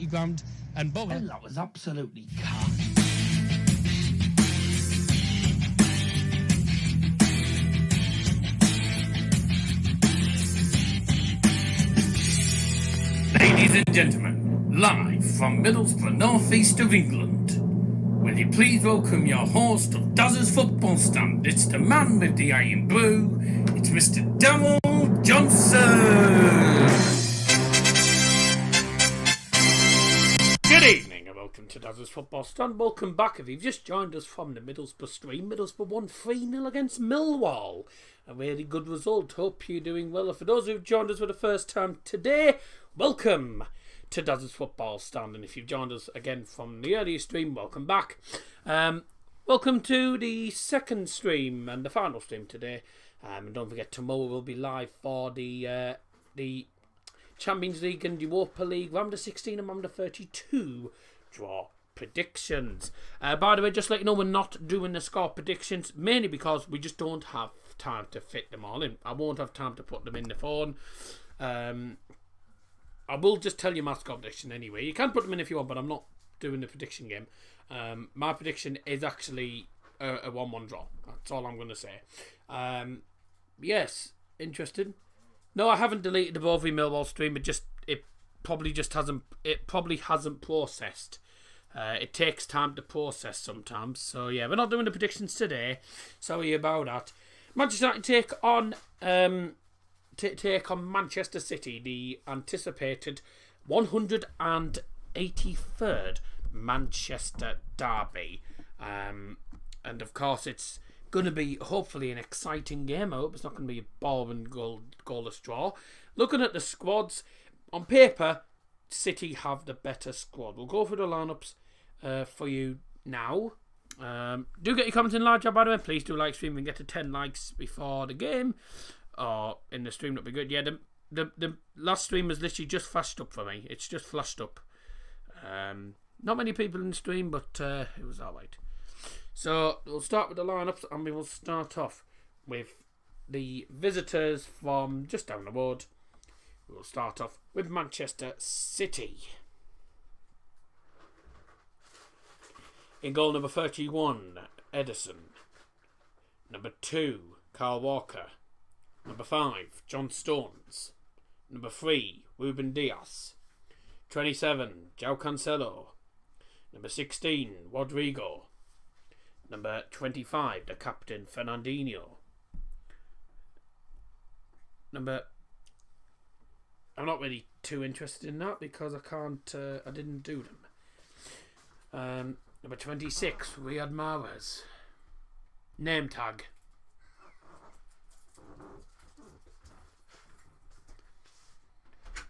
City Ground and Borough. Well, that was absolutely cock. Ladies and gentlemen, live from Middlesbrough, northeast of England, will you please welcome your host of Dozzers Football Stand? It's the man with the iron blue, it's Mr. Darryl Johnson. Good evening and welcome to Dozzers Football Stand. Welcome back if you've just joined us from the Middlesbrough stream. Middlesbrough won 3-0 against Millwall. A really good result. Hope you're doing well. For those who've joined us for the first time today, welcome to Dozzers Football Stand. And if you've joined us again from the earlier stream, welcome back. Welcome to the second stream and the final stream today. And don't forget, tomorrow we'll be live for the Champions League and Europa League round of 16 and round of 32 draw predictions. By the way, just let you know, we're not doing the score predictions, mainly because we just don't have time to fit them all in. I won't have time to put them in the phone. I will just tell you my score prediction anyway. You can put them in if you want, but I'm not doing the prediction game. My prediction is actually a 1-1 draw. That's all I'm going to say. Yes, interested? No, I haven't deleted the Bovey Millwall stream. It probably hasn't processed. It takes time to process sometimes. So yeah, we're not doing the predictions today. Sorry about that. Manchester United take on Manchester City, the anticipated 183rd Manchester derby. And of course, it's going to be hopefully an exciting game. I hope it's not going to be a boring goalless draw. Looking at the squads, on paper, City have the better squad. We'll go through the lineups for you now. Do get your comments in large, by the way. Please do like stream and get to 10 likes before the game. Or in the stream, that'd be good. Yeah, the last stream was literally just flashed up for me. It's just flashed up. Not many people in the stream, but it was alright. So we'll start with the lineups, and we will start off with the visitors from just down the road. We'll start off with Manchester City. In goal number 31, Ederson. Number 2, Carl Walker. Number 5, John Stones. Number 3, Ruben Dias. 27, João Cancelo. Number 16, Rodrigo. Number 25, the captain, Fernandinho. I'm not really too interested in that because I didn't do them. Number 26, Riyad Mahrez. Name tag.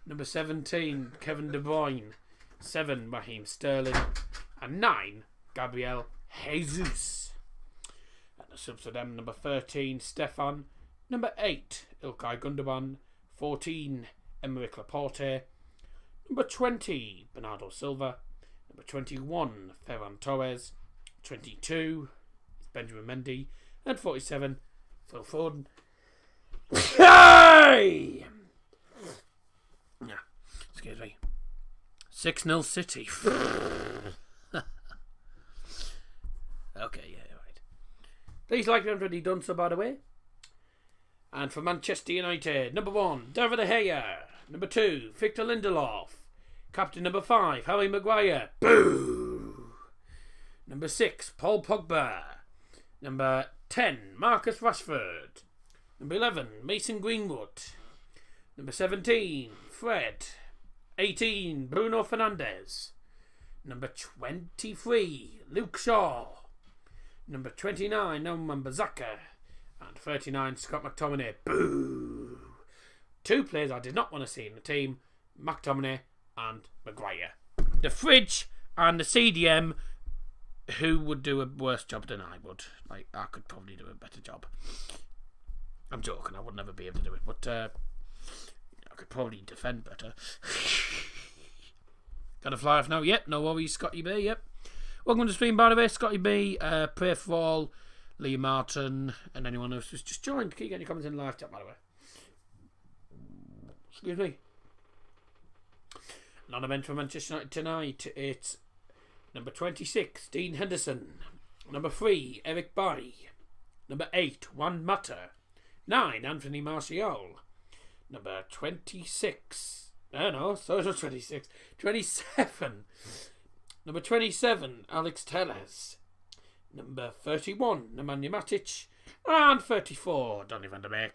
Number 17, Kevin De Bruyne. 7, Raheem Sterling. And 9, Gabriel Jesus. And the subs for them: number 13, Stefan. Number 8, Ilkay Gundogan. 14, Emerick Laporte. Number 20, Bernardo Silva. Number 21, Ferran Torres. 22, Benjamin Mendy. And 47, Phil Foden. Hey! Yeah, excuse me. 6-0 City. Okay, yeah, right. Please like if you've already done so, by the way. And for Manchester United, number 1, David De Gea. Number 2, Victor Lindelof. Captain number 5, Harry Maguire. Boo! Number 6, Paul Pogba. Number 10, Marcus Rashford. Number 11, Mason Greenwood. Number 17, Fred. 18, Bruno Fernandes. Number 23, Luke Shaw. Number 29, Noman Bazaka. And 39, Scott McTominay. Boo! 2 players I did not want to see in the team: McTominay and Maguire. The fridge and the CDM, who would do a worse job than I would. Like, I could probably do a better job. I'm joking, I would never be able to do it, but I could probably defend better. Got to fly off now? Yep, no worries, Scotty B, yep. Welcome to the stream, by the way, Scotty B, Pray for All, Lee Martin, and anyone else who's just joined. Keep getting your comments in the live chat, by the way. Excuse me. Not a mentor for Manchester United tonight. It's number 26, Dean Henderson. Number 3, Eric Bailly. Number 8, Juan Mata. 9, Anthony Martial. Number 26. No, sorry, not 26. 27. Number 27, Alex Telles. Number 31, Nemanja Matic. And 34, Donny van der Beek.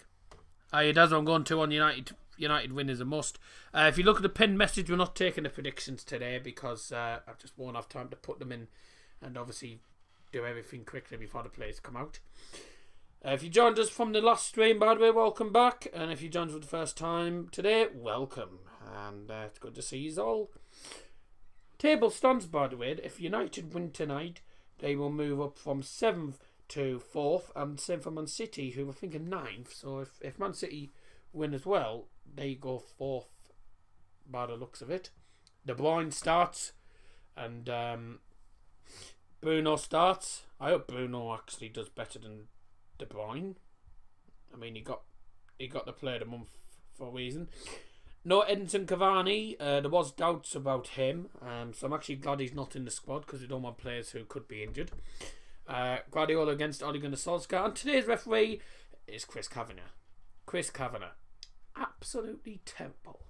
That's what I'm going to on United. United win is a must. If you look at the pinned message, we're not taking the predictions today because I just won't have time to put them in and obviously do everything quickly before the players come out. If you joined us from the last stream, by the way, welcome back. And if you joined us for the first time today, welcome. And it's good to see you all. Table stands, by the way. If United win tonight, they will move up from 7th to 4th. And same for Man City, who I think are 9th. So if Man City win as well, they go 4th by the looks of it. De Bruyne starts. And Bruno starts. I hope Bruno actually does better than De Bruyne. I mean, he got the player of the month for a reason. No Edinson Cavani. There was doubts about him, so I'm actually glad he's not in the squad because we don't want players who could be injured. Guardiola against Ole Gunnar Solskjaer, and today's referee is Chris Kavanagh. Chris Kavanagh, absolutely terrible.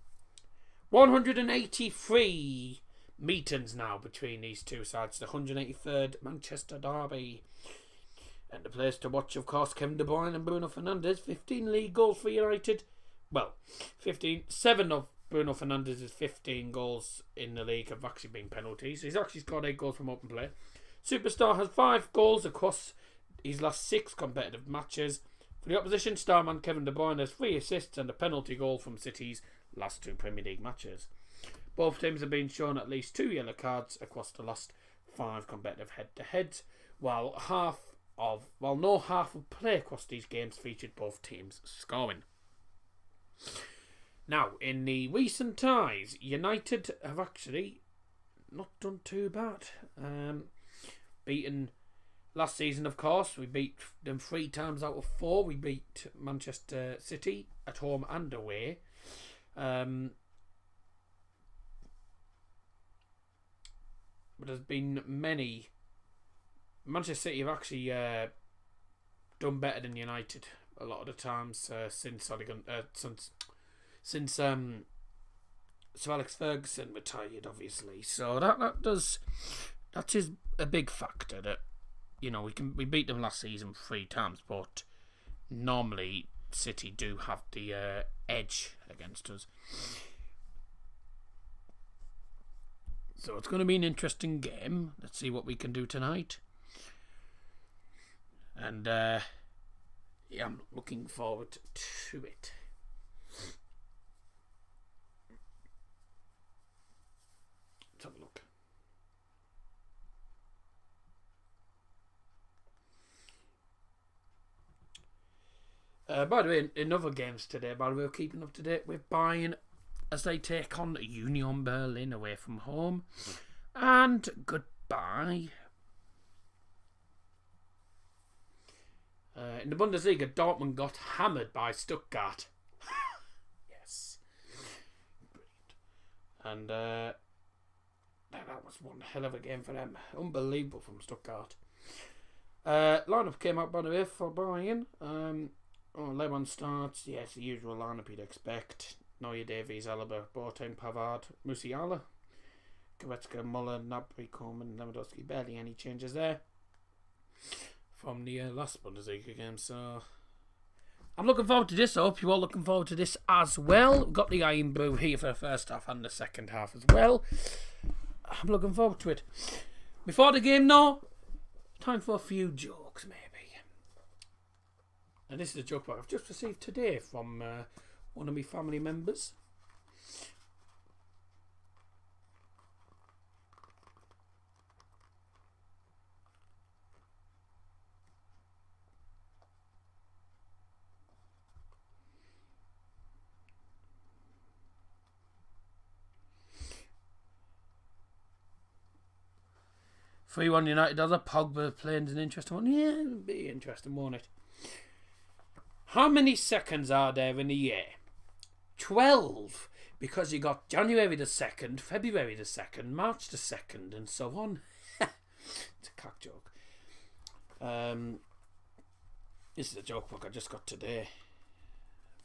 183 meetings now between these two sides. The 183rd Manchester derby. And the players to watch, of course, Kevin De Bruyne and Bruno Fernandes. 15 league goals for United. Well, 7 of Bruno Fernandes' 15 goals in the league have actually been penalties. He's actually scored 8 goals from open play. Superstar has 5 goals across his last 6 competitive matches. For the opposition, starman Kevin De Bruyne has 3 assists and a penalty goal from City's last 2 Premier League matches. Both teams have been shown at least 2 yellow cards across the last 5 competitive head-to-heads, while no half of play across these games featured both teams scoring. Now, in the recent ties, United have actually not done too bad. Beaten last season, of course. We beat them 3 times out of 4. We beat Manchester City at home and away. But there's been many. Manchester City have actually done better than United a lot of the times since Sir Alex Ferguson retired, obviously. So that is a big factor that we beat them last season 3 times, but normally City do have the edge against us. So it's going to be an interesting game. Let's see what we can do tonight. And I'm looking forward to it. Let's have a look. By the way, in other games today, we're keeping up to date with Bayern as they take on Union Berlin away from home. And goodbye. In the Bundesliga, Dortmund got hammered by Stuttgart. Yes. Brilliant. And that was one hell of a game for them. Unbelievable from Stuttgart. Lineup came out, by the way, for Bayern. Lehmann starts. Yes, the usual lineup you'd expect. Neuer, Davies, Alaba, Boateng, Pavard, Musiala, Goretzka, Muller, Gnabry, Koeman, Lewandowski. Barely any changes there from the last Bundesliga game. So I'm looking forward to this. I hope you're all looking forward to this as well. We've got the Iron Brew here for the first half and the second half as well. I'm looking forward to it. Before the game, though, time for a few jokes, maybe. And this is a joke I've just received today from one of my family members. $3-1 United. Pogba playing an interesting one. Yeah, it'll be interesting, won't it? How many seconds are there in a year? 12. because you got January the 2nd, February the 2nd, March the 2nd, and so on. It's a cock joke. This is a joke book I just got today.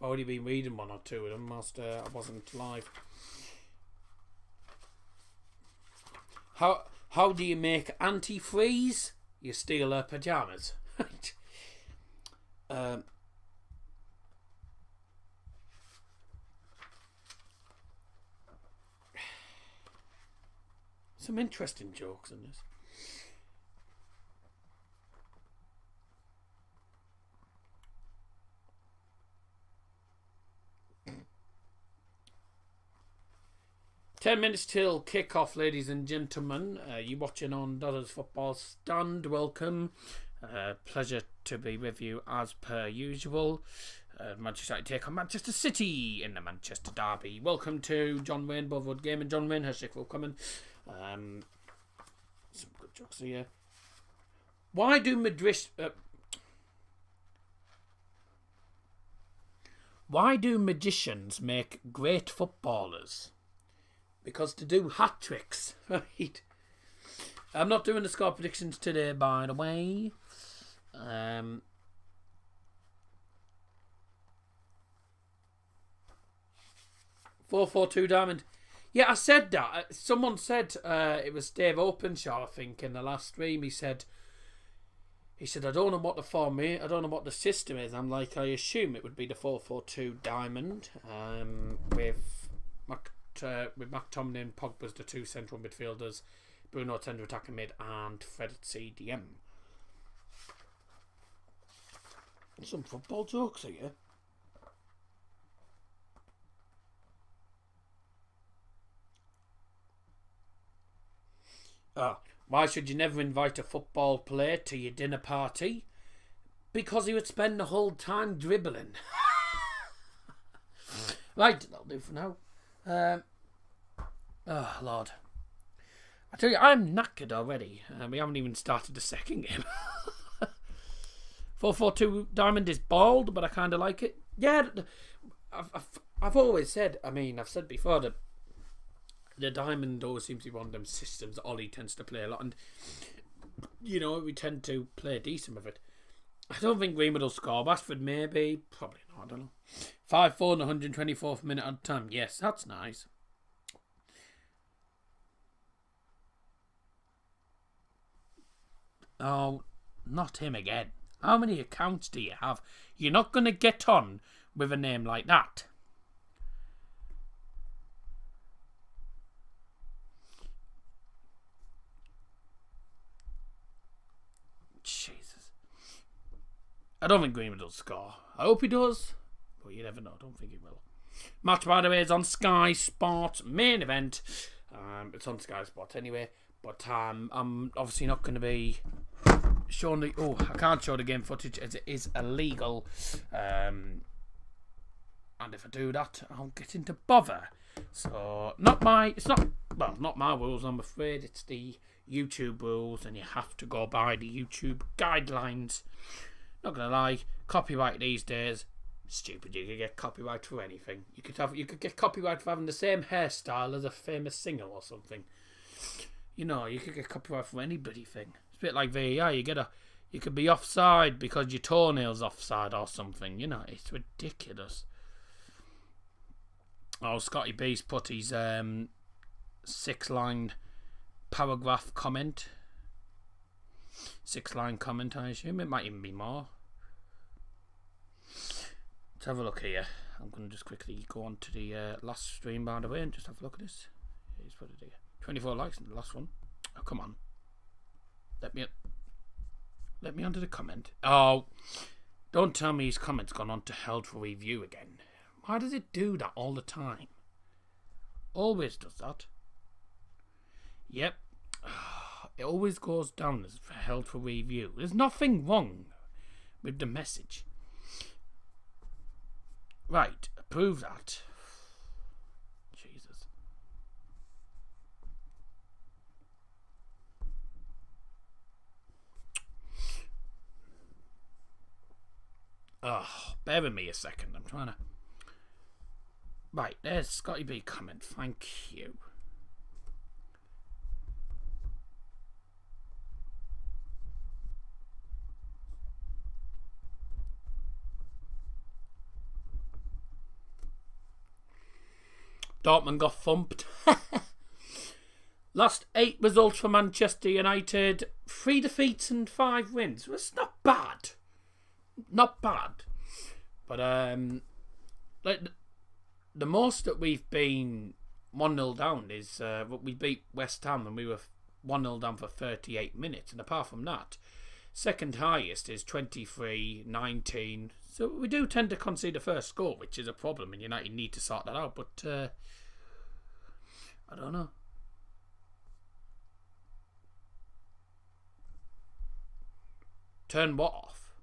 I've already been reading one or two of them whilst I wasn't live. How do you make antifreeze? You steal her pyjamas. Some interesting jokes in this. Ten minutes till kick-off, ladies and gentlemen. You watching on Dodders Football Stand. Welcome. Pleasure to be with you as per usual. Manchester United take on Manchester City in the Manchester Derby. Welcome to John Wayne, Bothwood Gaming. John Wayne, hashtag for coming. Some good jokes here. Why do magicians make great footballers? Because to do hat tricks, right? I'm not doing the score predictions today, by the way. 442 Diamond. Yeah, I said that. Someone said it was Dave Openshaw, I think, in the last stream. He said, I don't know what the form is. I don't know what the system is. I'm like, I assume it would be the 442 Diamond with McTominay and Pogba's the two central midfielders, Bruno centre attacking mid, and Fred at CDM. Some football jokes here. Why should you never invite a football player to your dinner party? Because he would spend the whole time dribbling. Right, that'll do for now. Oh, Lord. I tell you, I'm knackered already. We haven't even started the second game. 442 Diamond is bald, but I kind of like it. Yeah, I've always said, I've said before that the Diamond always seems to be one of them systems that Ollie tends to play a lot, and we tend to play decent with it. I don't think Greenwood will score. Rashford maybe, probably not. I don't know. 5-4 in the 124th minute at time. Yes, that's nice. Oh, not him again. How many accounts do you have? You're not going to get on with a name like that. Jesus. I don't think Greenwood will score. I hope he does, but you never know. I don't think he will. Match, by the way, is on Sky Sports main event. It's on Sky Sports anyway, but I'm obviously not going to be showing the... Oh, I can't show the game footage as it is illegal. And if I do that, I'll get into bother. So, not my rules, I'm afraid. It's the YouTube rules, and you have to go by the YouTube guidelines. Not gonna lie, copyright these days, stupid. You could get copyright for anything. You could get copyright for having the same hairstyle as a famous singer or something. You could get copyright for any bloody thing. It's a bit like VAR. You could be offside because your toenail's offside or something. It's ridiculous. Oh, Scotty B's put his 6-line paragraph comment. 6-line comment, I assume. It might even be more. Let's have a look here. I'm going to just quickly go on to the last stream, by the way, and just have a look at this. Here's what it is. 24 likes in the last one. Oh, come on. Let me onto the comment. Oh, don't tell me his comment's gone on to held for review again. Why does it do that all the time? Always does that. Yep. It always goes down as held for review. There's nothing wrong with the message. Right, approve that. Jesus. Bear with me a second. I'm trying to Right, there's Scotty B comment. Thank you. Dortmund got thumped. Last 8 results for Manchester United. 3 defeats and 5 wins. It's not bad. Not bad. But like the most that we've been 1-0 down is we beat West Ham and we were 1-0 down for 38 minutes. And apart from that, second highest is 23-19. So we do tend to concede the first score, which is a problem, and United need to sort that out. But I don't know. Turn what off?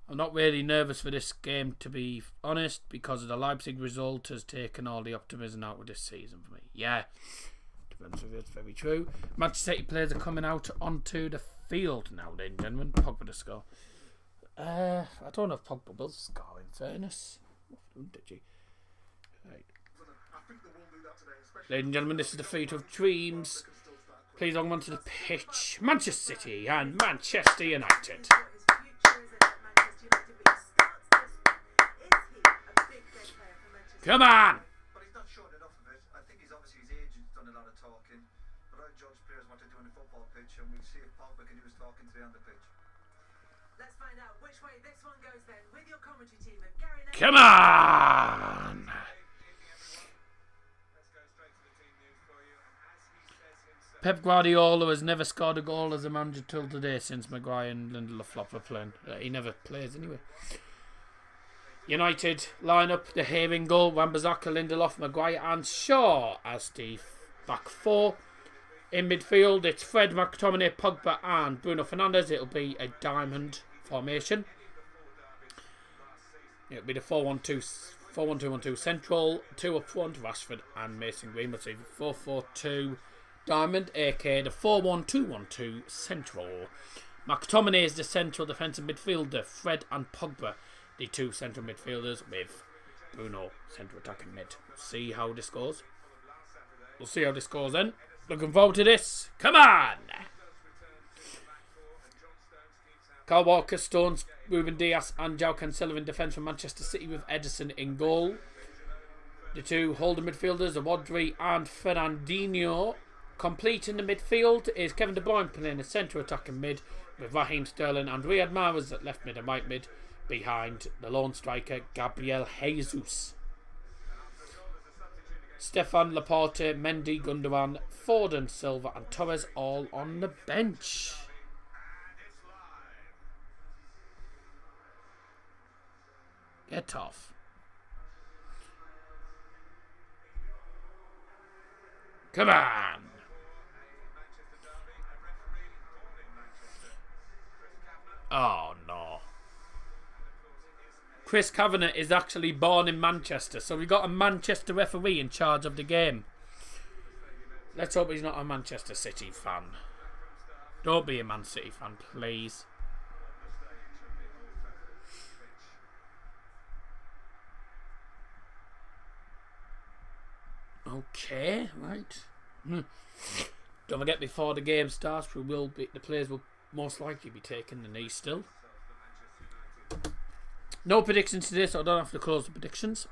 I'm not really nervous for this game, to be honest, because of the Leipzig result has taken all the optimism out of this season for me. Yeah, to be honest with you, it's very true. Manchester City players are coming out onto the field now, ladies and gentlemen. Pogba to score. I don't know if Pogba will score, in fairness. Did you? Right. Ladies and gentlemen, this is the fate of dreams. Please log on to the pitch. Manchester City and Manchester United. Come on! But he's not showing enough of it. I think his agent's done a lot of talking. But I judge players what they do on the football pitch, and we'll see if Pogba can do his talking today on the pitch. Let's find out which way this one goes then with your commentary team of Gary. Come on! Pep Guardiola has never scored a goal as a manager till today since Maguire and Lindelof were playing. He never plays anyway. United line up the Haring goal. Wan-Bissaka, Lindelof, Maguire and Shaw as the back four. In midfield, it's Fred, McTominay, Pogba and Bruno Fernandes. It'll be a diamond formation. It'll be the 4-1-2 central. 2 up front, Rashford and Mason Greenwood. So 4-4-2 diamond, aka the 4-1-2-1-2 central. McTominay is the central defensive midfielder. Fred and Pogba, the 2 central midfielders, with Bruno central attacking mid. We'll see how this goes. We'll see how this goes then. Looking forward to this. Come on! Kyle Walker, Stones, Ruben Dias and João Cancelo in defence for Manchester City, with Edison in goal. The 2 holding midfielders are Rodri and Fernandinho. Complete in the midfield is Kevin De Bruyne playing a central attacking mid, with Raheem Sterling and Riyad Mahrez at left mid and right mid, behind the lone striker Gabriel Jesus. Stefan, Laporte, Mendy, Gundogan, Foden, Silva and Torres all on the bench. Get off. Come on. Oh no. Chris Kavanagh is actually born in Manchester, so we got a Manchester referee in charge of the game. Let's hope he's not a Manchester City fan. Don't be a Man City fan, please. Okay, right. Don't forget, before the game starts, the players will most likely be taking the knee still. No predictions today, so I don't have to close the predictions.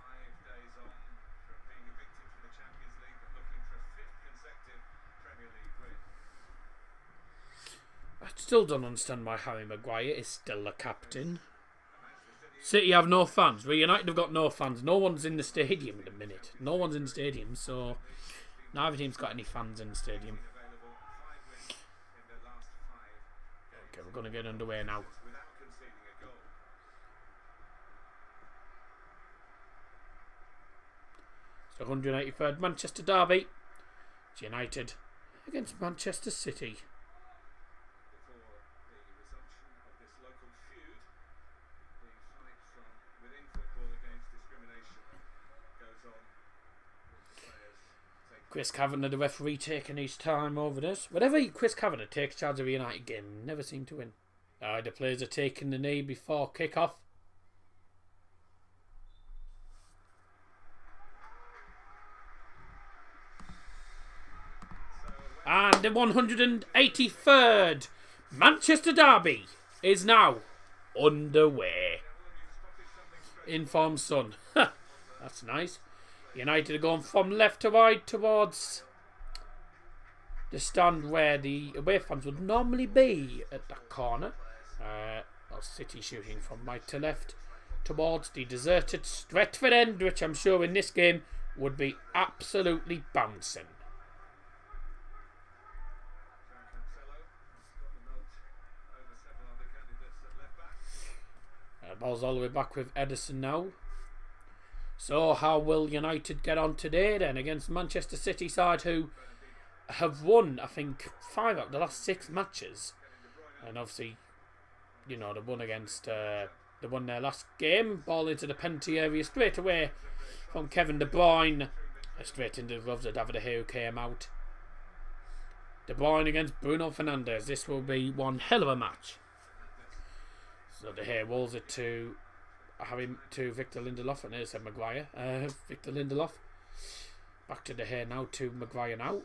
I still don't understand why Harry Maguire is still the captain. City have no fans. Well, United have got no fans. No one's in the stadium at the minute. No one's in the stadium, so neither team's got any fans in the stadium. Okay, we're going to get underway now. It's the 183rd Manchester derby. It's United against Manchester City. Chris Kavanagh, the referee, taking his time over this. Whenever Chris Kavanagh takes charge of a United game, never seem to win. The players are taking the knee before kick-off. And the 183rd Manchester Derby is now underway. Informed Sun. That's nice. United are going from left to right towards the stand where the away fans would normally be at that corner. City shooting from right to left towards the deserted Stretford end, which I'm sure in this game would be absolutely bouncing. Ball's all the way back with Edison now. So how will United get on today then against Manchester City side, who have won, I think, 5 out of the last 6 matches? And obviously, you know, they won against they won their last game. Ball into the penalty area straight away from Kevin De Bruyne. Straight into the gloves of David De Gea, who came out. De Bruyne against Bruno Fernandes. This will be one hell of a match. So De Gea rolls it to Victor Lindelof, and there's Maguire. Victor Lindelof. Back to De Gea now, to Maguire now.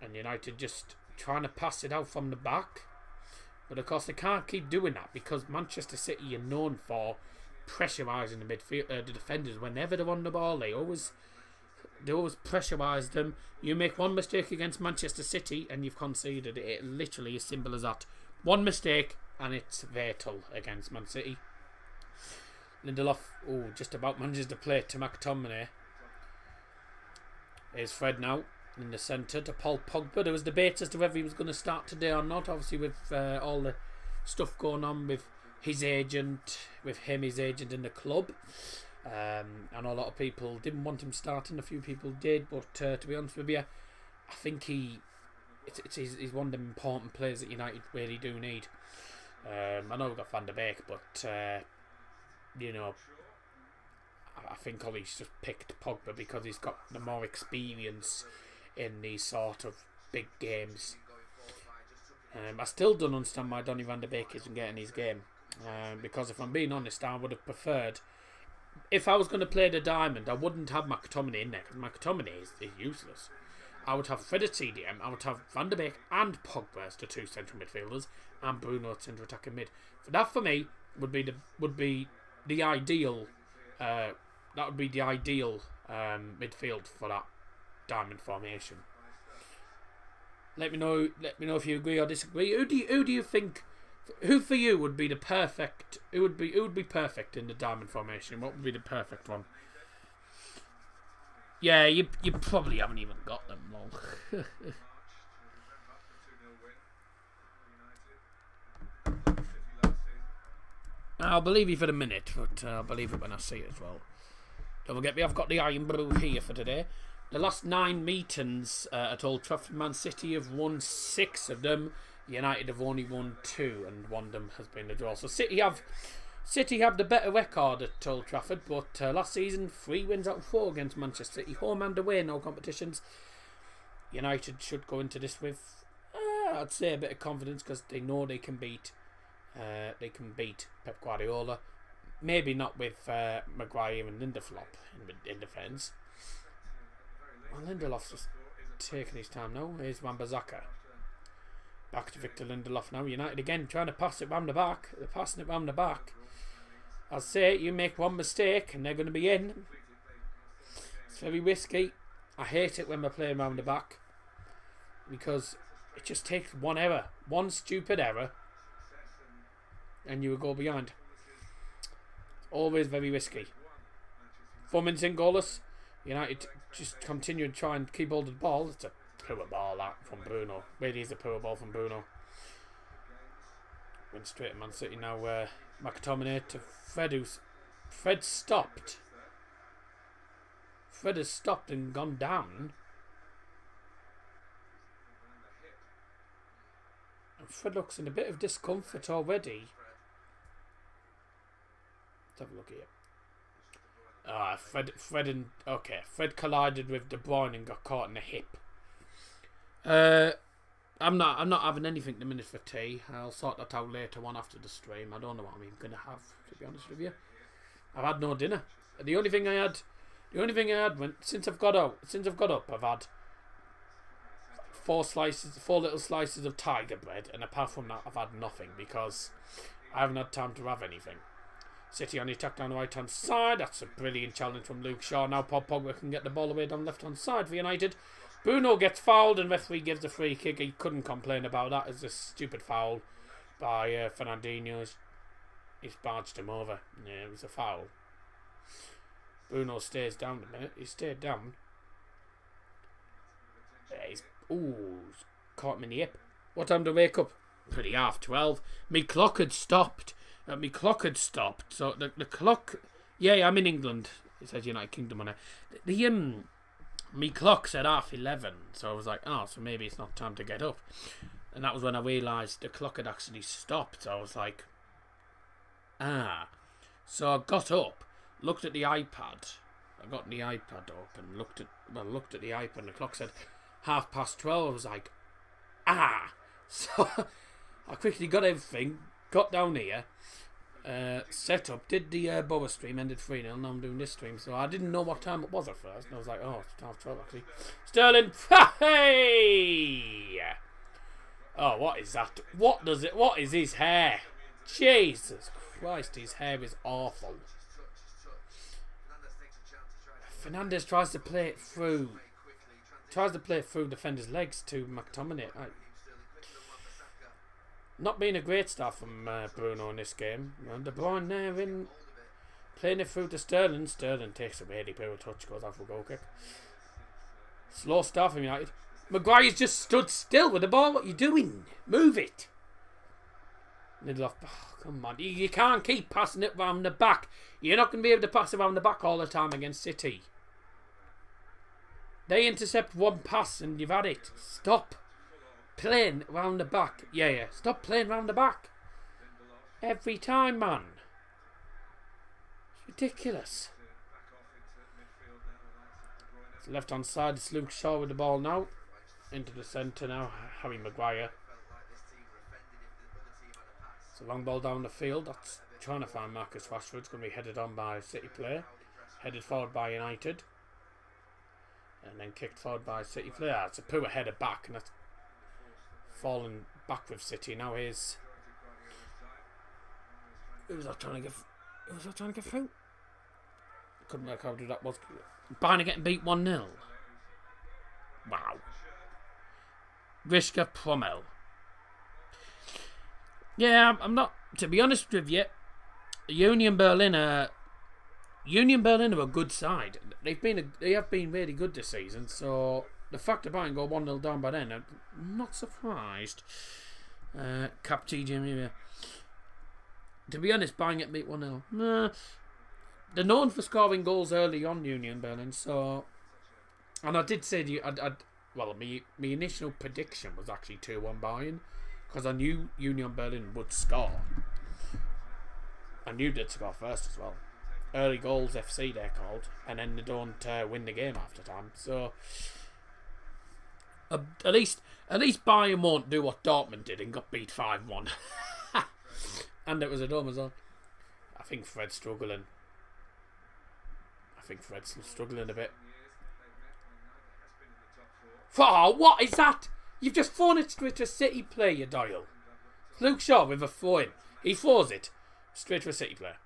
And United just trying to pass it out from the back. But of course they can't keep doing that, because Manchester City are known for pressurising the midfield, the defenders whenever they're on the ball. They always pressurise them. You make one mistake against Manchester City and you've conceded. It literally as simple as that. One mistake and it's fatal against Man City. Lindelof, just about manages to play to McTominay. Here's Fred now in the centre to Paul Pogba. There was debate as to whether he was going to start today or not, obviously with all the stuff going on with his agent, his agent in the club. I know a lot of people didn't want him starting, a few people did, but to be honest with you, I think he's one of the important players that United really do need. I know we've got Van der Beek, but you know, I think Ollie's just picked Pogba because he's got the more experience in these sort of big games. I still don't understand why Donny Van der Beek isn't getting his game, because if I'm being honest, I would have preferred, if I was going to play the diamond, I wouldn't have McTominay in there, because McTominay is useless. I would have Fred at CDM, I would have Van der Beek and Pogba as the 2 central midfielders, and Bruno at centre attacking mid. So that for me would be the ideal. That would be the ideal midfield for that diamond formation. Let me know if you agree or disagree. Who do you think? Who for you would be the perfect? Who would be perfect in the diamond formation? What would be the perfect one? Yeah, you probably haven't even got them, lol. I'll believe you for the minute, but I'll believe it when I see it as well. Don't forget me, I've got the iron brew here for today. The last 9 meetings at Old Trafford, Man City have won 6 of them. United have only won 2, and one of them has been a draw. So City have the better record at Old Trafford, but last season 3 wins out of 4 against Manchester City, home and away, no competitions. United should go into this with, I'd say, a bit of confidence, because they know they can beat Pep Guardiola. Maybe not with Maguire and Lindelof in defence. Well, Lindelof's just taking his time now. Here's Wan-Bissaka. Back to Victor Lindelof now. United again trying to pass it round the back. They're passing it round the back. I'll say it, you make one mistake and they're going to be in. It's very risky. I hate it when we're playing round the back, because it just takes one error. One stupid error and you will go behind. Always very risky. 4 minutes in, goalless. United just continue to try and keep hold of the ball. It's a poor ball, that, from Bruno. Really is a poor ball from Bruno. Went straight to Man City now. McTominay to Fred. Fred stopped. Fred has stopped and gone down. And Fred looks in a bit of discomfort already. Let's have a look here. Fred collided with De Bruyne and got caught in the hip. I'm not having anything to minute for tea. I'll sort that out later on after the stream. I don't know what I'm even gonna have, to be honest with you. I've had no dinner. The only thing I had since I've got up, I've had four little slices of tiger bread, and apart from that, I've had nothing because I haven't had time to have anything. City on the attack down the right hand side. That's a brilliant challenge from Luke Shaw. Now Paul Pogba can get the ball away down the left hand side for United. Bruno gets fouled and referee gives a free kick. He couldn't complain about that. It's a stupid foul by Fernandinho. He's barged him over. Yeah, it was a foul. Bruno stays down a minute. He stayed down. He's caught him in the hip. What time to wake up? Pretty 12:30. Me clock had stopped. So the clock. Yeah, I'm in England. It says United Kingdom on it. Me clock said 11:30. So I was like, oh, so maybe it's not time to get up. And that was when I realised the clock had actually stopped. So I was like, So I got up, looked at the iPad. I got the iPad up and looked at the iPad, and the clock said 12:30. I was like, So I quickly got everything, got down here, set up, did the Boa stream, ended 3-0. Now I'm doing this stream, so I didn't know what time it was at first. And I was like, oh, it's 12:30 actually. Sterling, hey! Oh, what is that? What is his hair? Jesus Christ, his hair is awful. Fernandes tries to play it through defenders' legs to McTominay. Not being a great start from Bruno in this game. And De Bruyne there in playing it through to Sterling. Sterling takes a really poor touch, goes out for a goal kick. Slow start from United. Maguire's just stood still with the ball. What are you doing? Move it. Middle off. Oh, come on. You can't keep passing it round the back. You're not going to be able to pass it round the back all the time against City. They intercept one pass and you've had it. Stop playing round the back. Yeah. Stop playing round the back. Every time, man. It's ridiculous. It's left hand side. It's Luke Shaw with the ball now. Into the centre now. Harry Maguire. It's a long ball down the field. That's trying to find Marcus Rashford. It's going to be headed on by a City player. Headed forward by United. And then kicked forward by a City player. It's a poor header back. And that's fallen back with City. Now here's... Who was that trying to get through? Couldn't work out who that was. Bayern getting beat 1-0. Wow. Grishka Promel. Yeah, I'm not... To be honest with you, Union Berlin are a good side. They have been really good this season. So the fact that Bayern go 1-0 down by then, I'm not surprised. Cap TJ. To be honest, Bayern get beat 1-0. Nah. They're known for scoring goals early on, Union Berlin. So, and I did say to you, my initial prediction was actually 2-1 Bayern, because I knew Union Berlin would score. I knew they'd score first as well. Early goals FC they're called, and then they don't win the game after time. So at least Bayern won't do what Dortmund did and got beat 5-1. And it was a dome as well. I think Fred's struggling. A bit. Oh, what is that? You've just thrown it straight to a City player, Doyle. Luke Shaw with a throw-in. He throws it straight to a City player.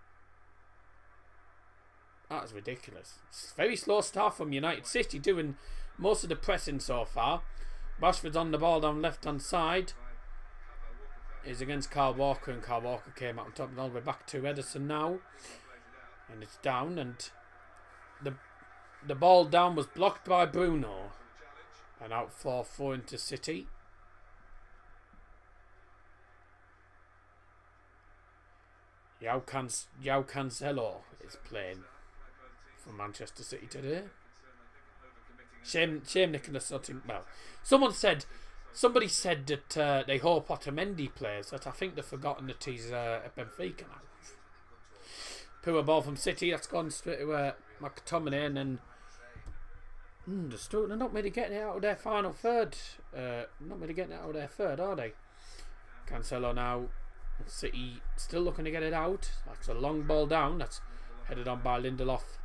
That is ridiculous. It's very slow start from United. City doing most of the pressing so far. Rashford's on the ball down left-hand side. He's against Kyle Walker, and Kyle Walker came out on top and all the way back to Ederson now. And it's down, and the ball down was blocked by Bruno. And out 4-4 into City. João Cancelo is playing for Manchester City today. Shame Nicholas Sutton. Well, somebody said that they hope Otamendi plays. That I think they've forgotten that he's at Benfica now. Poor ball from City. That's gone straight to McTominay, and then They're not really getting it out of their final third. Not really getting it out of their third, are they? Cancelo now. City still looking to get it out. That's a long ball down. That's headed on by Lindelof.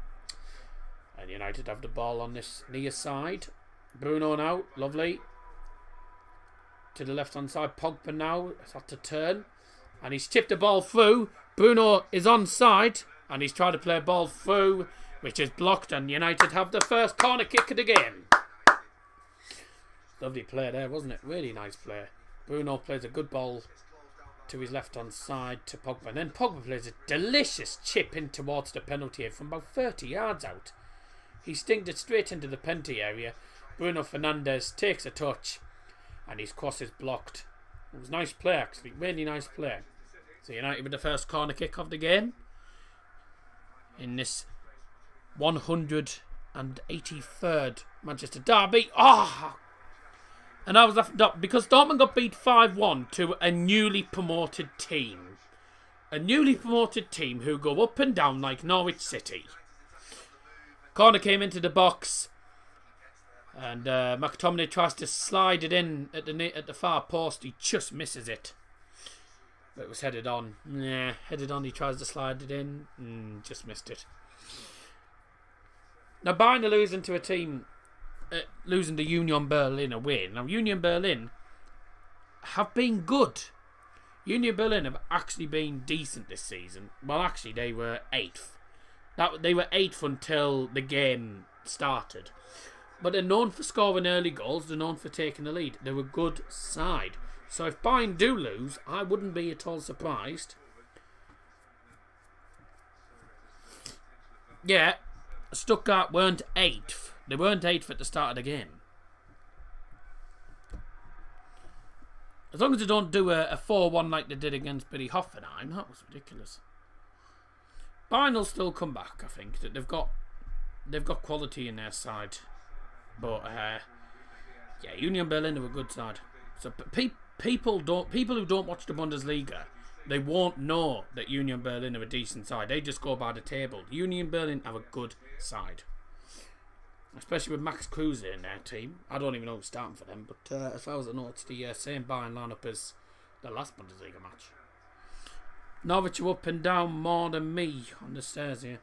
And United have the ball on this near side. Bruno now. Lovely. To the left hand side. Pogba now has had to turn. And he's tipped the ball through. Bruno is onside. And he's tried to play a ball through, which is blocked. And United have the first corner kick of the game. Lovely play there, wasn't it? Really nice play. Bruno plays a good ball to his left hand side to Pogba. And then Pogba plays a delicious chip in towards the penalty area from about 30 yards out. He stinged it straight into the penalty area. Bruno Fernandes takes a touch and his cross is blocked. It was a nice play, actually. Really nice play. So United with the first corner kick of the game in this 183rd Manchester derby. And I was left up because Dortmund got beat 5-1 to a newly promoted team. A newly promoted team who go up and down like Norwich City. Corner came into the box. And McTominay tries to slide it in at the far post. He just misses it. But it was headed on. Headed on. He tries to slide it in. Just missed it. Now Bayern are losing to a team... losing to Union Berlin away. Now Union Berlin have been good. Union Berlin have actually been decent this season. Well, actually they were 8th. They were 8th until the game started. But they're known for scoring early goals. They're known for taking the lead. They're a good side. So if Bayern do lose, I wouldn't be at all surprised. Yeah, Stuttgart weren't 8th. They weren't 8th at the start of the game. As long as they don't do a 4-1 like they did against Billy Hoffenheim, that was ridiculous. Bayern will still come back, I think. That they've got quality in their side. But yeah, Union Berlin are a good side. So people who don't watch the Bundesliga, they won't know that Union Berlin are a decent side. They just go by the table. Union Berlin are a good side. Especially with Max Kruse in their team. I don't even know who's starting for them, but as far as I know, it's the same Bayern lineup as the last Bundesliga match. Norwich are up and down more than me on the stairs here.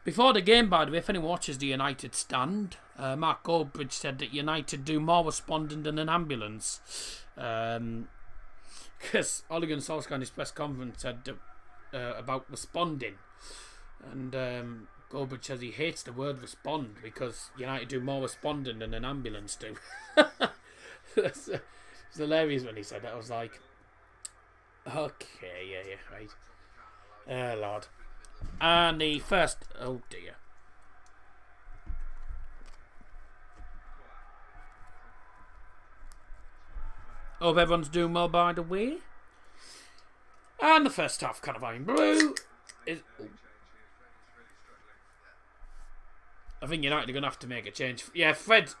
Before the game, by the way, if anyone watches the United stand, Mark Goldbridge said that United do more responding than an ambulance. Because Ole Gunnar Solskjaer in his press conference said about responding. And Goldbridge says he hates the word respond because United do more responding than an ambulance do. It's hilarious when he said that. I was like, okay, yeah, right. Lord. And the first... Oh, dear. Hope everyone's doing well, by the way. And the first half, kind of in blue, is... I think United are going to have to make a change. Yeah, Fred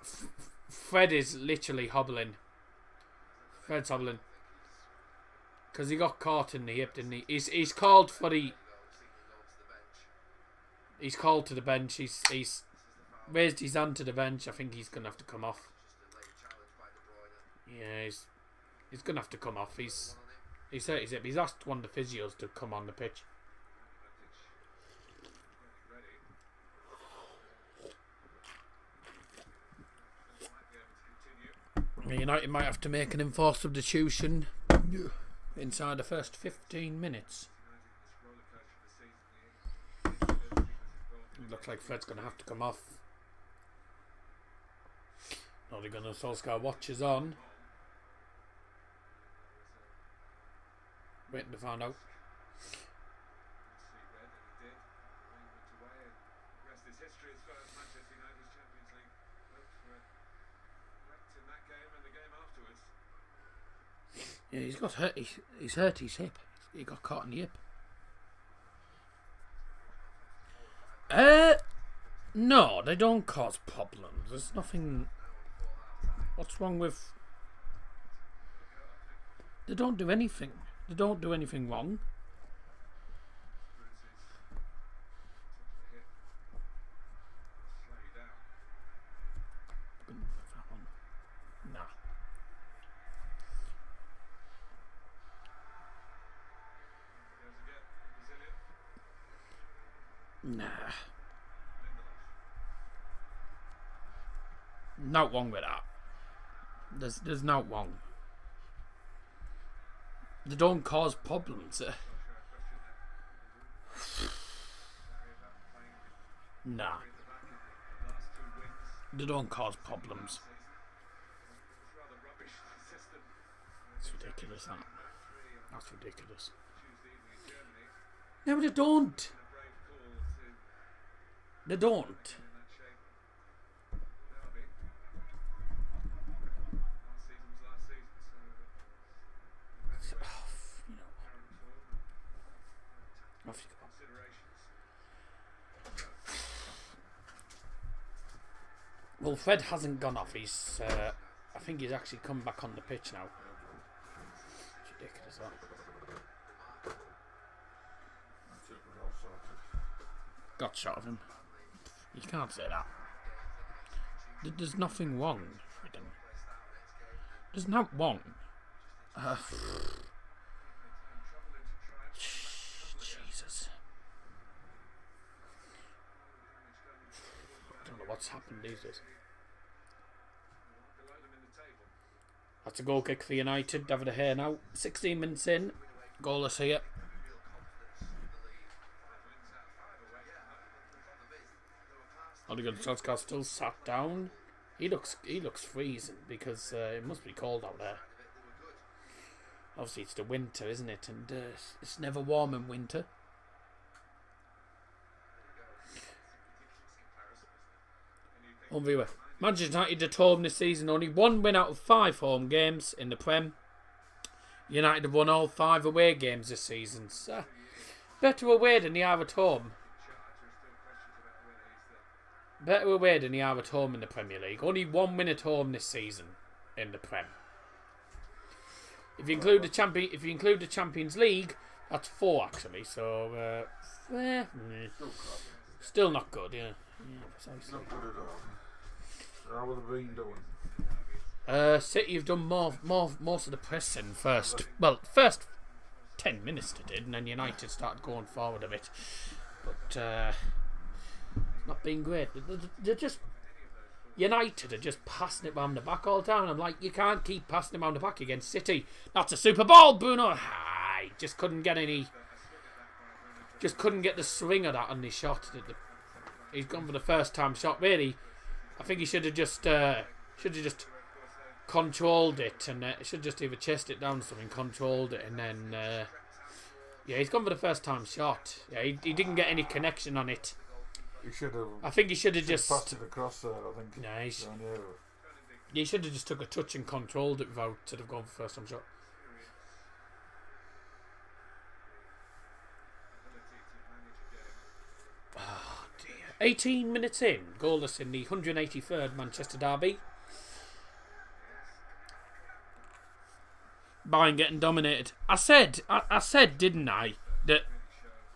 is literally hobbling. Fred's hobbling. Because he got caught in the hip, didn't he? He's called for the... He's called to the bench. He's raised his hand to the bench. I think he's going to have to come off. Yeah, he's going to have to come off. He's hurt his hip. He's asked one of the physios to come on the pitch. United might have to make an enforced substitution inside the first 15 minutes. Looks like Fred's going to have to come off. Ole Gunnar Solskjaer watches on. Waiting to find out. Yeah, he's got hurt. He's hurt his hip. He got caught in the hip. No, they don't cause problems. There's nothing. What's wrong with? They don't do anything. They don't do anything wrong. Nah. Not wrong with that. There's not wrong. They don't cause problems. Nah. They don't cause problems. It's ridiculous, that. That's ridiculous. No, they don't. They don't. Off you go. Well, Fred hasn't gone off. He's. I think he's actually come back on the pitch now. It's ridiculous, that. Got shot of him. You can't say that. There's nothing wrong with him. There's not wrong. Jesus. I don't know what's happened these days. That's a goal kick for United. David De Gea now. 16 minutes in. Goalless here. Ole Gunnar Solskjaer still sat down. He looks freezing because it must be cold out there. Obviously it's the winter, isn't it? And it's never warm in winter. Home viewer. Manchester United at home this season. Only 1 win out of 5 home games in the Prem. United have won all 5 away games this season. So, better away than they are at home. Better away than they are at home in the Premier League. Only 1 win at home this season in the Prem. If you include the Champions League, that's 4 actually. So, still not good. Yeah, precisely. Not good at all. How would have been doing? City have done most of the pressing first. Well, first 10 minutes they did, and then United started going forward a bit. But not been great. They're just United are just passing it round the back all the time. I'm like, you can't keep passing it round the back against City. That's a super ball, Bruno. Just couldn't get any. Just couldn't get the swing of that on his shot. He's gone for the first time shot. Really, I think he should have just controlled it, and should just either chest it down or something, controlled it, and then yeah, he's gone for the first time shot. Yeah, he didn't get any connection on it. He should have. I think he should have just passed it across there. I think. Yeah, he should have just took a touch and controlled it without sort of going for first time shot. Oh dear. 18 minutes in, goalless in the 183rd Manchester derby. Bayern getting dominated. I said, didn't I, that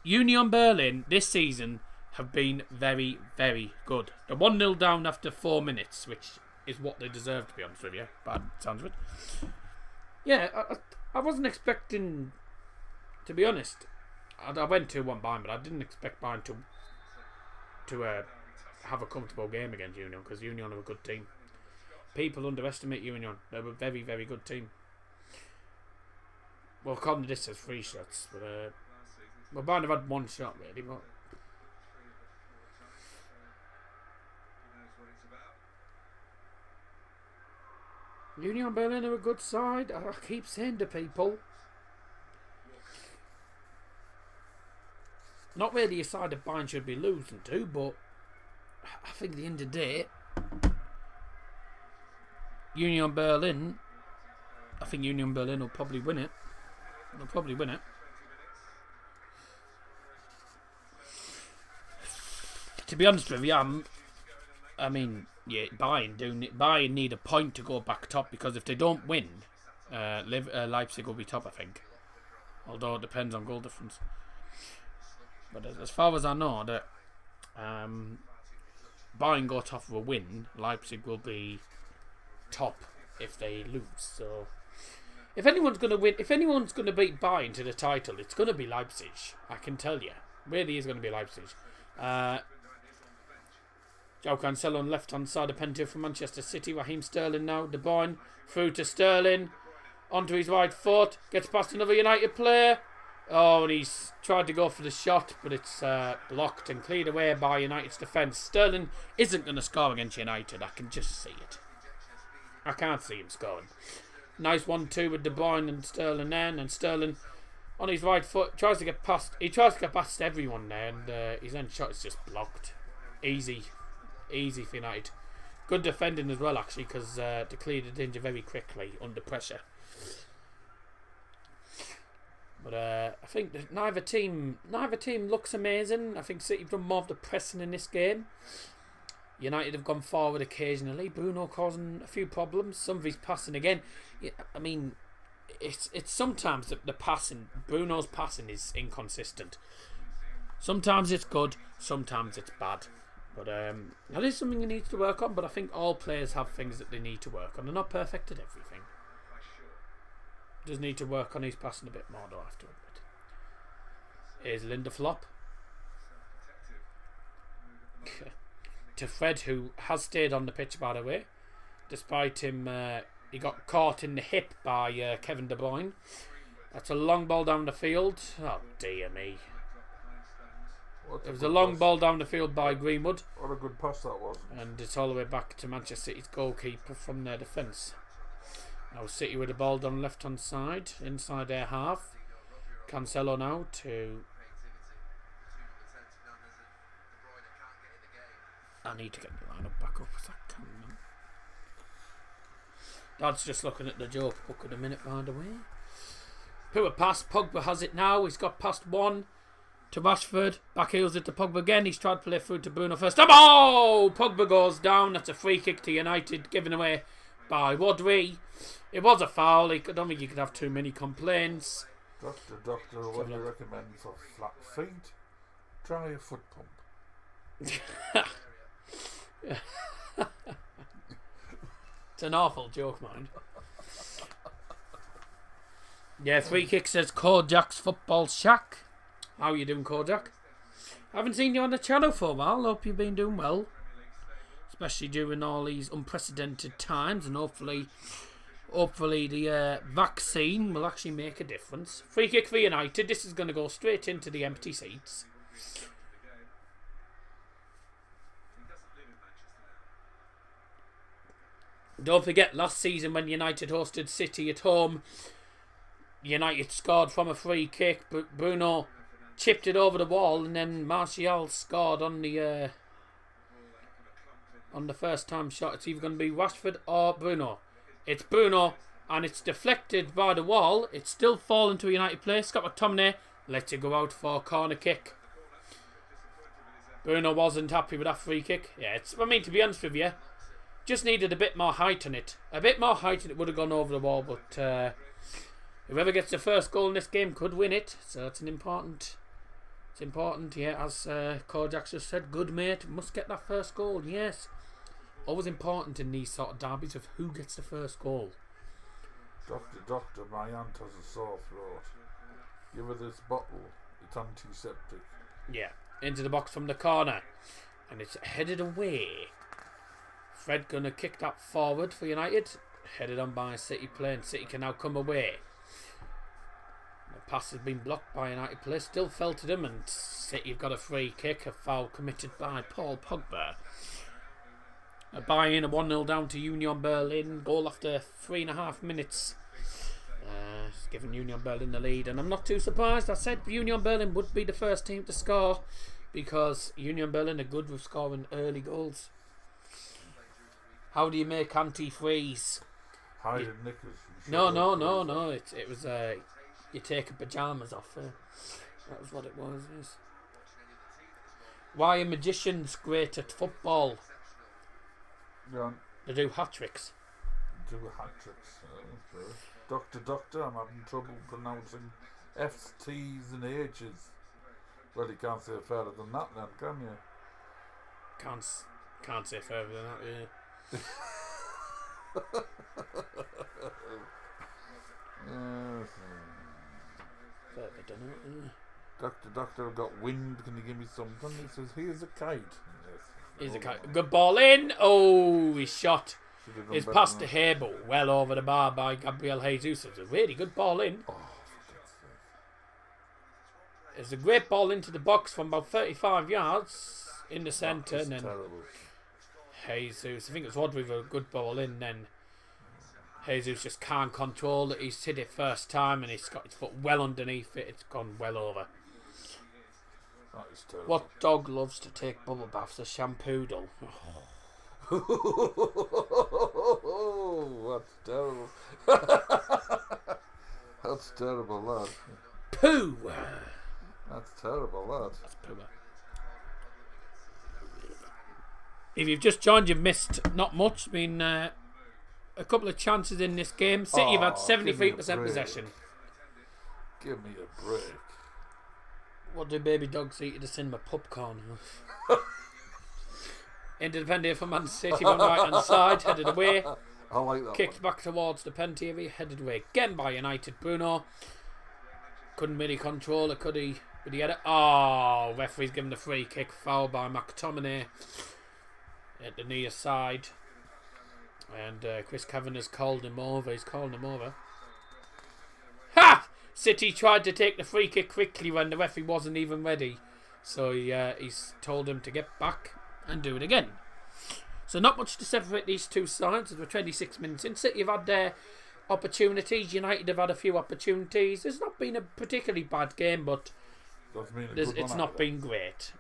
Union Berlin this season have been very, very good. They're 1-0 down after 4 minutes, which is what they deserve, to be honest with you. Bad sounds of it. Yeah, I wasn't expecting, to be honest. I went 2-1 Bayern, but I didn't expect Bayern to have a comfortable game against Union, because Union are a good team. People underestimate Union. They're a very, very good team. Well, according to this, there's 3 shots, but well, Bayern have had 1 shot really, but. Union Berlin are a good side. I keep saying to people, not really a side that Bayern should be losing to, but I think at the end of the day, Union Berlin will probably win it. They'll probably win it. To be honest with you, I mean, yeah, Bayern need a point to go back top, because if they don't win, Leipzig will be top, I think. Although it depends on goal difference. But as far as I know, that Bayern got off of a win, Leipzig will be top if they lose. So if anyone's going to beat Bayern to the title, it's going to be Leipzig. I can tell you, really is going to be Leipzig. Joe Cancelo on left hand side of Pentu for Manchester City. Raheem Sterling now. De Bruyne through to Sterling. Onto his right foot. Gets past another United player. Oh, and he's tried to go for the shot, but it's blocked and cleared away by United's defence. Sterling isn't going to score against United. I can just see it. I can't see him scoring. Nice 1-2 with De Bruyne and Sterling then. And Sterling on his right foot tries to get past. He tries to get past everyone there, and his end shot is just blocked. Easy for United. Good defending as well, actually, because they cleared the danger very quickly under pressure. But I think that neither team looks amazing. I think City have done more of the pressing in this game. United have gone forward occasionally. Bruno causing a few problems. Some of his passing again. I mean, it's sometimes the passing. Bruno's passing is inconsistent. Sometimes it's good. Sometimes it's bad. But that is something he needs to work on. But I think all players have things that they need to work on. They're not perfect at everything. Does need to work on his passing a bit more, though, I have to admit. Here's Lindelof. To Fred, who has stayed on the pitch, by the way. Despite him, he got caught in the hip by Kevin De Bruyne. That's a long ball down the field. Oh, dear me. It was a long ball down the field by Greenwood. What a good pass that was. And it's all the way back to Manchester City's goalkeeper from their defence. Now City with the ball down left hand side, inside their half. Cancelo now to... I need to get the lineup back up as I can. Dad's just looking at the joke book at the minute, by the way. Poor pass, Pogba has it now. He's got past one to Rashford. Back heels it to Pogba again. He's tried to play through to Bruno first. Oh! Pogba goes down. That's a free kick to United, given away by Rodri. It was a foul. I don't think you could have too many complaints. Doctor, what do you recommend for flat feet? Try a foot pump. It's an awful joke, mind. Yeah, free kick says Kojak's Football Shack. How are you doing, Kojak? I haven't seen you on the channel for a while. Hope you've been doing well. Especially during all these unprecedented times, and hopefully the vaccine will actually make a difference. Free kick for United. This is going to go straight into the empty seats. Don't forget, last season when United hosted City at home, United scored from a free kick, but Bruno chipped it over the wall, and then Martial scored on the first time shot. It's either going to be Rashford or Bruno. It's Bruno, and it's deflected by the wall. It's still fallen to a United player. Scott McTominay lets it go out for a corner kick. Bruno wasn't happy with that free kick. Yeah, I mean, to be honest with you, just needed a bit more height on it. A bit more height and it would have gone over the wall, but whoever gets the first goal in this game could win it. So it's important, yeah, as Kojak just said, good mate, must get that first goal, yes. Always important in these sort of derbies of who gets the first goal. Doctor, my aunt has a sore throat. Give her this bottle, it's antiseptic. Yeah, into the box from the corner. And it's headed away. Fred gonna kick that forward for United. Headed on by a City player, and City can now come away. The pass has been blocked by a United player. Still fell to them, and City have got a free kick. A foul committed by Paul Pogba. A buy-in, a 1-0 down to Union Berlin. Goal after 3.5 minutes. Giving Union Berlin the lead. And I'm not too surprised. I said Union Berlin would be the first team to score, because Union Berlin are good with scoring early goals. How do you make anti-freeze? Hide in knickers. No. It was you take your pyjamas off. That was what it was. Yes. Why are magicians great at football? Yeah. They do hat tricks. Doctor, I'm having trouble pronouncing F's, T's and H's. Well, you can't say further than that then, can you? Can't say further than that, yeah. Yes. Further than that, yeah. Doctor, I've got wind. Can you give me something? He says, here's a kite. Yes. He's a kite. Good ball in. Oh, he's shot. Should have done It's better past than the hair, but well over the bar by Gabriel Jesus. It's a really good ball in. that. Oh, for God's sake. It's a great ball into the box from about 35 yards in the centre. That And is then terrible. Jesus, I think it's Rodri with a good ball in. Then Jesus just can't control it. He's hit it first time and he's got his foot well underneath it. It's gone well over. That is terrible. What dog loves to take bubble baths? A shampoodle. That's terrible. That's terrible, lad. Poo! That's terrible, lad. That's poo. If you've just joined, you've missed not much. I mean, a couple of chances in this game. City have had 73% possession. Give me a break. What do baby dogs eat at the cinema? Popcorn. Independent for Man City on the right hand side, headed away. I like that Kicked one. back towards the penalty area, headed away again by United. Bruno couldn't really control it, could he? But he had it. Oh, referee's given the free kick. Foul by McTominay at the near side. And Chris Kavanagh has called him over. He's calling him over. Ha! City tried to take the free kick quickly when the referee wasn't even ready. So he's told him to get back and do it again. So not much to separate these two sides as we're 26 minutes in. City have had their opportunities. United have had a few opportunities. It's not been a particularly bad game, but Doesn't mean a good one it's not been great.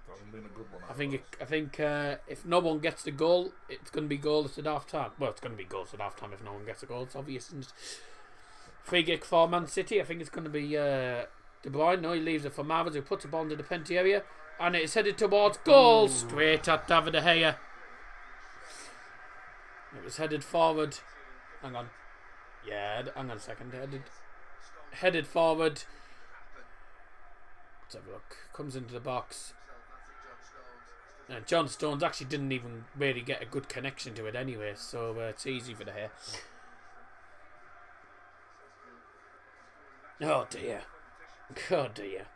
Doesn't mean a good one. I think if no one gets the goal, it's going to be goalless at half time. Well, it's going to be goalless at half time if no one gets a goal. It's obvious. And free kick for Man City. I think it's going to be De Bruyne. No, he leaves it for Mahrez, who puts the ball into the penalty area, and it's headed towards goal, straight at David De Gea. It was headed forward. Hang on. Yeah, hang on a second. Headed forward. Let's have a look. Comes into the box. And John Stones actually didn't even really get a good connection to it anyway, so it's easy for De Gea. Oh dear. Oh dear.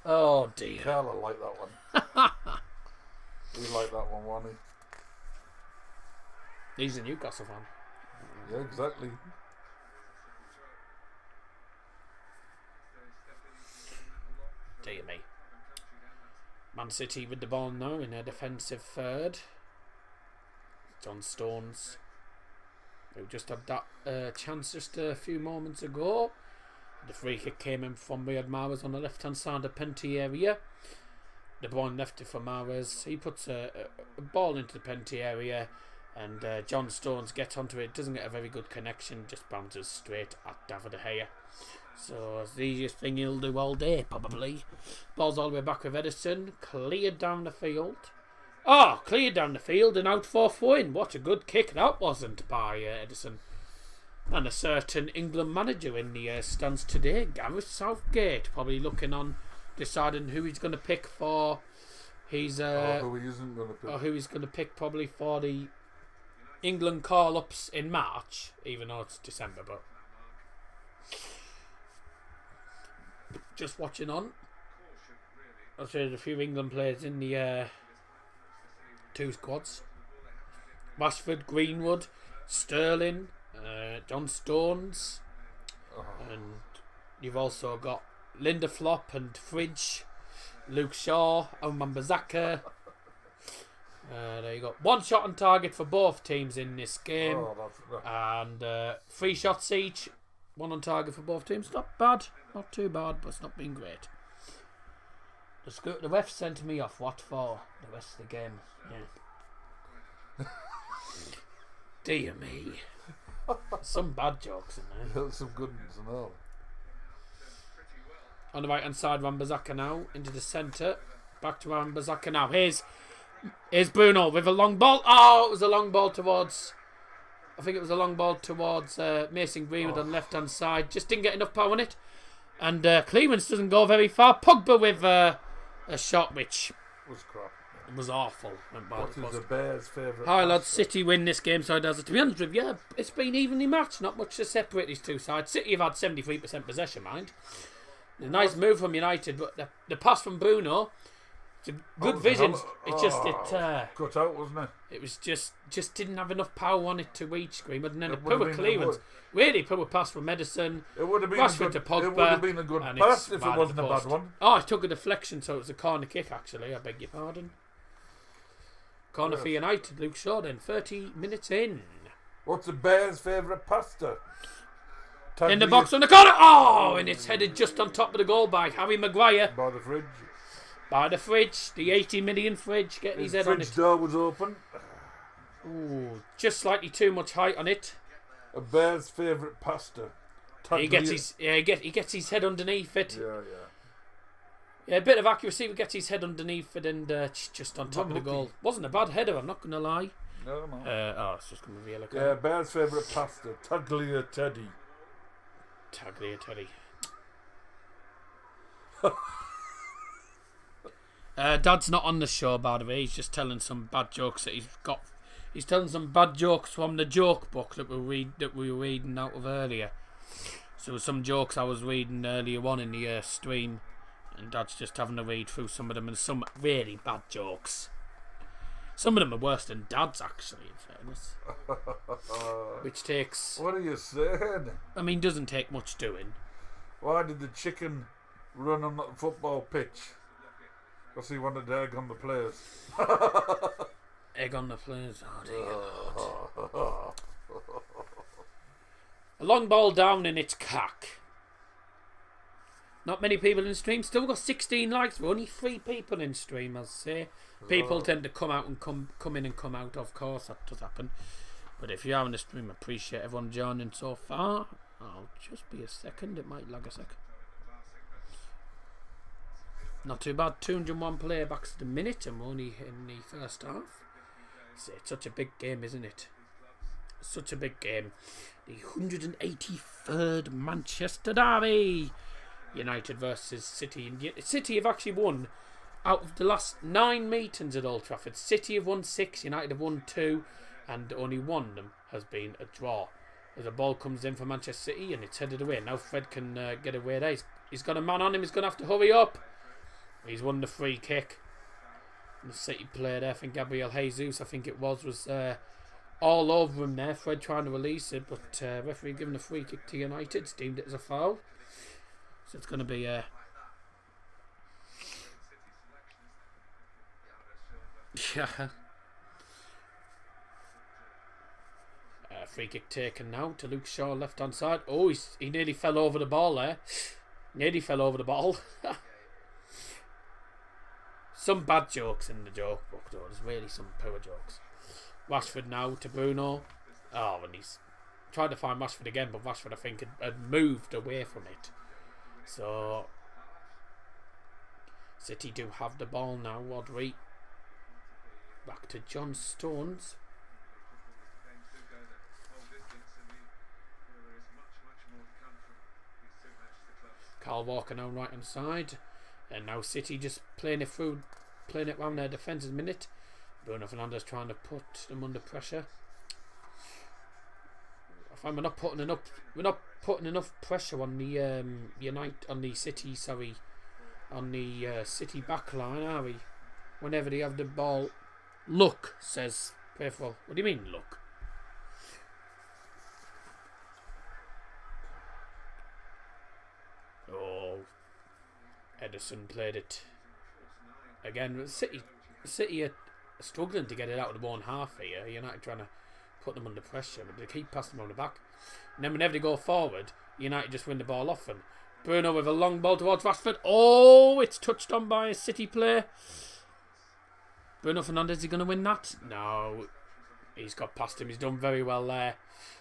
Oh dear. Carla liked that one. He liked that one, wasn't He's a Newcastle fan. he? Yeah, exactly. Dear me. Man City with the ball now in a defensive third. John Stones, who just had that chance just a few moments ago. The free kick came in from Riyad Mahrez on the left hand side of the penalty area. De Bruyne left it for Mahrez. He puts a ball into the penalty area, and John Stones gets onto it. Doesn't get a very good connection. Just bounces straight at David De Gea. So it's the easiest thing he'll do all day, probably. Ball's all the way back with Edison. Cleared down the field. Oh, cleared down the field and out for throw-in. What a good kick that wasn't by Edison. And a certain England manager in the stands today, Gareth Southgate, probably looking on, deciding who he's going to pick for his... Who he isn't going to pick. or who he's going to pick probably for the England call-ups in March, even though it's December, but... Just watching on. I've seen a few England players in the two squads. Rashford, Greenwood, Sterling, John Stones, and you've also got Lindelof and Fridge, Luke Shaw, Wan-Bissaka. There you go. One shot on target for both teams in this game, and 3 shots each. One on target for both teams. Not bad. Not too bad, but it's not been great. The ref sent me off. What for? The rest of the game. Yeah. Dear me. Some bad jokes in there. Some good ones and all. On the right hand side, Wan-Bissaka now. Into the centre. Back to Wan-Bissaka now. Here's Bruno with a long ball. Oh, it was a long ball towards... I think it was a long ball towards Mason Greenwood on the left hand side. Just didn't get enough power in it. And clearance doesn't go very far. Pogba with a shot which Was crap. was awful. Went by What the is post. the Bears' favourite? Hi lads, pasta? City win this game, so it does it. To be honest with you, it's been evenly matched. Not much to separate these two sides. City have had 73% possession, mind. A nice move from United, but the pass from Bruno, it's a good vision. It just cut out, wasn't it? it was just didn't have enough power on it to reach Scream. And then It a would have poor been clearance, good. really poor pass from Edison. It would have been Rashford a good. to Pogba, It would have been a good and pass it's if right it at wasn't the a bad post. one. Oh, it took a deflection, so it was a corner kick. Actually, I beg your pardon. Corner for United. Luke Shaw then 30 minutes in. What's the Bears' favourite pasta? In the box on the corner. Oh, and it's headed just on top of the goal by Harry Maguire. By the fridge. By the fridge, the 80 million fridge, getting his head on fridge it. door was open. Ooh, just slightly too much height on it. A Bears' favourite pasta. He gets his he gets his head underneath it. Yeah. Yeah, a bit of accuracy, but gets his head underneath it and just on top of the Unlucky. goal. Wasn't a bad header, I'm not going to lie. No, no. Oh, it's just going to be a yellow Yeah, card. Bears' favourite pasta. Tagliatelle. Teddy. Dad's not on the show, by the way. He's just telling some bad jokes that he's got. He's telling some bad jokes from the joke book that we were reading out of earlier. So some jokes I was reading earlier on in the stream, and Dad's just having to read through some of them, and some really bad jokes. Some of them are worse than Dad's, actually, in fairness. Which takes, What are you saying? I mean, doesn't take much doing. Why did the chicken run on the football pitch? Because he wanted to egg on the players. Egg on the players. Oh dear Lord. A long ball down in its cack. Not many people in stream. Still got 16 likes. We're only 3 people in stream, as I say. People tend to come out and come in and come out. Of course, that does happen. But if you are in the stream, I appreciate everyone joining so far. I'll just be a second. It might lag a second. Not too bad. 201 playbacks at the minute, and we're only in the first half. It's such a big game, isn't it? Such a big game. The 183rd Manchester Derby. United versus City. And City have actually won out of the last 9 meetings at Old Trafford. City have won 6, United have won 2, and only one of them has been a draw. As the ball comes in for Manchester City and it's headed away. Now Fred can get away there. He's got a man on him. He's going to have to hurry up. He's won the free kick. And the City player there, I think Gabriel Jesus, I think it was all over him there. Fred trying to release it, but referee giving a free kick to United. It's deemed it as a foul. So it's going to be yeah. Free kick taken now to Luke Shaw, left hand side. Oh, he nearly fell over the ball there. Nearly fell over the ball. Some bad jokes in the joke book, though. There's really some poor jokes. Rashford now to Bruno. Oh, and he's tried to find Rashford again, but Rashford, I think, had moved away from it. So City do have the ball now. Rodri back to John Stones. Carl Walker now right hand side, and now City just playing it around their defence at the minute. Bruno Fernandes trying to put them under pressure. I find we're not putting enough pressure on the City back line, are we? Whenever they have the ball. Look, says Faithful. What do you mean, look? Oh, Edison played it again. City are struggling to get it out of the one half here. United trying to put them under pressure, but they keep passing them on the back. And then whenever they go forward, United just win the ball off them. Bruno with a long ball towards Rashford. Oh, it's touched on by a City player. Bruno Fernandes, is he going to win that? No. He's got past him. He's done very well there.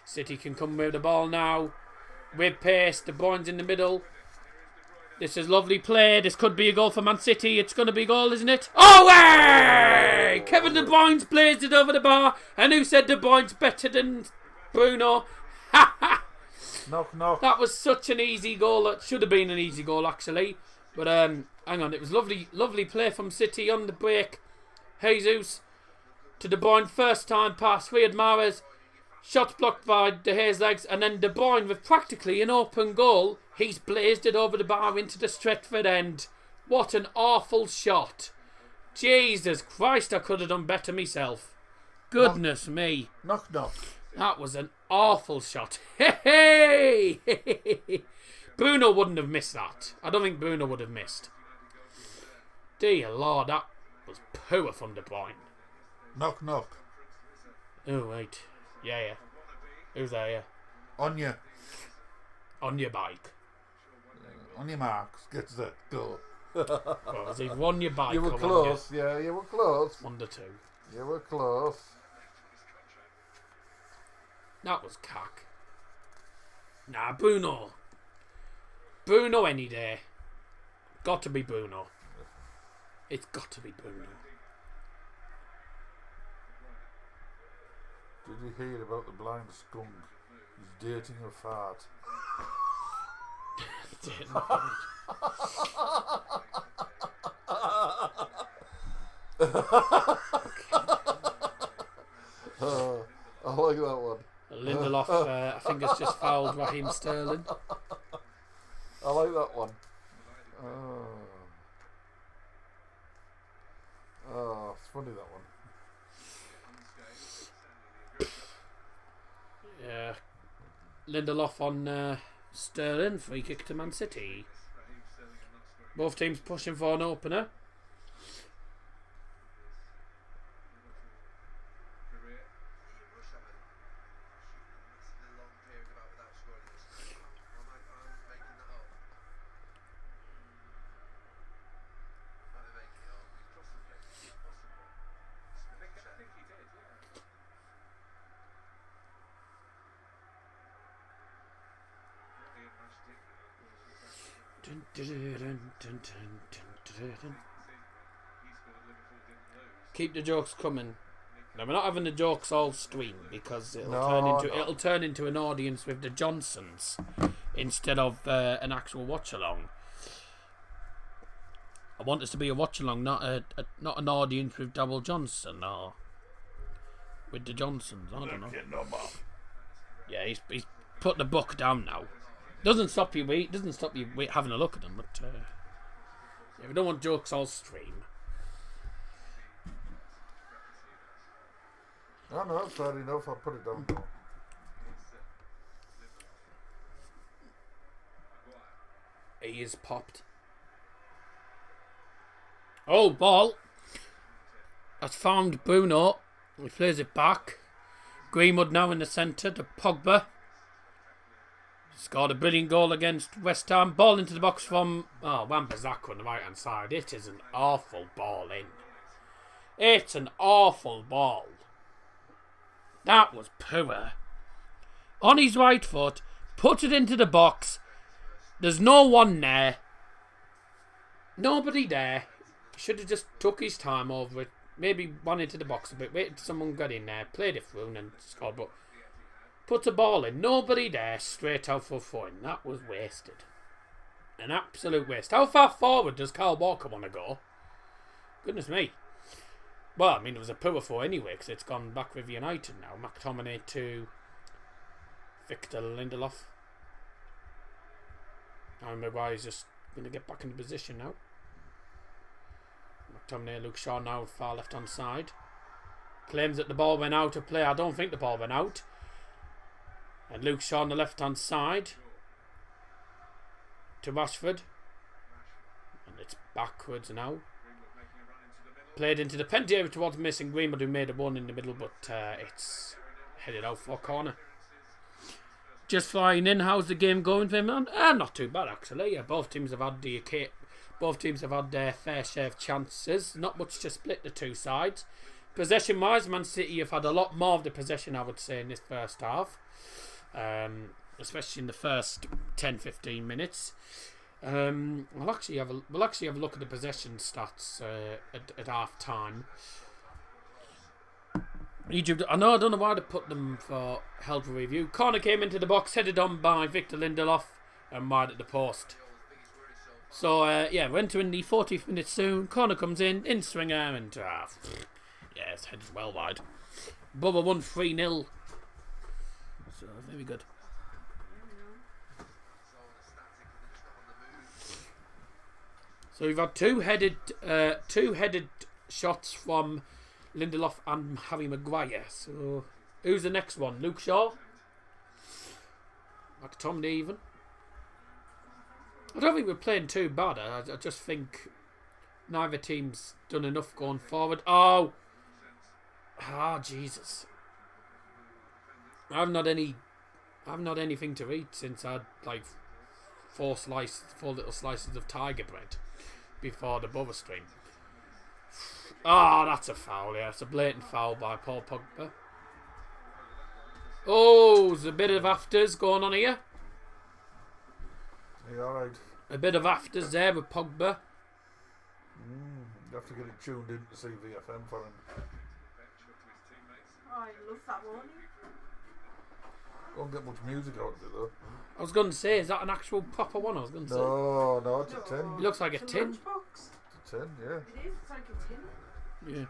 City can come with the ball now. With pace. De Bruyne's in the middle. This is lovely play. This could be a goal for Man City. It's going to be a goal, isn't it? Oh, hey! Kevin De Bruyne's blazed it over the bar. And who said De Bruyne's better than Bruno? Ha ha! Knock, knock. That was such an easy goal. That should have been an easy goal, actually. But hang on. It was lovely play from City on the break. Jesus to De Bruyne, first time pass, Riyad Mahrez, shot blocked by De Gea's legs, and then De Bruyne with practically an open goal, he's blazed it over the bar into the Stretford end. What an awful shot. Jesus Christ, I could have done better myself. Goodness me. Knock, knock. That was an awful shot. Hey! Bruno wouldn't have missed that. I don't think Bruno would have missed. Dear Lord, that was poor from De Bruyne. Knock, knock. Oh, wait. Yeah. Who's there, yeah? On you. On your bike. On your marks. Get set. Go. Well, was he on your bike? You were or close. Yeah, you were close. 1-2. You were close. That was cack. Nah, Bruno. Bruno any day. Got to be Bruno. It's got to be Bruno. Did you hear about the blind skunk? He's dating a fart. I like that one. Lindelof, I think, has just fouled Raheem Sterling. I like that one. It's funny, that one. Yeah. Lindelof on Sterling, free kick to Man City. Both teams pushing for an opener. Keep the jokes coming. Now, we're not having the jokes all stream because it'll turn into an audience with the Johnsons instead of an actual watch along. I want this to be a watch along, not an audience with Double Johnson or with the Johnsons. I don't know. Yeah, he's put the book down now. Doesn't stop you having a look at them, but yeah, we don't want jokes all stream. No, that's fair enough. I'll put it down now. He is popped. Oh, ball. That's found Bruno. He plays it back. Greenwood now in the centre to Pogba. Scored a brilliant goal against West Ham. Ball into the box from Wan-Bissaka on the right hand side. It is an awful ball in. It's an awful ball. That was poor. On his right foot, put it into the box. There's no one there. Nobody there. Should have just took his time over it. Maybe went into the box a bit. Waited till someone got in there. Played it through and then scored. But put the ball in. Nobody there. Straight out for fun. That was wasted. An absolute waste. How far forward does Kyle Walker want to go? Goodness me. Well, I mean, it was a poor four anyway because it's gone back with United now. McTominay to Victor Lindelof. Harry Maguire's just going to get back into position now. McTominay, Luke Shaw now far left hand side. Claims that the ball went out of play. I don't think the ball went out. And Luke Shaw on the left hand side to Rashford. And it's backwards now. Played into the penalty area towards Mason Greenwood, who made a one in the middle, but it's headed out for a corner. Just flying in. How's the game going for him? Not too bad actually. Yeah, both teams have had their fair share of chances. Not much to split the two sides. Possession wise, Man City have had a lot more of the possession, I would say, in this first half, especially in the first 10-15 minutes. We'll actually have a look at the possession stats at half time. Egypt. I don't know why they put them for held for review. Corner came into the box, headed on by Victor Lindelof, and wide at the post. So we're entering the 40th minute soon. Corner comes in swinger, and Yeah, it's headed well wide. Bubba won 3-0. So, very good. So we've had two-headed shots from Lindelof and Harry Maguire. So who's the next one? Luke Shaw? McTominay even? I don't think we're playing too bad. I just think neither team's done enough going forward. Oh! Ah, Jesus. I've not anything to eat since I had like four little slices of tiger bread before the bother stream. Oh, that's a foul, yeah. It's a blatant foul by Paul Pogba. Oh, there's a bit of afters going on here. Are you alright? A bit of afters there with Pogba. You have to get it tuned in to see VFM for him. Oh, I love that one. Don't get much music out of it though. I was going to say, is that an actual proper one? I was going to say. No, it's a 10. It looks like a tin. Lunchbox. It's a 10, yeah. It is. It's like a tin. Yeah.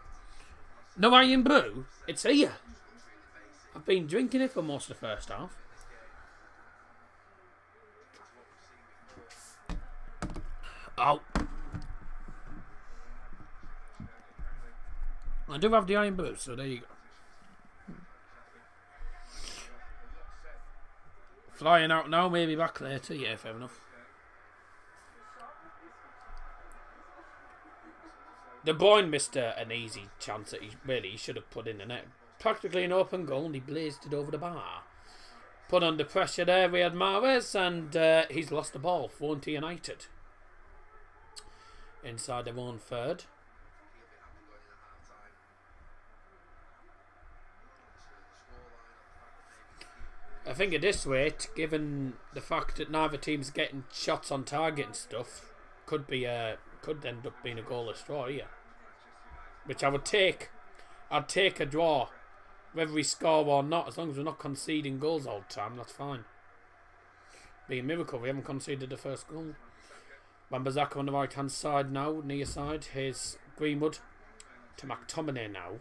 No iron brew? It's here. I've been drinking it for most of the first half. Oh. I do have the iron brew, so there you go. Flying out now, maybe back later. Yeah, fair enough. De Bruyne missed an easy chance that he should have put in the net. Practically an open goal, and he blazed it over the bar. Put under pressure there, we had Mahrez, and he's lost the ball. 4-1 United. Inside their own third. I think at this rate, given the fact that neither team's getting shots on target and stuff, could end up being a goalless draw here. Which I would take. I'd take a draw, whether we score or not, as long as we're not conceding goals all the time. That's fine. Be a miracle we haven't conceded the first goal. Wan-Bissaka on the right hand side now, near side. Here's Greenwood to McTominay now,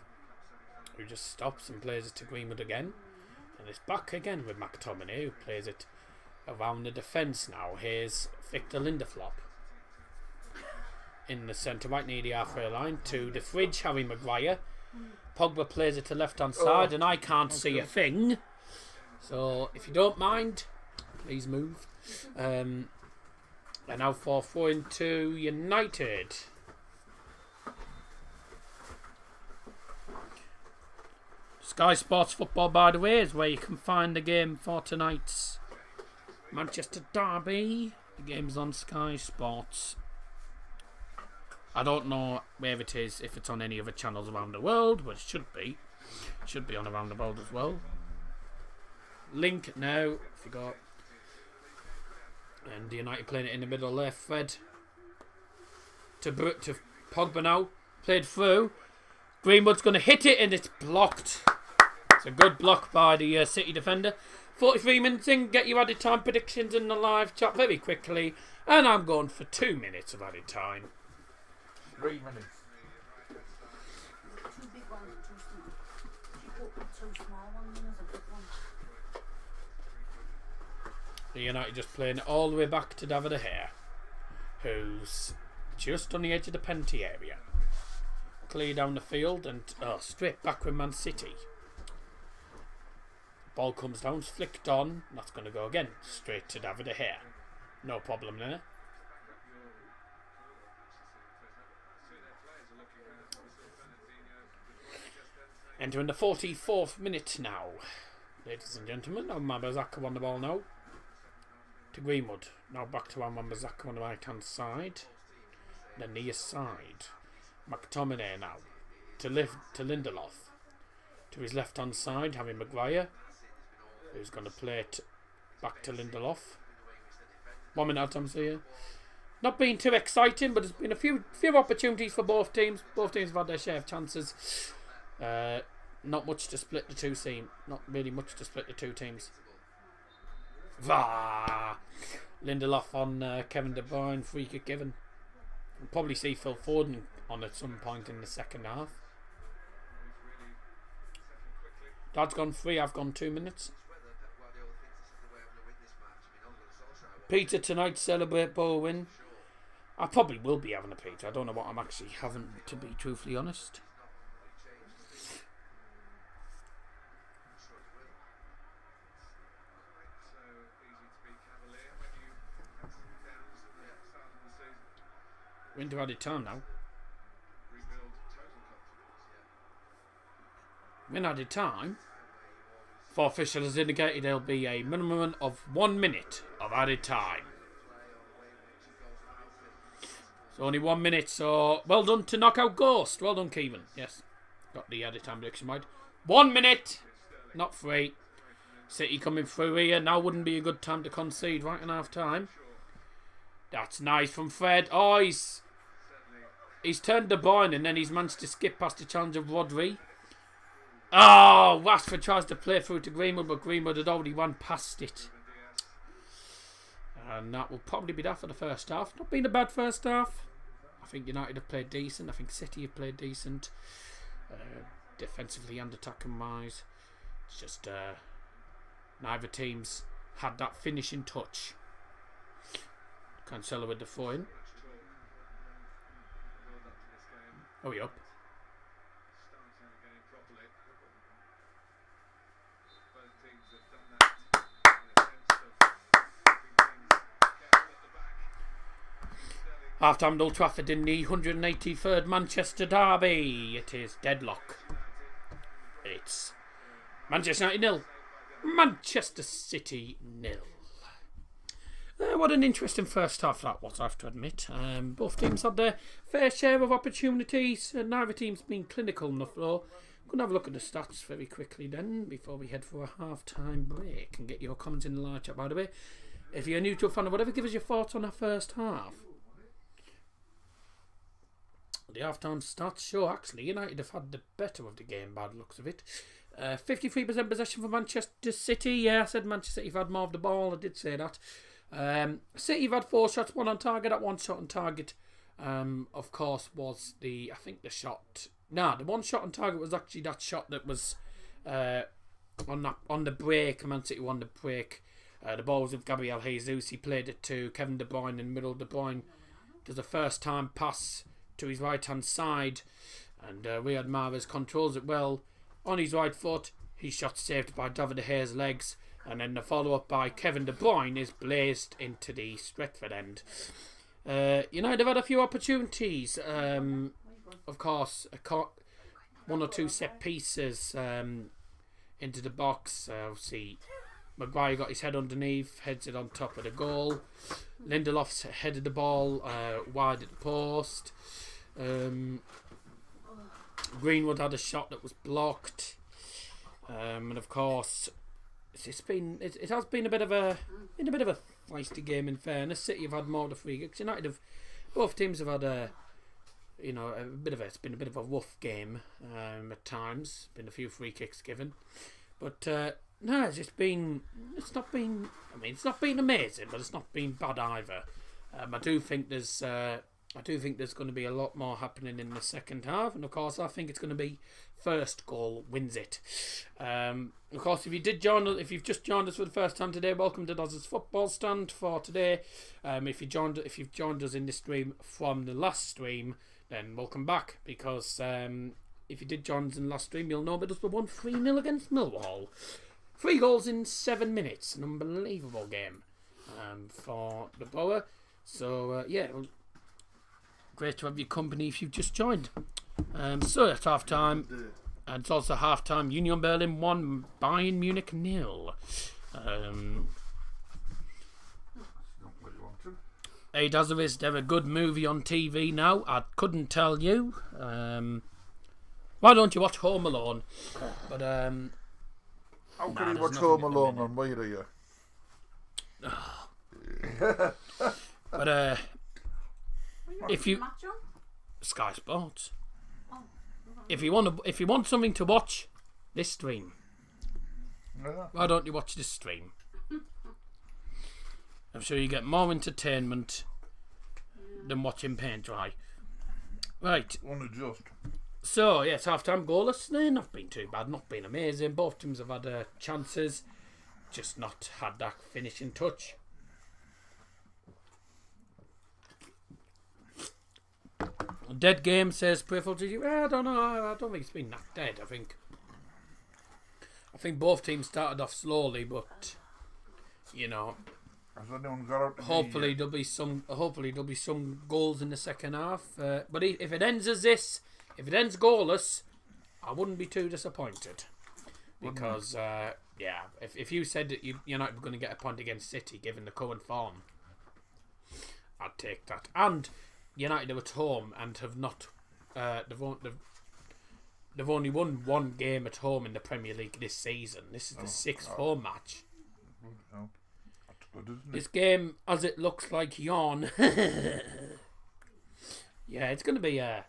who just stops and plays it to Greenwood again. And it's back again with McTominay, who plays it around the defence now. Here's Victor Lindelof in the centre right near the halfway line to the fridge, Harry Maguire. Pogba plays it to left hand side, and I can't see a thing. So if you don't mind, please move. And now for throwing to United. Sky Sports Football, by the way, is where you can find the game for tonight's Manchester Derby. The game's on Sky Sports. I don't know where it is, if it's on any other channels around the world, but it should be. It should be on around the world as well. Link now, if you got. And the United playing it in the middle there. Fred to Pogba now. Played through. Greenwood's going to hit it, and it's blocked. It's a good block by the City defender. 43 minutes in, get your added time predictions in the live chat very quickly. And I'm going for 2 minutes of added time. 3 minutes. Two big ones and two small. She put two small ones in as a big one. The United just playing it all the way back to David De Gea, who's just on the edge of the penalty area. Clear down the field and straight back with Man City. Ball comes down, flicked on. That's going to go again. Straight to David De Gea. No problem there. Entering the 44th minute now. Ladies and gentlemen, Wan-Bissaka won the ball now. To Greenwood. Now back to Wan-Bissaka on the right hand side. The near side. McTominay now. To Lindelof. To his left hand side, Harry Maguire. Who's going to play it back to Lindelof. 1 minute time here. Not being too exciting, but there's been a few opportunities for both teams. Both teams have had their share of chances. Not much to split the two teams. Not really much to split the two teams. Lindelof on Kevin De Bruyne, free kick given. We'll probably see Phil Foden on at some point in the second half. Dad's gone 3, I've gone 2 minutes. Pizza tonight to celebrate Bow win. I probably will be having a pizza. I don't know what I'm actually having, to be truthfully honest. We're into added time now. In added time, for official has indicated there'll be a minimum of 1 minute of added time. So only 1 minute, so well done to knock out Ghost. Well done, Kevin. Yes, got the added time prediction right. 1 minute, not 3. City coming through here. Now wouldn't be a good time to concede right in half time. That's nice from Fred. Oh, he's turned the Boyne and then he's managed to skip past the challenge of Rodri. Oh, Rashford tries to play through to Greenwood, but Greenwood had already run past it. And that will probably be that for the first half. Not been a bad first half. I think United have played decent. I think City have played decent. Defensively and attacking wise. It's just neither team's had that finishing touch. Cancelo with the throw in. Oh, we up. Half time at Old Trafford in the 183rd Manchester derby. It is deadlock. It's Manchester United 0, Manchester City 0. What an interesting first half that was, I have to admit. Both teams had their fair share of opportunities. Neither team's been clinical enough though. I'm going to have a look at the stats very quickly then, before we head for a half-time break. And get your comments in the live chat, by the way. If you're new to a fan or whatever, give us your thoughts on that first half. The half-time stats show actually United have had the better of the game by the looks of it. 53% possession for Manchester City. Yeah, I said Manchester City have had more of the ball. I did say that. City have had 4 shots, 1 on target. That 1 shot on target, of course, was the shot. Nah, the 1 shot on target was actually that shot that was on the break. Man City won the break. The ball was with Gabriel Jesus. He played it to Kevin De Bruyne in the middle. De Bruyne does a first-time pass to his right-hand side, and Riyad Mahrez controls it well on his right foot. His shot saved by David De Gea's legs, and then the follow-up by Kevin De Bruyne is blazed into the Stretford end. United have had a few opportunities. Of course, 1 or 2 set pieces into the box. Obviously, Maguire got his head underneath, heads it on top of the goal. Lindelof's headed the ball wide at the post. Greenwood had a shot that was blocked, and of course, it has been a bit of a feisty game. In fairness, City have had more of the free kicks. United have, both teams have had it's been a bit of a rough game at times. Been a few free kicks given, but no, it's not been amazing, but it's not been bad either. I do think there's going to be a lot more happening in the second half, and of course I think it's going to be first goal wins it. Of course, if you've just joined us for the first time today, welcome to Doz's Football Stand for today. If you've joined us in this stream from the last stream, then welcome back, because if you did join us in the last stream, you'll know that us were won 3-0 against Millwall. 3 goals in 7 minutes. An unbelievable game for the Borough. So, great to have your company if you've just joined. So, it's half time. And it's also half time. Union Berlin 1, Bayern Munich 0. Hey, is there a good movie on TV now? I couldn't tell you. Why don't you watch Home Alone? But, how can you watch Home Alone on Where Are You? But if you Sky Sports, if you want something to watch, this stream. Why don't you watch this stream? I'm sure you get more entertainment than watching paint dry. Right. Only just. So, yes, half-time goalless. Not been too bad, not been amazing. Both teams have had chances, just not had that finishing touch. Dead game, says Prayerful to you. I don't know. I don't think it's been that dead. I think both teams started off slowly, but you know, Has anyone got out? hopefully there'll be some goals in the second half. But if it ends as this, if it ends goalless, I wouldn't be too disappointed. Because if you said that United were going to get a point against City, given the current form, I'd take that. And United are at home and have not. They've only won one game at home in the Premier League this season. This is the sixth home match. No. That's good, isn't it? This game, as it looks like, yawn. Yeah, it's going to be a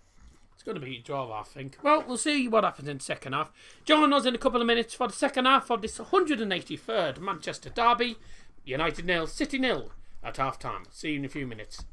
draw, I think. Well, we'll see what happens in the second half. Join us in a couple of minutes for the second half of this 183rd Manchester derby. United 0, City 0 at half time. See you in a few minutes.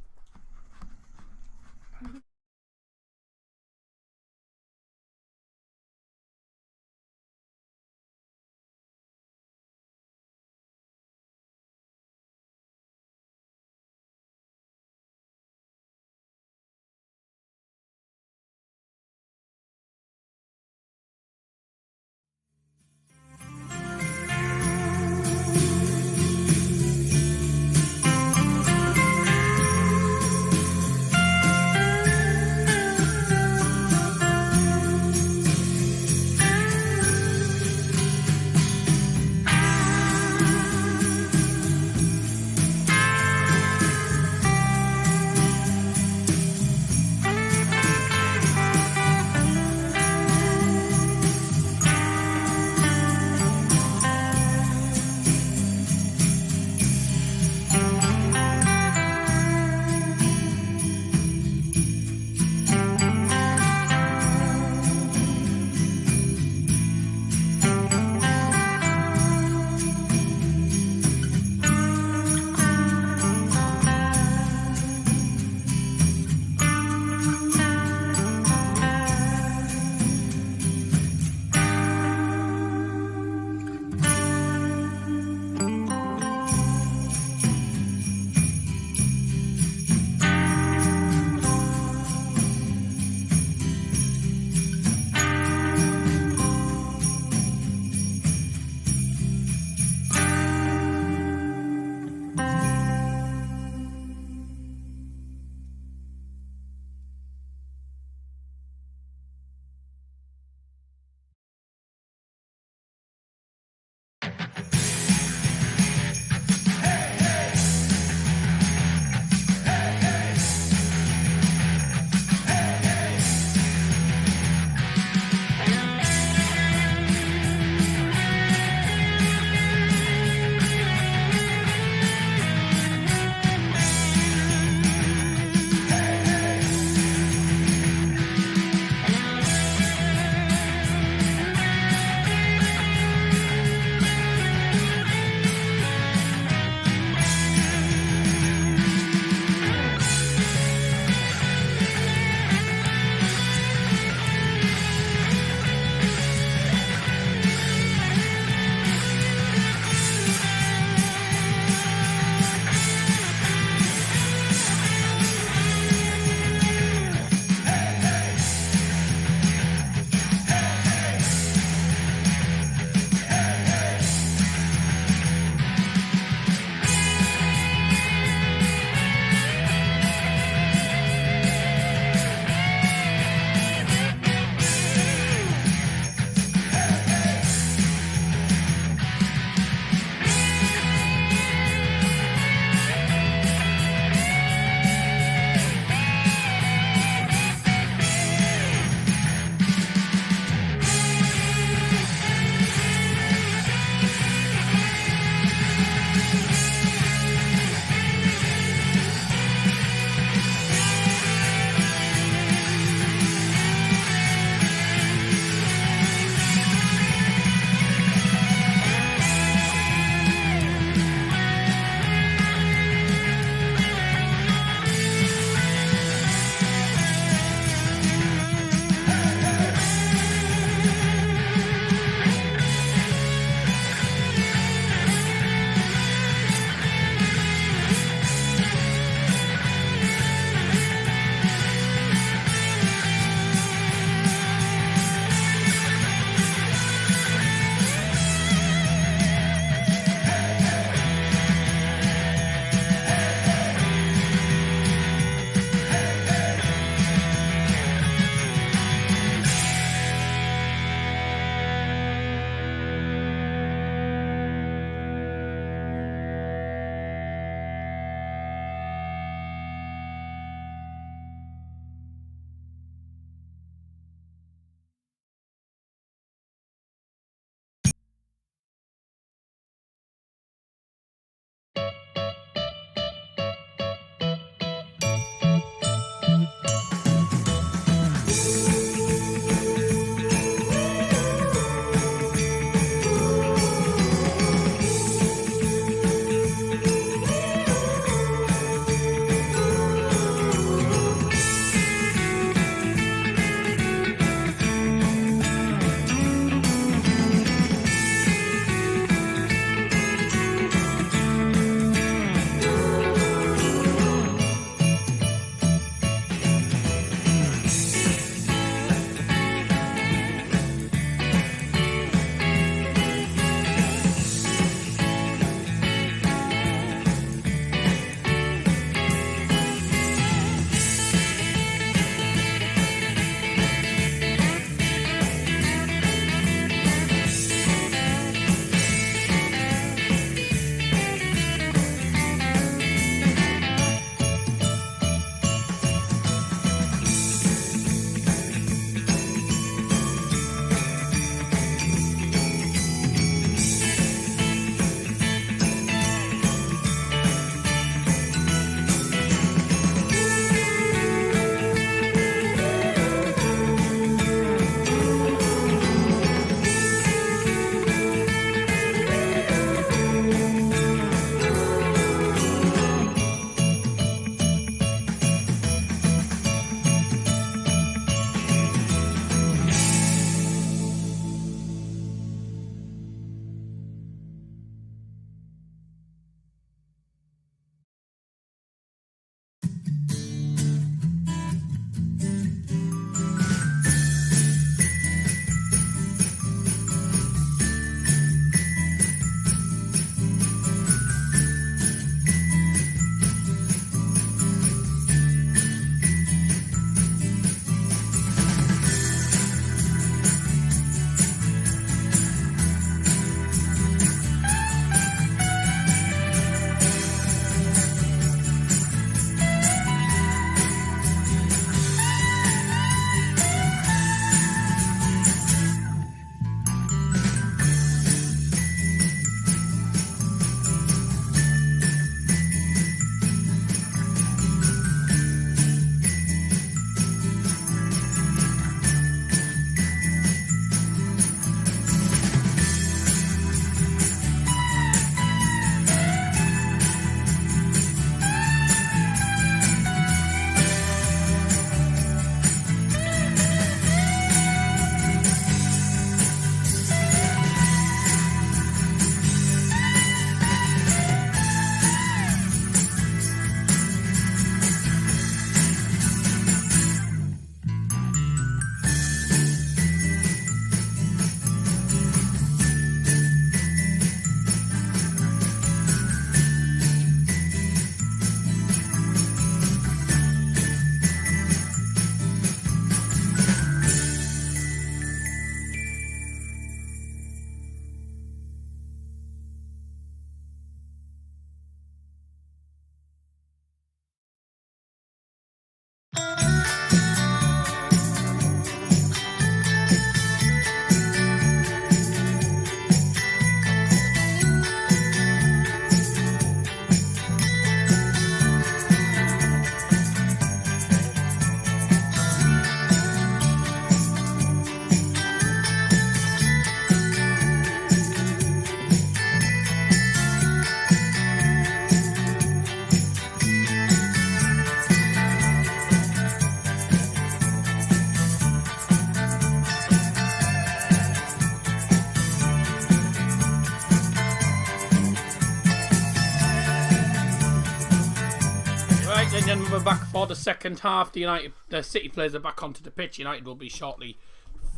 and then we're back for the second half. The City players are back onto the pitch. United will be shortly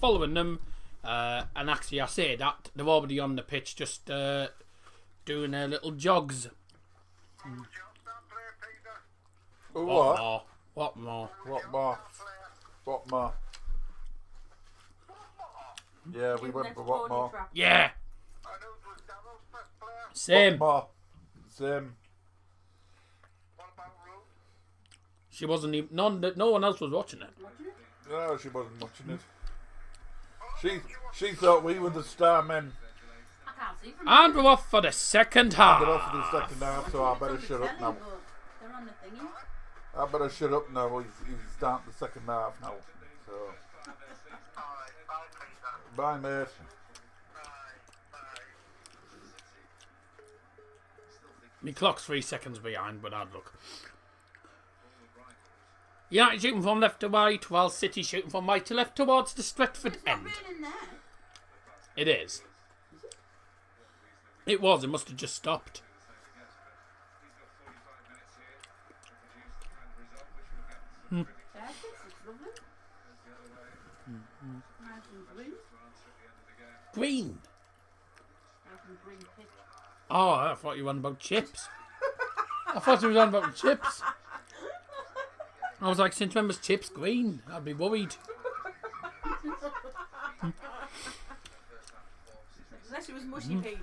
following them. And actually, I say that they're already on the pitch, just doing their little jogs. What? More? What more? What more? What more? Yeah, we went for what more? Yeah. Same. What more? Same. She wasn't even. No one else was watching it. No, she wasn't watching it. She thought we were the star men. I can't see from And we're off for the second half. Get off for the second half, so I better shut up now. They're on the thingy. I better shut up now. He's starting the second half now. So. Bye, mate. My clock's 3 seconds behind, but I'd look. United shooting from left to right, while City shooting from right to left towards the Stretford It's not end. raining there. It is. It was. It must have just stopped. Yes, it's lovely. Nice and green. Green. Nice and green pitch. Oh, I thought you were on about chips. I thought you were on about chips. I was like, since when was chips green? I'd be worried. Unless it was mushy peas,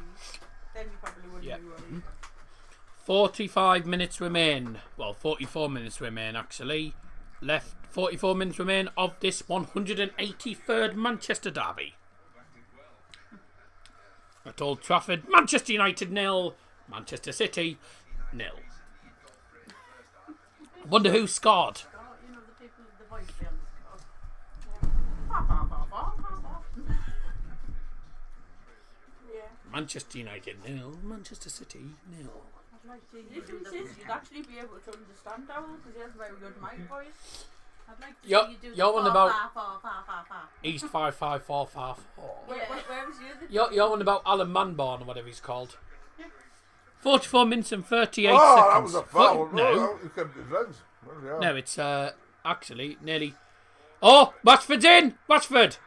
then you probably wouldn't Yeah. be worried. 45 minutes remain. Well, 44 minutes remain, actually. Left 44 minutes remain of this 183rd Manchester derby. At Old Trafford, Manchester United 0, Manchester City 0. Wonder who scored. Oh, you know the people, the voice behind the Yeah. Manchester United 0, Manchester City 0. I'd like to difference is you'd actually be able to understand Darryl because he has a very good mic voice. I'd like to You're- see you do you're the on fa, about- fa, fa, fa, fa. East 5544. Where was the other? You're on about Alan Manborn or whatever he's called. 44 minutes and 38 Oh, seconds. that was a foul. No, You kept his legs. Well, yeah. no, it's actually nearly. Oh, Watford's in! Watford!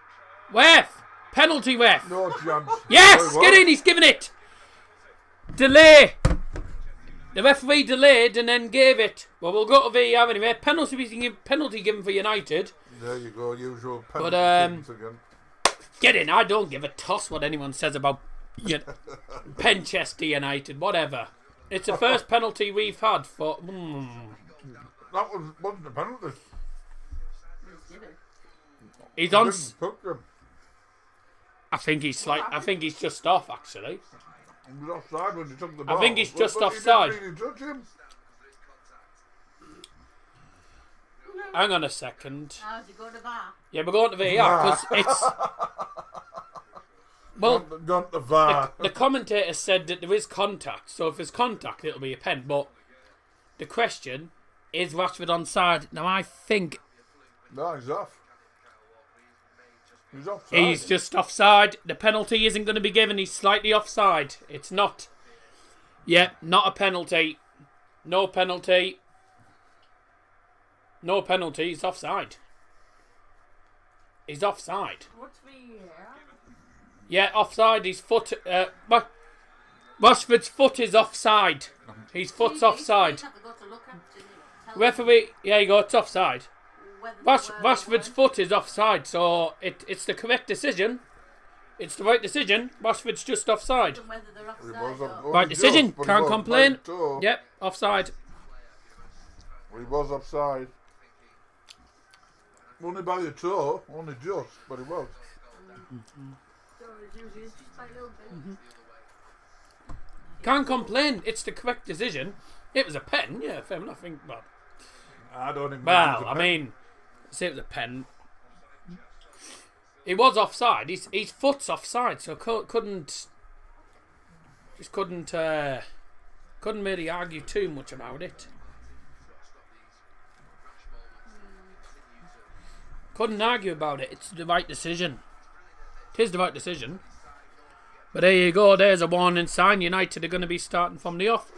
Ref! Penalty ref! No chance. Yes! Sorry, Get what? in! He's giving it! Delay! The referee delayed and then gave it. Well, we'll go to VAR anyway. Penalty given for United. There you go, usual But, penalty again. Get in! I don't give a toss what anyone says about Manchester United, whatever. It's the first penalty we've had for. That wasn't a penalty. He's on. Didn't touch him. I think he's just off actually. He was offside when he took the ball. think he's just But offside. He didn't really touch him. Hang on a second. How's it go to VAR? Yeah, we're going to VAR because it's. Well, Gone to VAR. the commentator said that there is contact, so if there's contact, it'll be a pen. But the question is, Rashford onside? Now I think No, he's off. He's offside. he's just offside. The penalty isn't going to be given. He's slightly offside. It's not. Yeah, not a penalty. No penalty. No penalty. He's offside. He's offside. What's VAR? Yeah, offside. His foot. Rashford's foot is offside. His foot's offside. Referee. Yeah, you go. It's offside. Rashford's foot is offside, so it's the correct decision. It's the right decision. Rashford's just offside. Whether they're He offside was or... Right decision. just, but he Can't wasn't complain. by toe. Yep, offside. He was offside. Only by the toe, only just, but he was. So it's usually just by a little bit. Can't complain. It's the correct decision. It was a pen. Yeah, fair enough. I don't even. Well, I mean, say it was a pen. He was offside. His foot's offside, so couldn't really argue too much about it. Couldn't argue about it. It's the right decision. It is the right decision. But there you go. There's a warning sign. United are going to be starting from the off.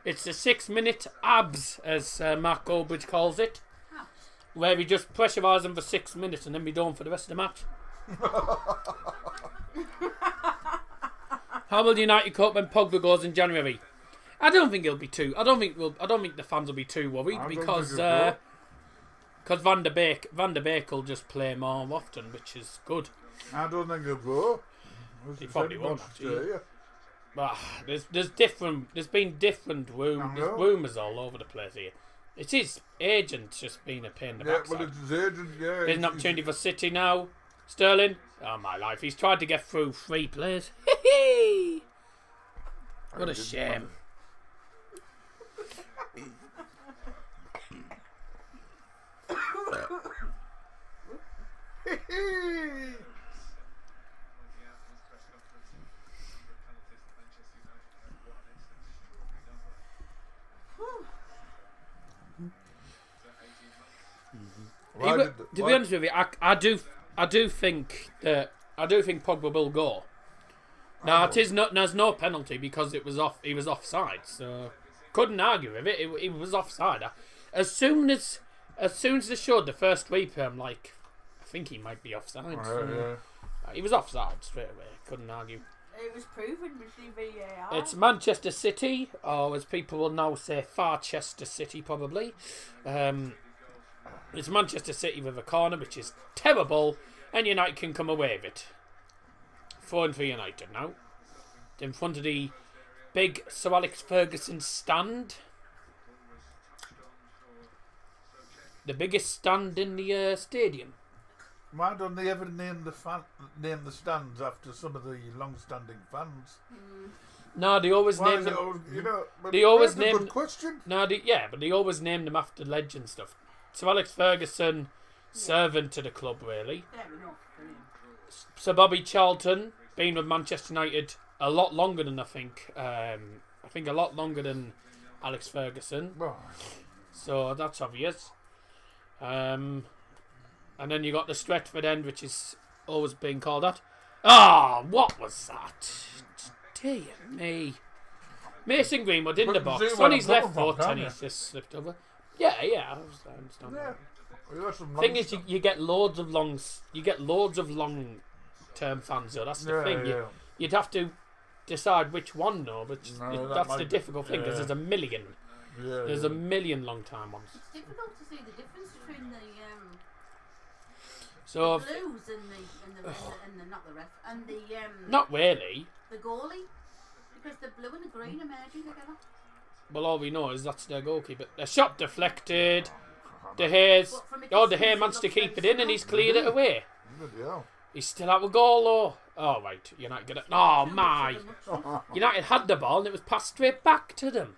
It's the 6-minute abs, as Mark Goldbridge calls it, where we just pressurise them for 6 minutes and then we done for the rest of the match. How will United cope when Pogba goes in January? I don't think it'll be too. I don't think the fans will be too worried because Van der Beek will just play more often, which is good. I don't think he'll go. He probably won't, actually. Yeah. But there's been different rumours all over the place here. It's his agent just being a pain in the Yeah, backside. well, it's his agent, yeah. There's an opportunity for City now. Sterling, oh my life, he's tried to get through 3 players. What a shame. To be honest with you, I do think Pogba will go. Now it is not. There's no penalty because it was off. He was offside, so couldn't argue with it. It was offside. As soon as they showed the first sweep, I'm like, I think he might be offside. So, he was offside straight away. Couldn't argue. It was proven with the VAR. It's Manchester City, or as people will now say, Farchester City, probably. It's Manchester City with a corner, which is terrible, and United can come away with it. 4 for United now. In front of the big Sir Alex Ferguson stand. The biggest stand in the stadium. Why don't they ever name the stands after some of the long-standing fans? No, they always Why name is it them. always, They always that's a name. good question. No, but they always name them after legend stuff. Sir Alex Ferguson, servant to the club, really. Fair enough. Brilliant. Sir Bobby Charlton, been with Manchester United a lot longer than I think a lot longer than Alex Ferguson. Right. So that's obvious. And then you got the Stretford end, which is always being called that. Oh, what was that? Dear me. Mason Greenwood in the But box see on where his I'm left coming from, foot, and can't he's just slipped over. Yeah, I understand. Yeah. That. Thing is, you get loads of long term fans. Though that's the thing. You'd have to decide which one, though. But that's the difficult thing because there's a million. There's a million long time ones. It's difficult to see the difference between the So blues and the not the ref and the not really. the goalie, because the blue and the green are merging together. Well, all we know is that's their goalkeeper. The shot deflected. De Gea's. Oh, De Gea managed to keep it in and he's cleared it away. He's still out with goal, though. Oh, right. United get it. Oh, my. United had the ball and it was passed straight back to them.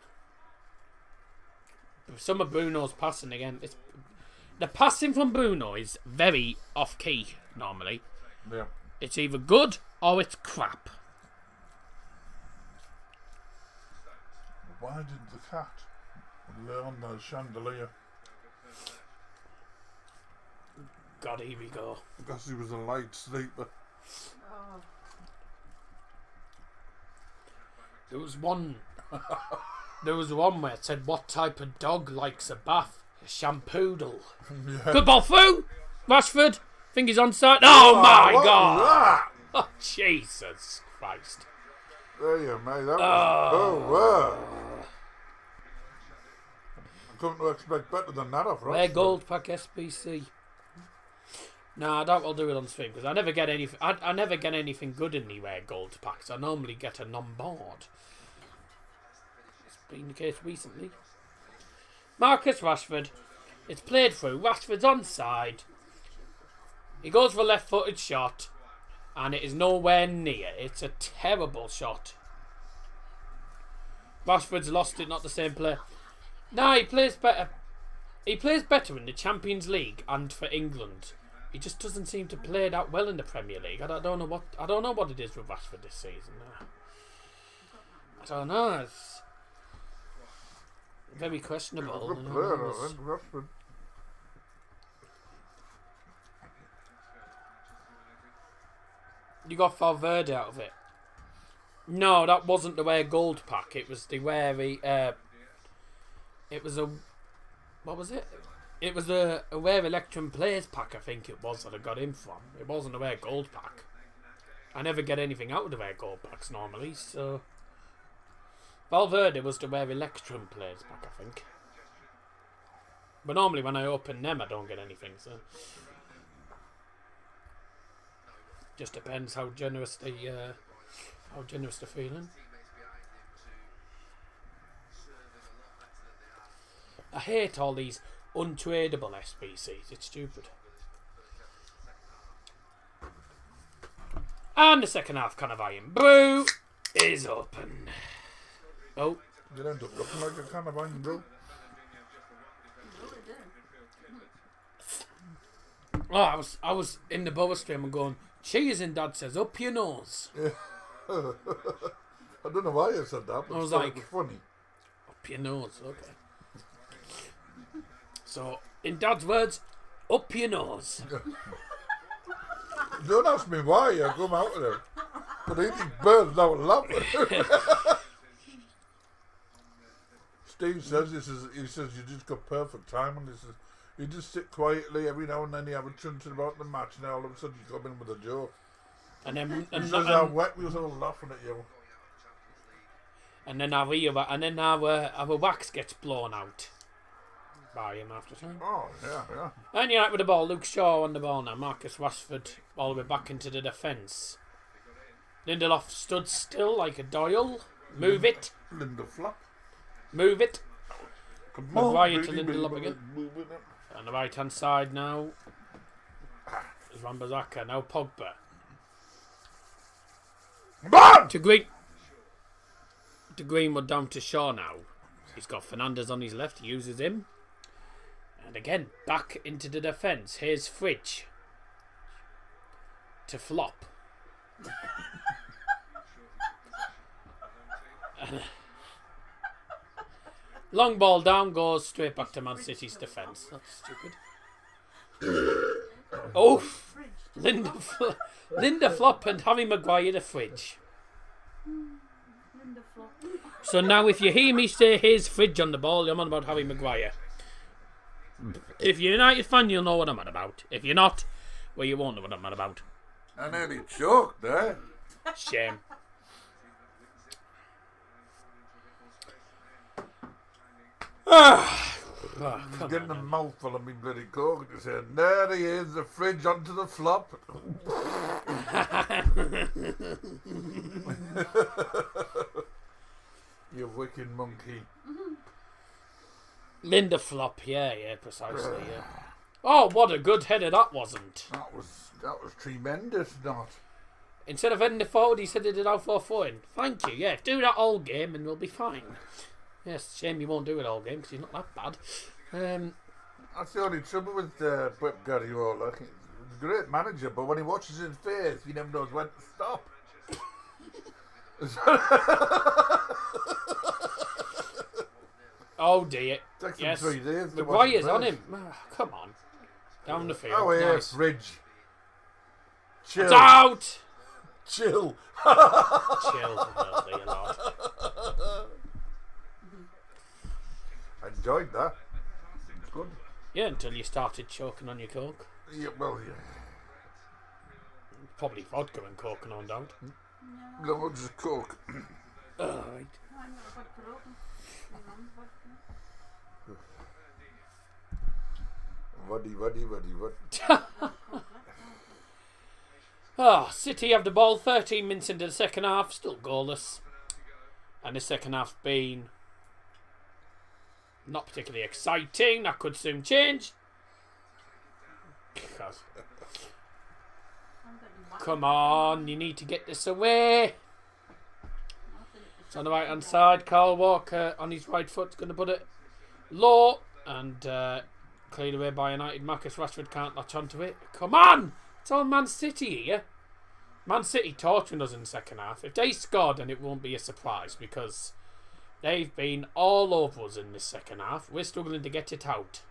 Some of Bruno's passing again. The passing from Bruno is very off-key, normally. Yeah. It's either good or it's crap. Why did the cat lay on the chandelier? God, here we go. Because he was a light sleeper. Oh. There was one where it said, what type of dog likes a bath? A shampoodle. Yeah. Good ball through. Rashford. Think he's onside. Oh, my what God. was that? Oh, Jesus Christ. There you mate. That was wow. I couldn't expect better than that off Wear Rashford. gold pack SBC. No, I don't will do it on stream because I never get anything. I never get anything good in the wear gold packs. I normally get a non-board. It's been the case recently. Marcus Rashford. It's played through. Rashford's onside. He goes for a left-footed shot, and it is nowhere near. It's a terrible shot. Rashford's lost it. Not the same player. No, he plays better. He plays better in the Champions League and for England. He just doesn't seem to play that well in the Premier League. I don't know what it is with Rashford this season. I don't know. It's very questionable. Good player, I think, Rashford. You got Valverde out of it. No, that wasn't the wear gold pack. It was the wear it was a what was it? It was a Wear Electrum Players pack, I think it was, that I got him from. It wasn't a Wear Gold pack. I never get anything out of the Wear Gold packs normally, so... Valverde was the Wear Electrum Players pack, I think. But normally when I open them, I don't get anything, so... Just depends how generous they're feeling. I hate all these untradeable SBCs. It's stupid. And the second half can of iron brew is open. Oh. You end up looking like a can of iron brew. Oh, I was in the Borough stream and going, cheers, and Dad says, up your nose. I don't know why I said that, but I was it like- was funny. Up your nose, okay. So, in Dad's words, up your nose. Don't ask me why I come out of there. But he just burns out laughing. Steve says he says you just got perfect timing. He says you just sit quietly every now and then you have a chunt about the match and all of a sudden you come in with a joke. And then He says how wet we was all laughing at you. and then our wax gets blown out by him after time. Oh, yeah. And United with the ball. Luke Shaw on the ball now. Marcus Rashford all the way back into the defence. Lindelof stood still like a Doyle. Move it. Linda Flap. Move it. Come Maguire on, to baby, Lindelof baby, again. moving it. On the right hand side now is Wan-Bissaka. Now Pogba. Come on! To Green. To Greenwood down to Shaw now. He's got Fernandes on his left. He uses him. And again, back into the defence. Here's Fridge. To Flop. Long ball down, goes straight back to Man City's defence. That's stupid. Oh, Linda Flop and Harry Maguire the Fridge. Linda Flop. So now if you hear me say here's Fridge on the ball, I'm on about Harry Maguire. If you're a United fan, you'll know what I'm on about. If you're not, well, you won't know what I'm on about. I nearly choked there. Shame. Oh, come Getting a on, mouthful of me bloody coke and saying, there he is, the Fridge onto the flop. You wicked monkey. Linda Flop, yeah, precisely, yeah. Oh, what a good header that wasn't. That was tremendous, not. Instead of heading it forward, he said it out for in. Thank you, yeah. Do that all game and we'll be fine. Yes, shame you won't do it all game because you're not that bad. That's the only trouble with Pep Guardiola. He's a great manager, but when he watches his face, he never knows when to stop. Oh dear. Takes him Yes. 3 days to watch Maguire's his on face. him. Ah, come on. Down the field. Oh, yeah, Nice. Fridge. Chill. It's out! Chill. Chill, dear Lord. I enjoyed that. It's good. Yeah, until you started choking on your coke. Yeah, well, yeah. Probably vodka and coke, no doubt. No, just coke. Right. I'm not vodka open. Voddy. City have the ball 13 minutes into the second half, still goalless. And the second half been not particularly exciting. That could soon change. Come on, you need to get this away. It's on the right hand side. Carl Walker on his right foot's going to put it low and cleared away by United. Marcus Rashford can't latch onto it. Come on! It's all Man City here. Man City torturing us in the second half. If they scored, then it won't be a surprise because they've been all over us in this second half. We're struggling to get it out.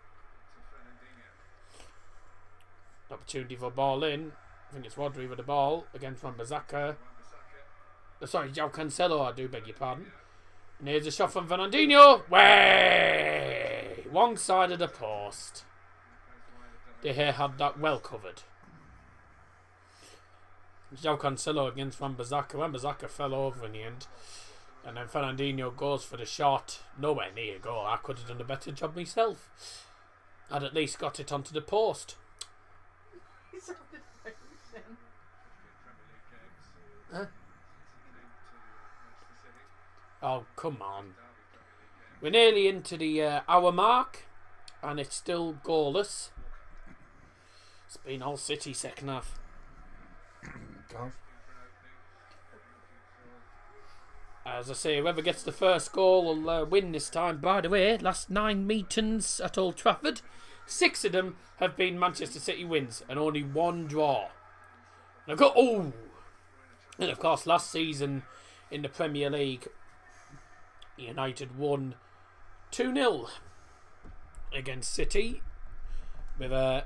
Opportunity for a ball in. I think it's Rodri with the ball against Wan-Bissaka. Sorry, João Cancelo, I do beg your pardon. And here's a shot from Fernandinho. Way! Wrong side of the post. De Gea had that well covered. João Cancelo against Wan-Bissaka. Wan-Bissaka fell over in the end. And then Fernandinho goes for the shot. Nowhere near goal. I could have done a better job myself. I'd at least got it onto the post. Huh? Oh, come on. We're nearly into the hour mark. And it's still goalless. It's been all City second half. As I say, whoever gets the first goal will win this time. By the way, last 9 meetings at Old Trafford, 6 of them have been Manchester City wins and only 1 draw. And and of course, last season in the Premier League, United won 2-0 against City with a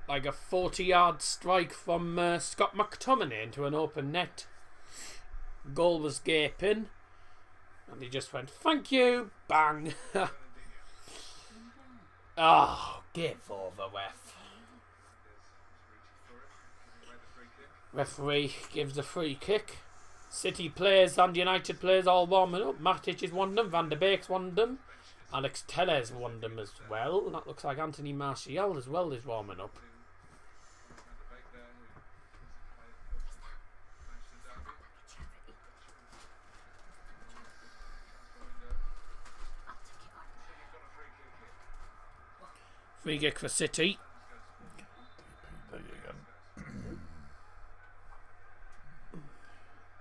40-yard strike from Scott McTominay into an open net. Goal was gaping, and he just went, "Thank you," bang. Oh, give over, ref. Referee gives the free kick. City players and United players all warming up. Matic is one of them. Van der Beek's one of them. Alex Tellez one of them as well. And that looks like Anthony Martial as well is warming up. Free kick for City.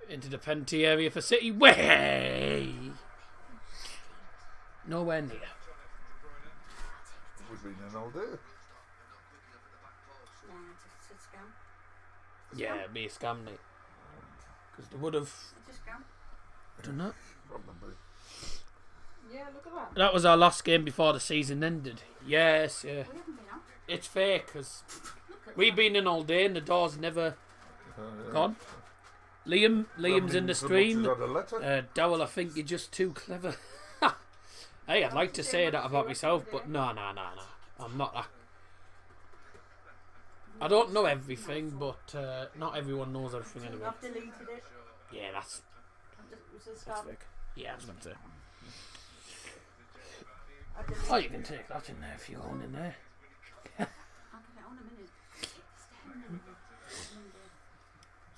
Into the penalty area for City. Way! Nowhere near. We've been in all day. It's a scam. Yeah, it'd be a scam, mate. Because they would have It's a scam. done that. Probably. Yeah, look at that. That was our last game before the season ended. Yes, yeah. We haven't been out. It's fake because we've been in all day and the door's never gone. Liam's in the stream. Dowell, I think you're just too clever. Hey, I'd like to say that about myself, but no. I'm not that. I don't know everything, but not everyone knows everything anyway. I've deleted it. Yeah, that's It was a that's scam. fake. Yeah, I was going to say. I deleted Oh, you can take that in there if you want in there. I'll get it on a minute.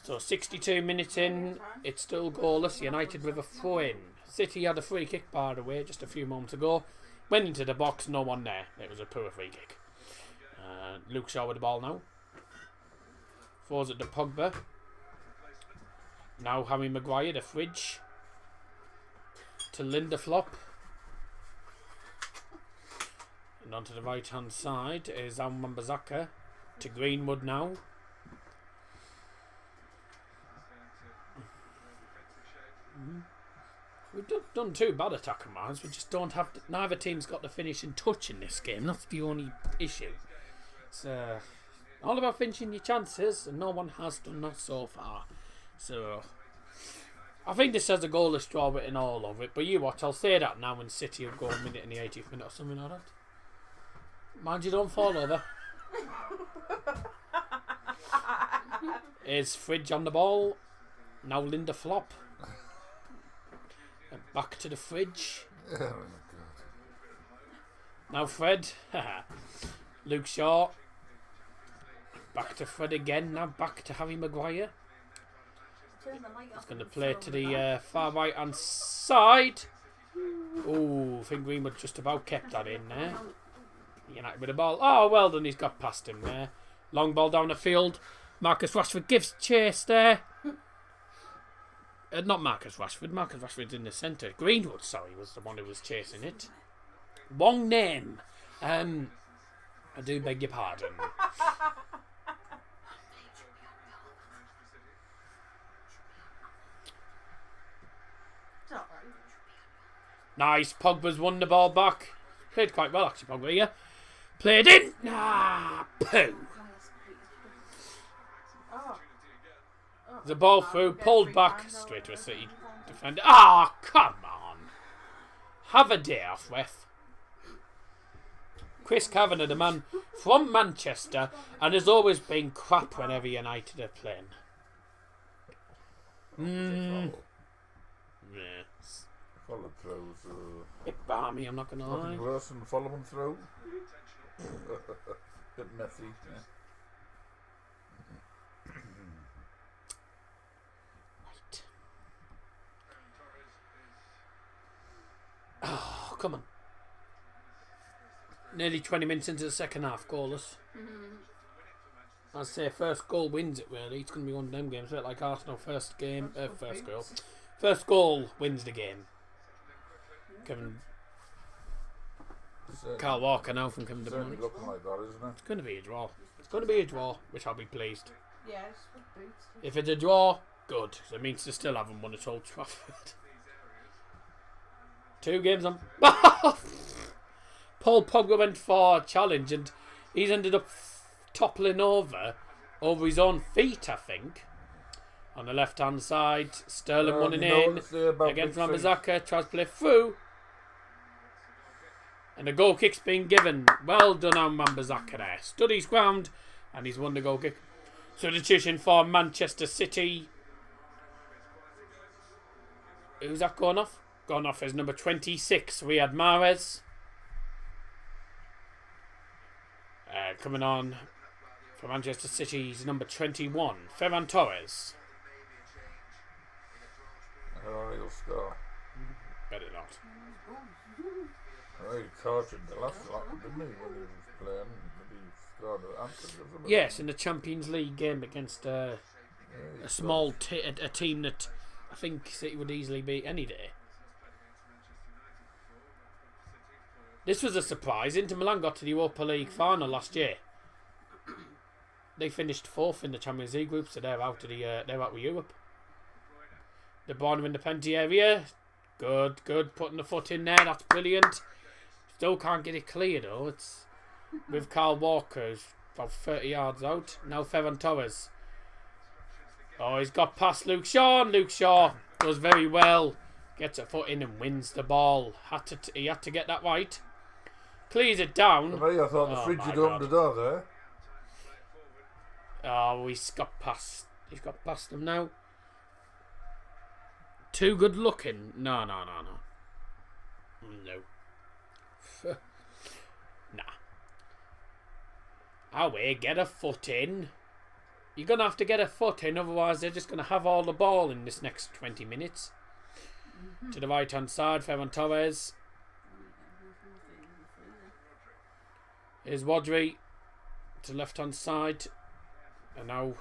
So 62 minutes in, it's still goalless. United with a throw-in. City had a free kick, by the way, just a few moments ago. Went into the box, no one there. It was a poor free kick. Luke Shaw with the ball now. Throws it to Pogba. Now Harry Maguire, the fridge. To Lindelof. And onto the right-hand side is Al-Mambazaka. To Greenwood now. We've done too bad attacking wise. We just don't have. Neither team's got the finishing touch in this game. That's the only issue. It's all about finishing your chances, and no one has done that so far. So I think this has a goalless draw written all over it. But you watch, I'll say that now when City will go a minute in the 80th minute or something like that. Mind you don't fall over. Is Fridge on the ball. Now Lindelof. And back to the fridge. Oh my God. Now Fred. Luke Shaw. Back to Fred again. Now back to Harry Maguire. Turn the light off. He's going to play to the far right hand side. Oh, I think Greenwood just about kept that in there. United with the ball. Oh, well done. He's got past him there. Long ball down the field. Marcus Rashford gives chase there. Not Marcus Rashford. Marcus Rashford's in the centre. Greenwood, sorry, was the one who was chasing it. Wrong name. I do beg your pardon. It's alright. Nice. Pogba's won the ball back. Played quite well, actually, Pogba here. Played in. Poo. Oh. The ball through, pulled back straight to a City defender. Ah, come on. Have a day off, ref. Chris Kavanagh, the man from Manchester, and has always been crap whenever United are playing. Yes. Follow through. Bit balmy, I'm not going to lie. Nothing worse than follow them through. Bit messy. Yeah. Right. Oh, come on. Nearly 20 minutes into the second half, goalless. I'd say first goal wins it, really. It's going to be one of them games, a bit like Arsenal. First goal wins the game. Kevin. Carl Walker now from Kevin De Certainly Bruyne. looking like that, isn't it? It's going to be a draw. It's going to be a draw, which I'll be pleased. Yes, with boots. If it's a draw, good. 'Cause it means they still haven't won at Old Trafford. 2 games on. Paul Pogba went for a challenge and he's ended up toppling over his own feet, I think. On the left hand side, Sterling running in. Again from Wan-Bissaka, tries to play through. And the goal kick's been given. Well done on Wan-Bissaka there. Stood his ground and he's won the goal kick. Substitution for Manchester City. Who's that going off? Going off as number 26, Riyad Mahrez. Coming on for Manchester City's number 21, Ferran Torres. Oh, he'll score. Better not. Oh, he tortured the last lot, didn't he, when he was playing? He scored an answer. Yes, in the Champions League game against a small a team that I think City would easily beat any day. This was a surprise. Inter Milan got to the Europa League final last year. They finished 4th in the Champions League group, so they're out of they're out of Europe. De Bruyne in the penalty area. Good. Putting the foot in there. That's brilliant. Still can't get it clear though. It's with Carl Walker, who's about 30 yards out. Now Ferran Torres. Oh, he's got past Luke Shaw. Luke Shaw does very well. Gets a foot in and wins the ball. He had to get that right. Clears it down. I thought the fridge had opened the door there. Oh, he's got past them now. Too good looking. No. No. Nah. Away, get a foot in. You're going to have to get a foot in, otherwise they're just going to have all the ball in this next 20 minutes. To the right hand side, Ferran Torres. Here's Rodri. To the left hand side. And now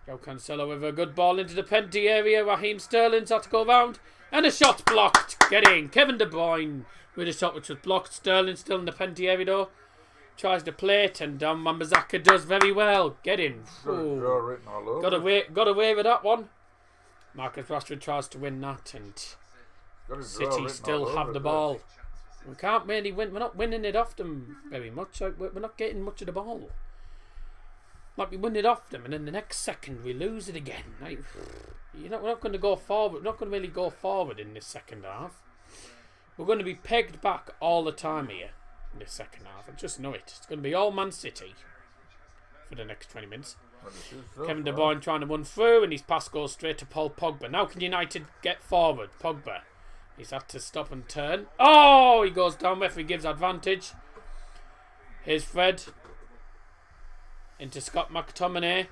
Joe Cancelo with a good ball into the penalty area. Raheem Sterling's had to go round. And a shot blocked. Get in. Kevin De Bruyne with a shot which was blocked. Sterling still in the penalty area though. Tries to play it and Wan-Bissaka does very well. Get in. Got away with that one. Marcus Rashford tries to win that and City still have the ball. We can't really win. We're not winning it off them very much. We're not getting much of the ball. Like we win it off them and then the next second we lose it again. Like, we're not going to go forward. We're not going to really go forward in this second half. We're going to be pegged back all the time here in this second half. I just know it. It's going to be all Man City for the next 20 minutes. Kevin De Bruyne trying to run through and his pass goes straight to Paul Pogba. Now can United get forward? Pogba. He's had to stop and turn. Oh, he goes down. Referee gives advantage. Here's Fred. Into Scott McTominay.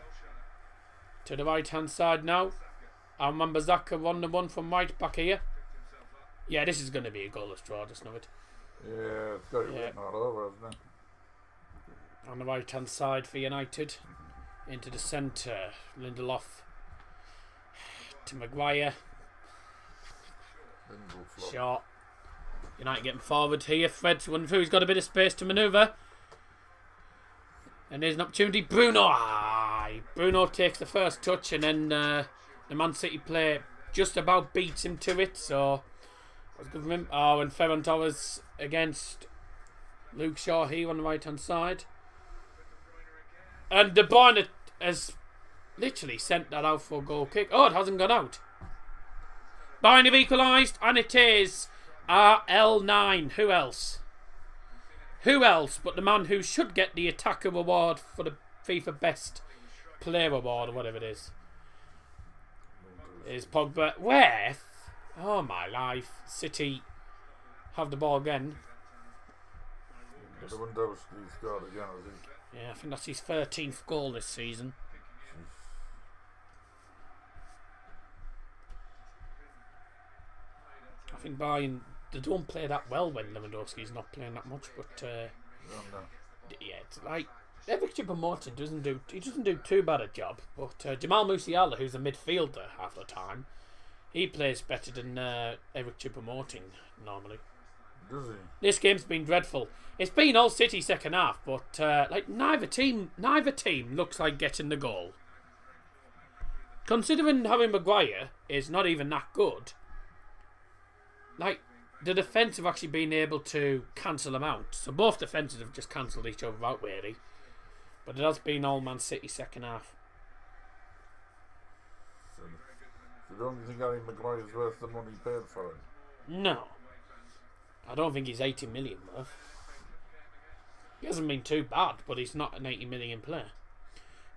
To the right hand side now. And Wan-Bissaka 1-1 from right back here. Yeah, this is going to be a goalless draw, just know it. Yeah, it's got it written all over, hasn't it? On the right hand side for United. Into the centre. Lindelof. To Maguire. Shot. United getting forward here. Fred's running through. He's got a bit of space to manoeuvre. And there's an opportunity. Bruno. Bruno takes the first touch and then the Man City player just about beats him to it. So that was good for him. Oh, and Ferran Torres against Luke Shaw here on the right hand side. And De Bruyne has literally sent that out for a goal kick. Oh, it hasn't gone out. Bayern have equalised, and it is RL9. Who else? Who else but the man who should get the attacker award for the FIFA Best Player award, or whatever it is Pogba. Where? Oh my life. City have the ball again. Lewandowski scored again, I think. Yeah, I think that's his 13th goal this season. I think Bayern, they don't play that well when Lewandowski's not playing that much, but yeah, it's like Eric Choupo-Moting doesn't do too bad a job, but Jamal Musiala, who's a midfielder half the time, he plays better than Eric Choupo-Moting normally. Does he? This game's been dreadful. It's been all City second half, but like neither team looks like getting the goal. Considering Harry Maguire is not even that good, like the defence have actually been able to cancel them out. So both defences have just cancelled each other out really. But it has been all Man City second half. So you don't think Harry Maguire's worth the money paid for him? No. I don't think he's 80 million worth. He hasn't been too bad, but he's not an 80 million player.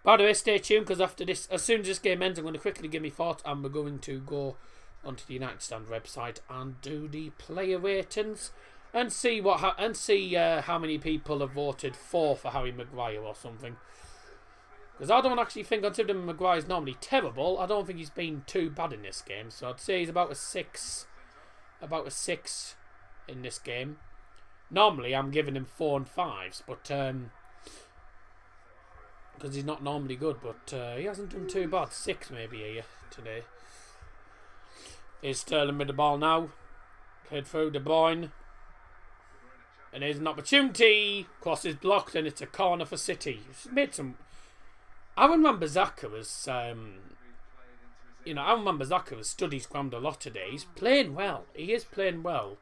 By the way, stay tuned because after this, as soon as this game ends, I'm going to quickly give me thoughts and we're going to go onto the United Stand website and do the player ratings and see how many people have voted for Harry Maguire or something. Because I don't actually think, considering Maguire's normally terrible, I don't think he's been too bad in this game. So I'd say he's about a 6 in this game. Normally I'm giving him 4 and 5s, but because he's not normally good, but he hasn't done too bad. 6 maybe here today. Here's Sterling with the ball now. Played through De Bruyne. And there's an opportunity. Cross is blocked and it's a corner for City. He's made some... Aaron Wan-Bissaka was... Aaron Wan-Bissaka has stood his ground a lot today. He's playing well. He is playing well.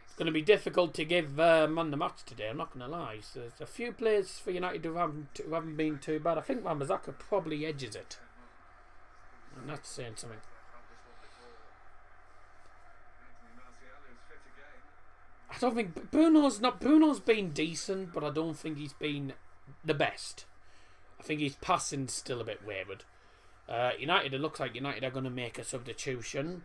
It's going to be difficult to give man the match today, I'm not going to lie. So there's a few players for United who haven't been too bad. I think Wan-Bissaka probably edges it. And that's saying something. I don't think Bruno's been decent, but I don't think he's been the best. I think his passing's still a bit wayward. United, it looks like United are going to make a substitution,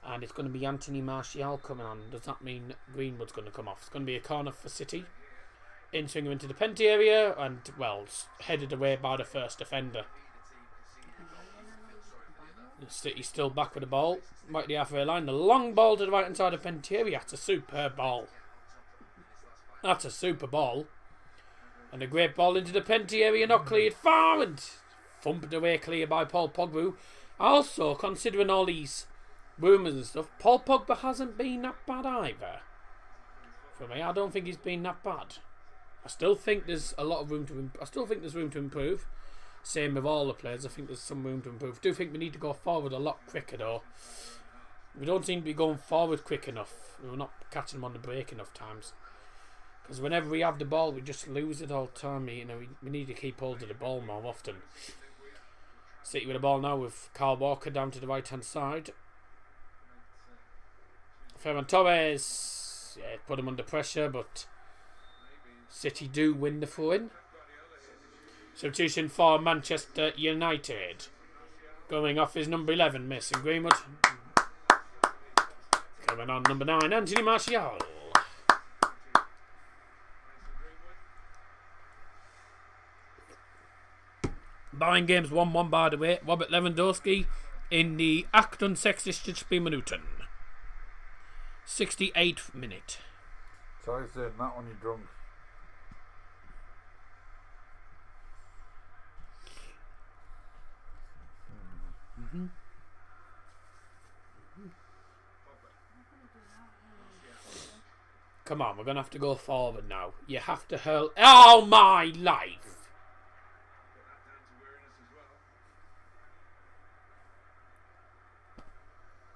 and it's going to be Anthony Martial coming on. Does that mean Greenwood's going to come off? It's going to be a corner for City. In-swinger into the penalty area, and well, headed away by the first defender. City's still back with the ball. Right at the halfway line. The long ball to the right hand side of penalty area. That's a superb ball. That's a super ball. And a great ball into the penalty area. Not cleared far. And thumped away clear by Paul Pogba. Also, considering all these rumours and stuff, Paul Pogba hasn't been that bad either. For me, I don't think he's been that bad. I still think there's a lot of room to improve. Same with all the players. I think there's some room to improve. I do think we need to go forward a lot quicker though. We don't seem to be going forward quick enough. We're not catching them on the break enough times. Because whenever we have the ball, we just lose it all the time. You know, we need to keep hold of the ball more often. City with the ball now with Kyle Walker down to the right hand side. Ferran Torres, yeah, put him under pressure, but City do win the throw-in. Substitution for Manchester United. Going off is number 11, Mason Greenwood. Coming on number 9, Anthony Martial. Buying games 1-1 by the way. Robert Lewandowski in the 68. Minuten. 68th minute. Try saying that when you're drunk. Come on, we're going to have to go forward now. You have to hurl... Oh, my life!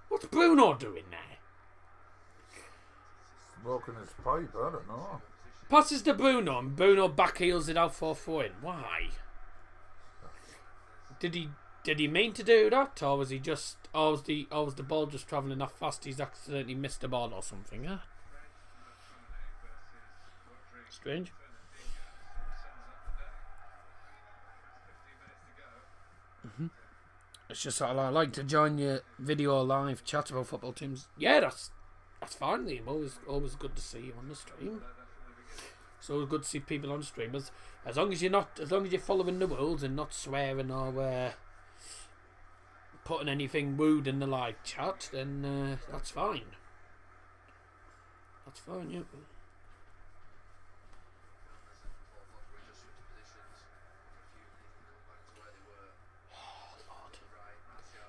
What's Bruno doing there? Smoking his pipe, I don't know. Passes to Bruno and Bruno backheels it out for throw-in. Why? Did he mean to do that, or was he just... Or was the ball just travelling that fast he's accidentally missed the ball or something, huh? Strange. It's just sort of I like to join your video live chat about football teams. Yeah, that's fine, Liam. Always good to see you on the stream. It's always good to see people on the stream. As long as you're following the rules and not swearing or putting anything rude in the live chat, then that's fine. That's fine, yeah.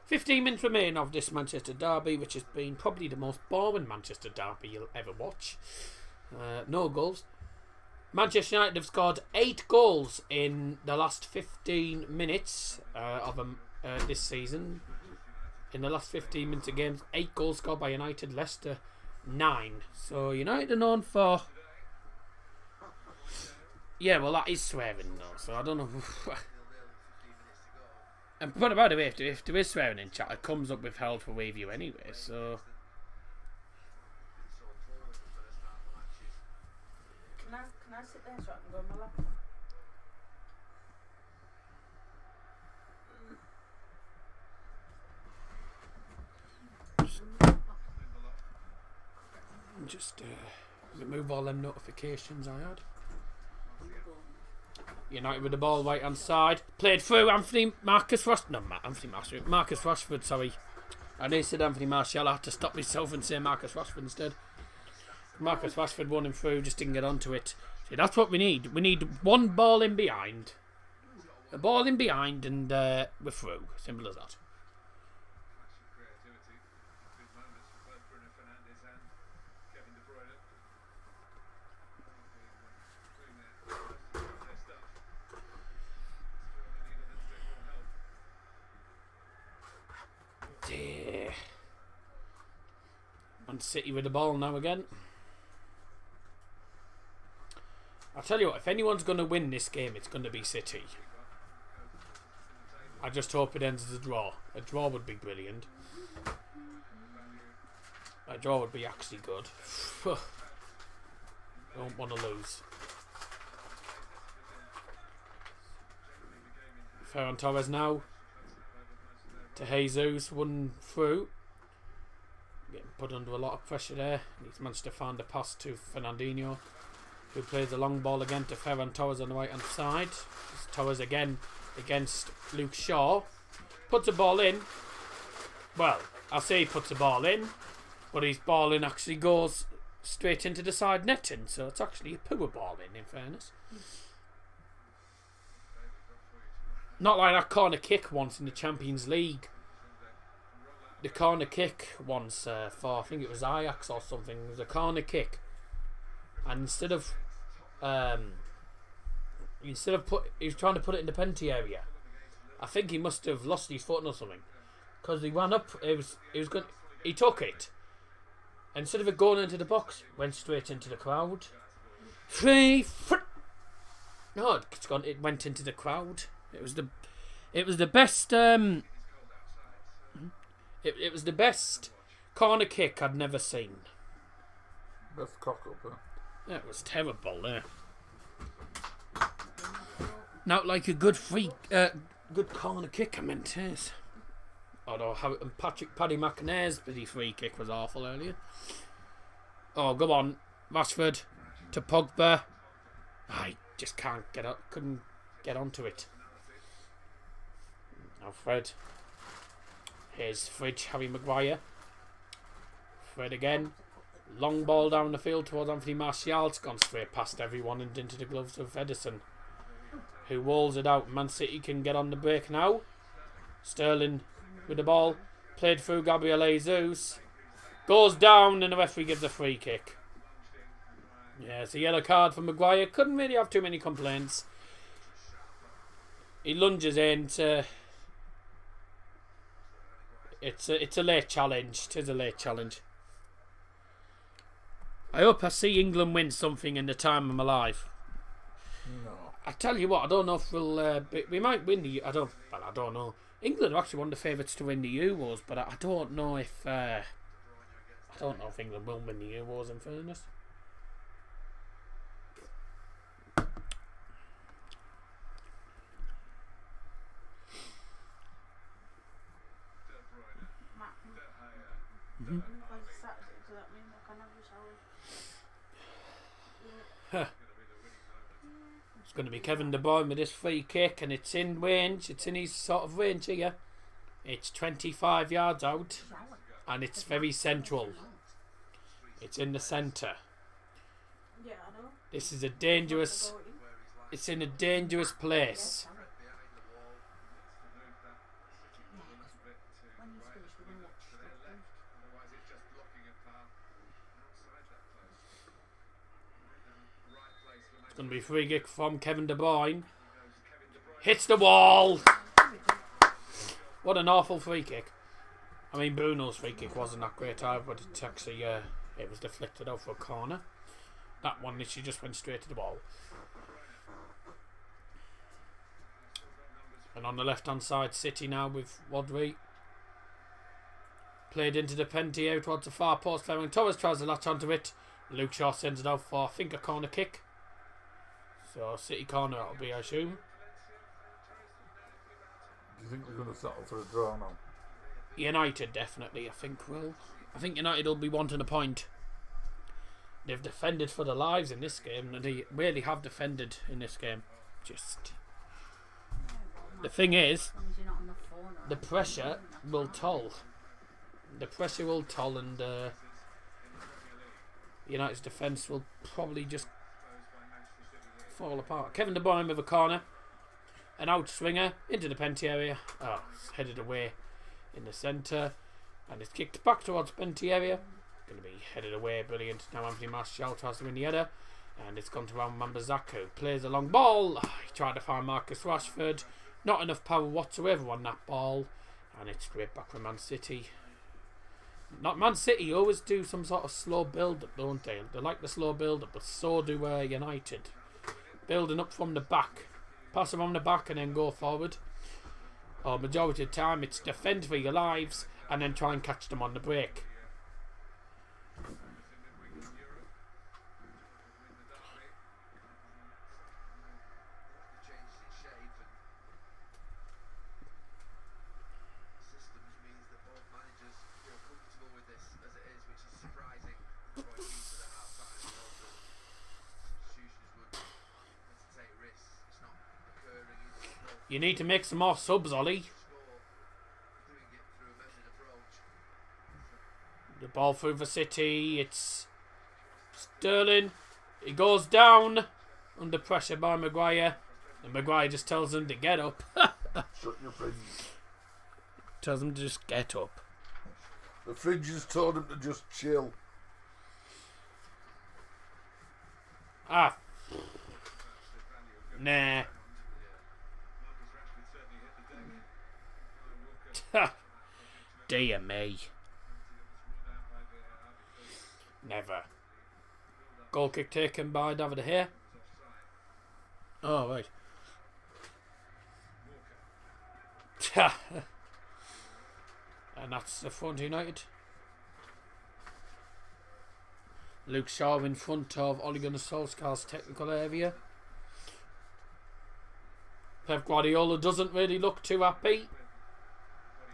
15 minutes remain of this Manchester derby, which has been probably the most boring Manchester derby you'll ever watch. No goals. Manchester United have scored 8 goals in the last 15 minutes of this season. In the last 15 minutes of games, 8 goals scored by United. Leicester 9. So United are known for... Yeah, well, that is swearing though, so I don't know. But by the way, if there is swearing in chat, it comes up withheld for review anyway, so... Can I sit there so I can go on my laptop? Just remove all them notifications I had. United with the ball right hand side. Played through Marcus Rashford, sorry. I nearly said Anthony Martial. I had to stop myself and say Marcus Rashford instead. Marcus Rashford won him through, just didn't get onto it. See, that's what we need. We need one ball in behind. A ball in behind and we're through. Simple as that. Man City with the ball now again. I'll tell you what, if anyone's going to win this game, it's going to be City. I just hope it ends as a draw. A draw would be brilliant. A draw would be actually good. Don't want to lose. Ferran Torres now to Jesus, one through. Getting put under a lot of pressure there. He's managed to find a pass to Fernandinho, who plays the long ball again to Ferran Torres on the right hand side. It's Torres again against Luke Shaw. Puts the ball in. Well, I say he puts the ball in, but his ball in actually goes straight into the side netting, so it's actually a poor ball in fairness. Not like that corner kick once in the Champions League. The corner kick once for, I think it was Ajax or something. It was a corner kick, and instead of he was trying to put it in the penalty area. I think he must have lost his foot or something, because he ran up. He took it. Instead of it going into the box, went straight into the crowd. No, it went into the crowd. It was the best. It was the best corner kick I'd never seen. Best cock up there. Yeah, it was terrible there. Not like a good good corner kick, I meant, yes. Although Paddy McNair's bloody free kick was awful earlier. Oh, go on, Rashford to Pogba. I just couldn't get onto it. Now Fred. Here's Fridge, Harry Maguire. Fred again. Long ball down the field towards Anthony Martial. It's gone straight past everyone and into the gloves of Edison, who walls it out. Man City can get on the break now. Sterling with the ball. Played through Gabriel Jesus. Goes down and the referee gives a free kick. Yeah, it's a yellow card for Maguire. Couldn't really have too many complaints. He lunges in to... It's a late challenge. It is a late challenge. I hope I see England win something in the time of my life. No. I tell you what, I don't know if we might win the... I don't know. England are actually one of the favourites to win the Euros, but I don't know if... I don't know if England will win the Euros, in fairness. Mm-hmm. Saturday, does that mean I can have a shower? It's going to be Kevin De Bruyne with this free kick, and it's in range. It's in his sort of range here. It's 25 yards out, and it's very central. It's in the centre. Yeah, I know. This is a dangerous... It's in a dangerous place. It's going to be a free kick from Kevin De Bruyne. Hits the wall. What an awful free kick. I mean, Bruno's free kick wasn't that great either, but it's actually, it was deflected out for a corner. That one literally just went straight to the ball. And on the left-hand side, City now with Rodri. Played into the penalty area towards the far post. Ferran Torres tries to latch onto it. Luke Shaw sends it out for, I think, a corner kick. So, City corner that'll be, I assume. Do you think we're going to settle for a draw now? United definitely, I think, will. I think United will be wanting a point. They've defended for their lives in this game, and they really have defended in this game. Just... The thing is, As long as you're not on the phone or the pressure will toll. The pressure will toll, and United's defence will probably just fall apart. Kevin De Bruyne with a corner. An out swinger into the penalty area. Oh, it's headed away in the centre. And it's kicked back towards the penalty area. Going to be headed away. Brilliant. Now Anthony Martial tries to win the header. And it's gone to Ram Mambazaku. Plays a long ball. He tried to find Marcus Rashford. Not enough power whatsoever on that ball. And it's straight back from Man City. Not Man City always do some sort of slow build-up, don't they? They like the slow build-up, but so do United. Building up from the back. Pass them on the back and then go forward. Or majority of the time it's defend for your lives and then try and catch them on the break. You need to make some more subs, Ollie. The ball through for City. It's Sterling. He goes down under pressure by Maguire. And Maguire just tells him to get up. Shut your fridge. Tells him to just get up. The fridge has told him to just chill. Ah. Nah. Dear me. Never. Goal kick taken by David De Gea. Oh, right. And that's the front United. Luke Shaw in front of Ole Gunnar Solskjaer's technical area. Pep Guardiola doesn't really look too happy.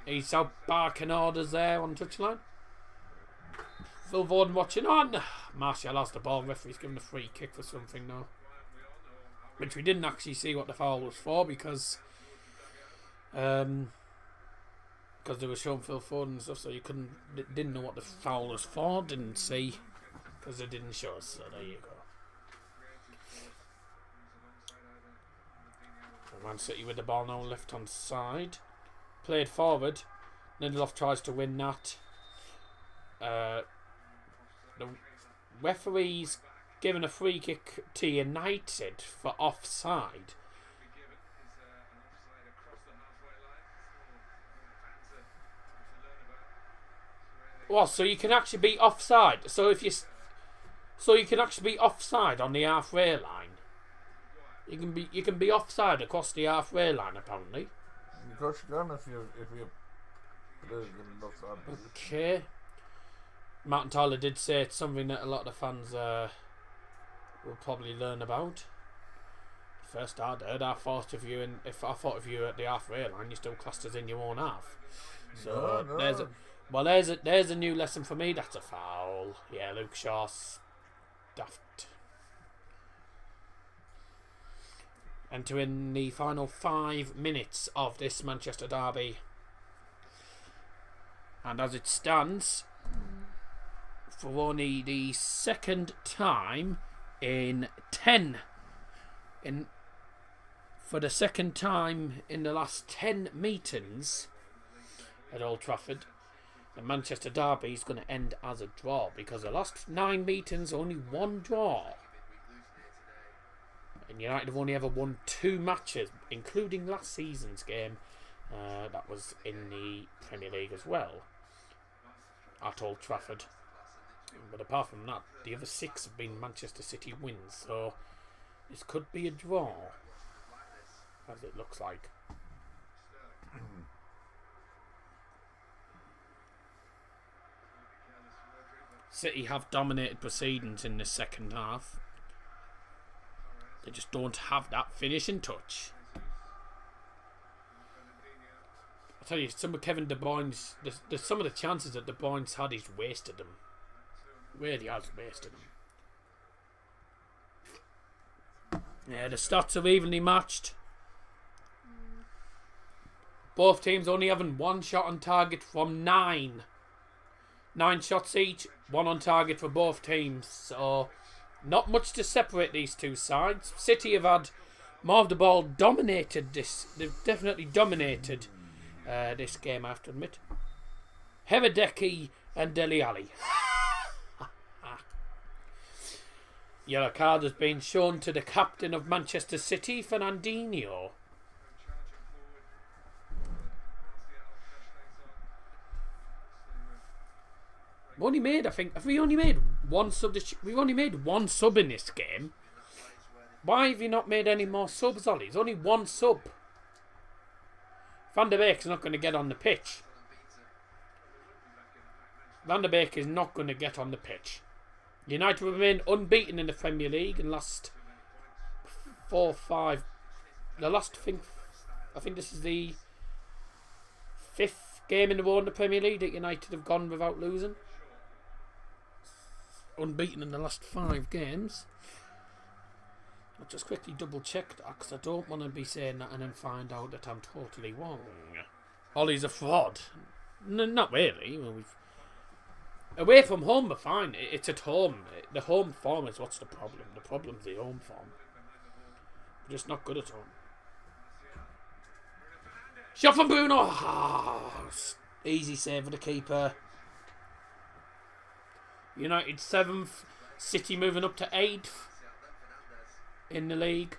He's out barking orders there on the touchline. Phil Foden watching on. Martial has the ball. Referee's given a free kick for something now. Which we didn't actually see what the foul was for because they were showing Phil Foden and stuff, so you didn't know what the foul was for. Didn't see because they didn't show us. So there you go. Man City with the ball now left hand side. Played forward. Lindelof tries to win that. The referee's given a free kick to United for offside. Well, so you can actually be offside. So you can actually be offside on the halfway line. You can be offside across the halfway line apparently. Of course you can if you players give enough time. Okay. Martin Tyler did say it's something that a lot of the fans will probably learn about. First I'd heard, I thought if you at the halfway line, you're still classed as in your own half. So No. there's a new lesson for me. That's a foul. Yeah, Luke Shaw's daft. Entering the final 5 minutes of this Manchester derby. And as it stands, for only the second time for the second time in the last 10 meetings at Old Trafford, the Manchester derby is going to end as a draw because the last 9 meetings only one draw. And United have only ever won 2 matches, including last season's game. That was in the Premier League as well, at Old Trafford. But apart from that, the other 6 have been Manchester City wins. So this could be a draw, as it looks like. City have dominated proceedings in the second half. They just don't have that finishing touch. I tell you, some of Kevin De Bruyne's, there's some of the chances that De Bruyne's had, he's wasted them. Really has wasted them. Yeah, the stats are evenly matched. Both teams only having 1 shot on target from 9. 9 shots each, 1 on target for both teams. So, not much to separate these two sides. City have had more of the ball, dominated this. They've definitely dominated this game, I have to admit. Hevedeki and Dele Alli. Yellow card has been shown to the captain of Manchester City, Fernandinho. We've only made, have we only made 1 substitute? We've only made 1 sub in this game. Why have you not made any more subs, Ollie? It's only 1 sub. Van der Beek's not going to get on the pitch. Van der Beek is not going to get on the pitch. United remain unbeaten in the Premier League in the last 4-5. The last I think this is the 5th game in a row in the Premier League that United have gone without losing. Unbeaten in the last 5 games. I'll just quickly double check that because I don't want to be saying that and then find out that I'm totally wrong. Ollie's a fraud. Not really. Well, away from home, we're fine. It's at home. The home form is what's the problem. The problem's the home form. We're just not good at home. Shot from Bruno. Oh, easy save for the keeper. United 7th. City moving up to 8th in the league.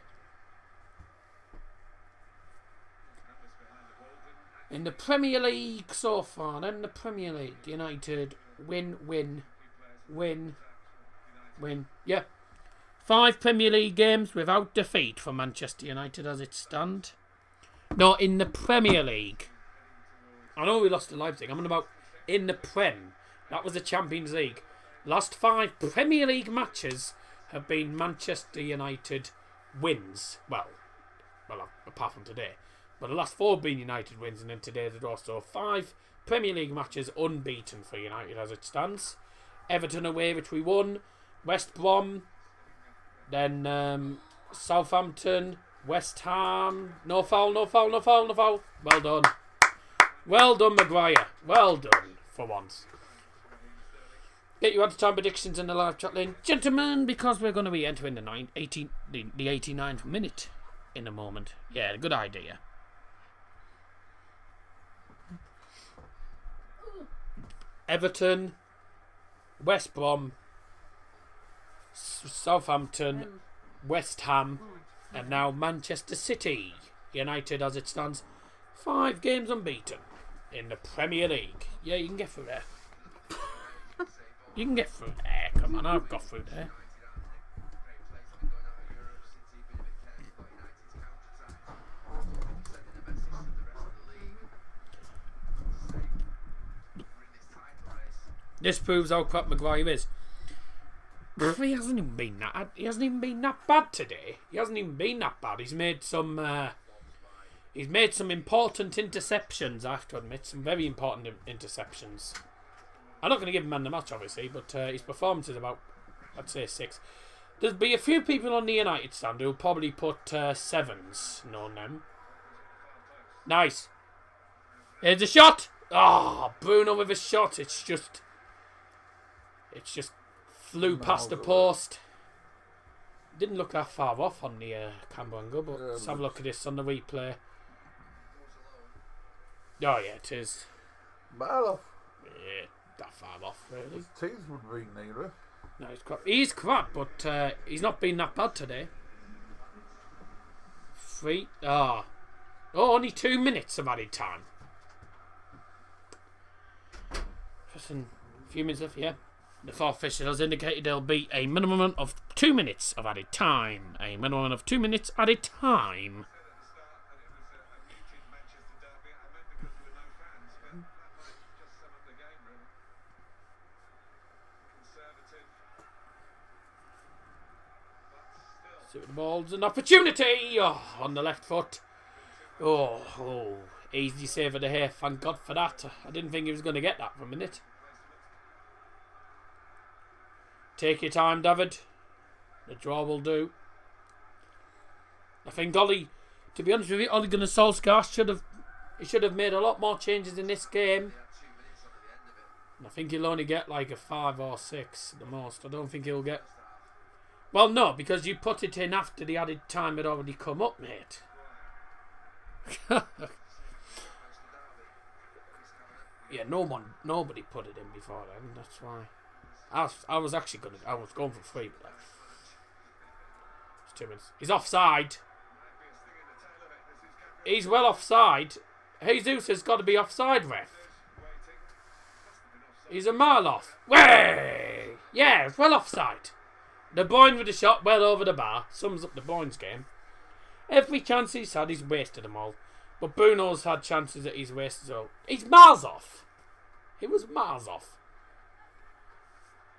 In the Premier League so far, in the Premier League, United win. Yeah. 5 Premier League games without defeat for Manchester United as it stands. No, in the Premier League. I know we lost to Leipzig. I'm on about in the Prem. That was the Champions League. Last 5 Premier League matches have been Manchester United wins. Well, apart from today. But the last 4 have been United wins and then today's a draw. So 5 Premier League matches unbeaten for United as it stands. Everton away, which we won. West Brom. Then Southampton. West Ham. No foul. Well done. Well done, Maguire. Well done for once. Get your out-of-time predictions in the live chat lane, gentlemen, because we're going to be entering the 89th minute in a moment. Yeah, good idea. Everton, West Brom, Southampton, West Ham, and now Manchester City. United, as it stands, 5 games unbeaten in the Premier League. Yeah, you can get through there. You can get through there. Come on, I've got through there. This proves how crap Maguire is. He hasn't even been that bad today. He hasn't even been that bad. He's made some important interceptions, I have to admit. Some very important interceptions. I'm not going to give him man the match, obviously, but his performance is about, I'd say, 6. There'll be a few people on the United stand who'll probably put 7s, knowing them. Nice. Here's a shot. Oh, Bruno with a shot. It's just flew past the post. Didn't look that far off on the camera angle, but let's have a look at this on the replay. Oh, yeah, it is. Mile off. Yeah, that far off, really. His teeth would be nearer. No, he's crap, but he's not been that bad today. 3. Oh, only 2 minutes of added time. Just a few minutes left, yeah. The fourth official has indicated there'll be a minimum of 2 minutes of added time. A minimum of 2 minutes added time. See what the ball's an opportunity. Oh, on the left foot. Oh, easy save of the hair. Thank God for that. I didn't think he was going to get that for a minute. Take your time, David. The draw will do. I think Ollie, to be honest with you, Ole Gunnar Solskjaer should have made a lot more changes in this game. I think he'll only get like a 5 or 6 at the most. I don't think he'll get... Well, no, because you put it in after the added time had already come up, mate. Yeah, nobody put it in before then. That's why. I was going for 3, but it's 2 minutes. He's offside. He's well offside. Jesus has got to be offside, ref. He's a mile off. Way! Yeah, it's well offside. De Bruyne with a shot well over the bar. Sums up De Bruyne's game. Every chance he's had, he's wasted them all. But Bruno's had chances that he's wasted as well. He's miles off. He was miles off.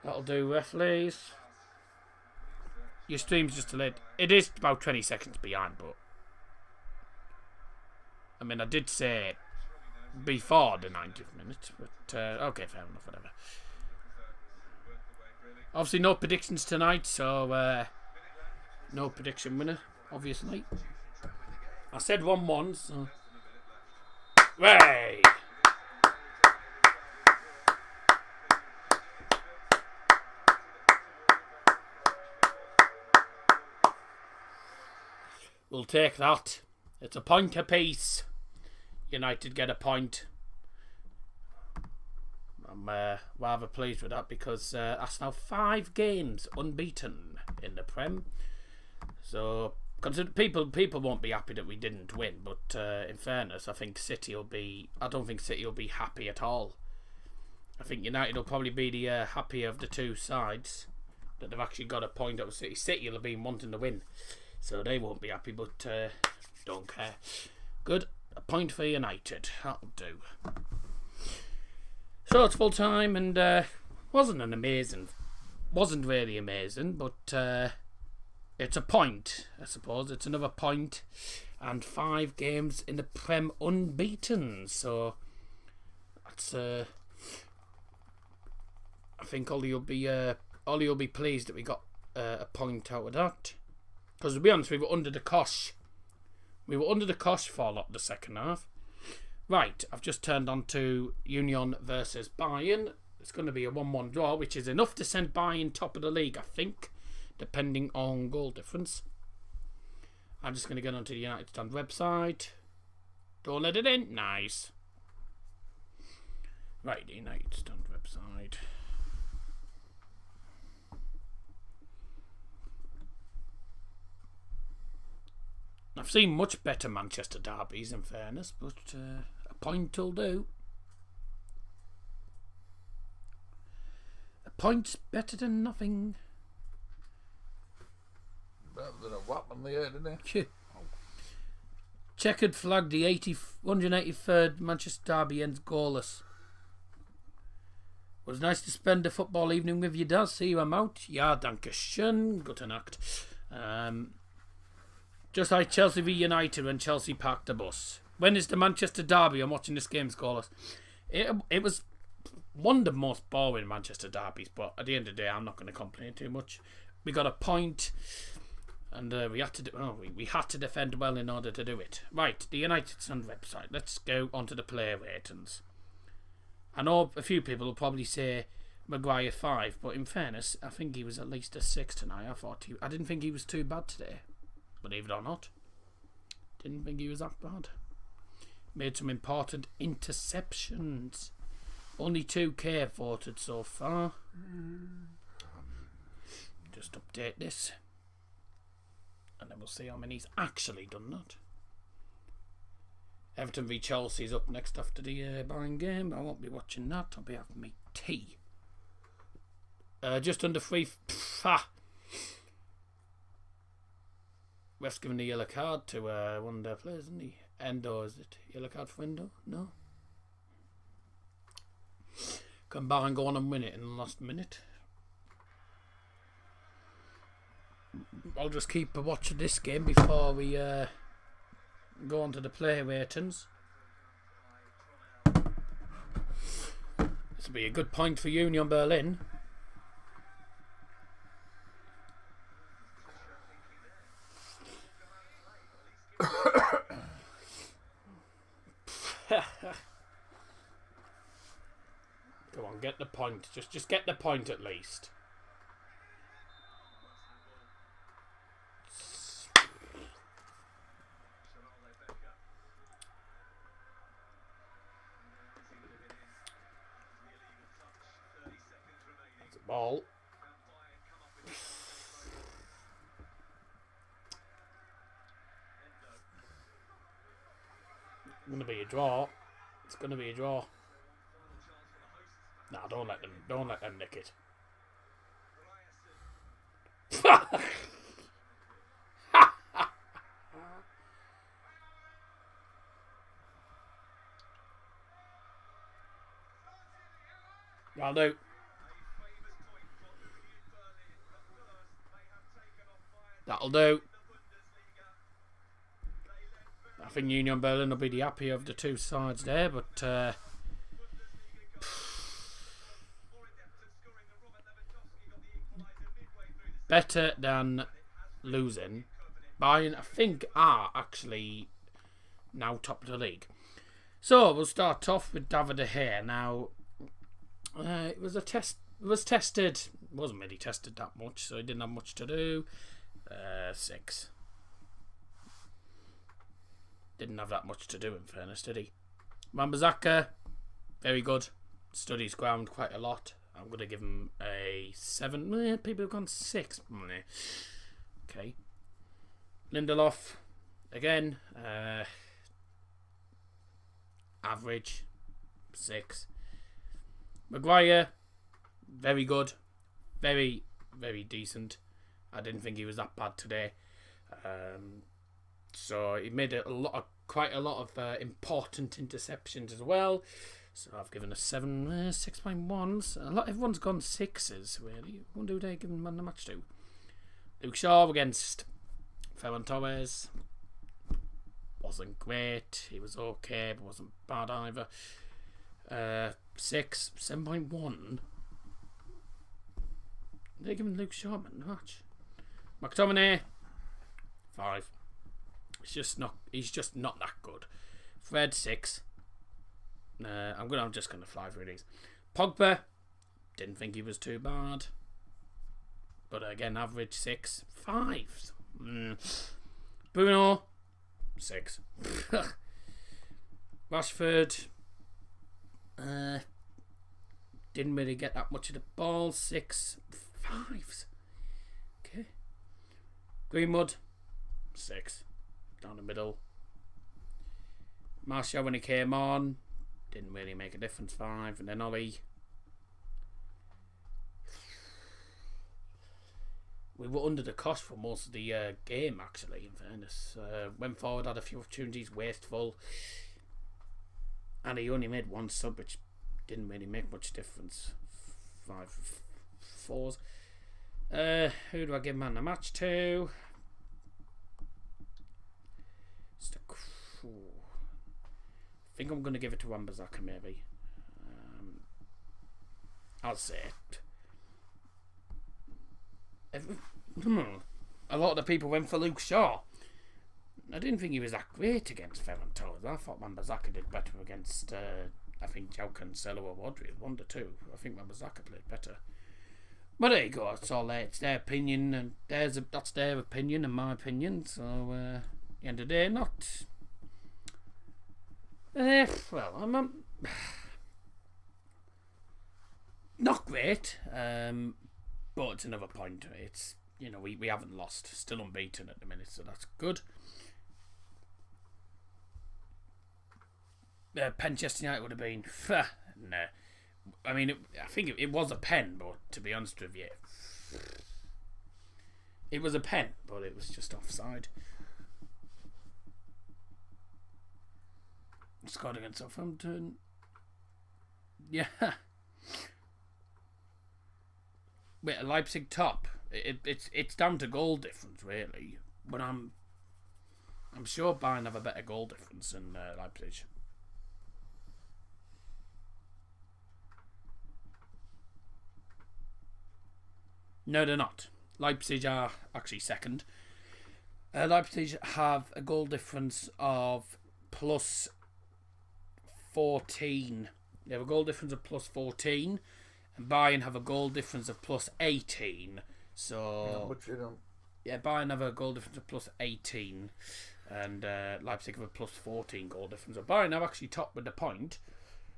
That'll do, referees. Your stream's just delayed. It is about 20 seconds behind, but... I mean, I did say before the 90th minute, but... okay, fair enough, whatever. Obviously, no predictions tonight, so... no prediction winner, obviously. I said 1-1, so... Way! We'll take that. It's a point apiece. United get a point. I'm rather pleased with that because that's now 5 games unbeaten in the Prem. So consider people won't be happy that we didn't win, but in fairness, I think City will be. I don't think City will be happy at all. I think United will probably be the happier of the two sides that they've actually got a point over City. City will have been wanting to win, so they won't be happy, but don't care. Good, a point for United. That'll do. So it's full time, and wasn't really amazing, but it's a point, I suppose. It's another point, and 5 games in the Prem unbeaten. So that's I think Ollie will be pleased that we got a point out of that. Because to be honest, we were under the cosh. We were under the cosh for a lot of the second half. Right, I've just turned on to Union versus Bayern. It's going to be a 1-1 draw, which is enough to send Bayern top of the league, I think, depending on goal difference. I'm just going to get onto the United Stand website. Don't let it in. Nice. Right, the United Stand website. I've seen much better Manchester derbies, in fairness, but a point will do. A point's better than nothing. Better than a whap on the head, isn't it? Checkered flag, the 183rd Manchester derby ends goalless. Was nice to spend a football evening with you, Daz. See you, I'm out. Ja, danke schön. Gute Nacht. Just like Chelsea v United when Chelsea parked the bus. When is the Manchester derby? I'm watching this game scoreless. It was one of the most boring Manchester derbies, but at the end of the day, I'm not going to complain too much. We got a point, and we had to defend well in order to do it. Right, the United Sun website. Let's go onto the player ratings. I know a few people will probably say Maguire 5, but in fairness, I think he was at least a 6 tonight. I didn't think he was too bad today. Believe it or not, didn't think he was that bad. Made some important interceptions. Only 2K voted so far. Just update this. and then we'll see how many he's actually done that. Everton v Chelsea is up next after the Bayern game. I won't be watching that. I'll be having me tea. Just under 3. Ref's given the yellow card to one of their players, isn't he? Endo, is it? Yellow card for Endo? No. Can Bayern go on and win it in the last minute? I'll just keep watching this game before we go on to the player ratings. This will be a good point for Union Berlin. Come on, get the point. Just get the point at least. It's a ball. It's going to be a draw. It's going to be a draw. Nah, don't let them nick it. That'll do. That'll do. I think Union Berlin will be the happier of the two sides there, but better than losing. Bayern, I think, are actually now top of the league. So we'll start off with David De Gea. Now, it was a test. It was tested. It wasn't really tested that much, so he didn't have much to do. 6. Didn't have that much to do, in fairness, did he? Wan-Bissaka, very good. Stood his ground quite a lot. I'm going to give him a 7. People have gone 6. Okay. Lindelof, again, average, 6. Maguire, very good. Very, very decent. I didn't think he was that bad today. So he made quite a lot of important interceptions as well. So I've given a 7, 6.1. Everyone's gone 6s, really. I wonder who they're giving man the match to. Luke Shaw against Ferran Torres. Wasn't great. He was okay, but wasn't bad either. 6, 7.1. They're giving Luke Shaw man the match. McTominay, 5. He's just not that good. Fred, 6. I'm just gonna fly through these. Pogba, didn't think he was too bad, but again, average 6. 5. Bruno, 6. Rashford, didn't really get that much of the ball. 6. 5s. Okay. Greenwood, 6. Down the middle. Martial, when he came on, didn't really make a difference. 5. And then Ollie, we were under the cost for most of the game, actually, in fairness. Went forward, had a few opportunities, wasteful, and he only made 1 sub, which didn't really make much difference. 5 4s. Who do I give man the match to? I think I'm going to give it to Wan-Bissaka, maybe. I'll say it. A lot of the people went for Luke Shaw. I didn't think he was that great against Ferran Torres. I thought Wan-Bissaka did better against, I think, João Cancelo or Rodri. 1-2. I think Wan-Bissaka played better. But there you go. It's all there. It's their opinion, and that's their opinion and my opinion. So, at the end of the day, not... well, I'm not great, but it's another point. It's we haven't lost. Still unbeaten at the minute, so that's good. Manchester United would have been... no. I mean, I think it was a pen, but to be honest with you... It was a pen, but it was just offside. Scored against Southampton. Yeah. Wait, Leipzig top. It's down to goal difference, really. But I'm sure Bayern have a better goal difference than Leipzig. No, they're not. Leipzig are actually second. Leipzig have a goal difference of plus 14. They have a goal difference of plus 14. And Bayern have a goal difference of plus 18. So, yeah, Bayern have a goal difference of plus 18. And Leipzig have a plus 14 goal difference. So Bayern have actually topped with the point.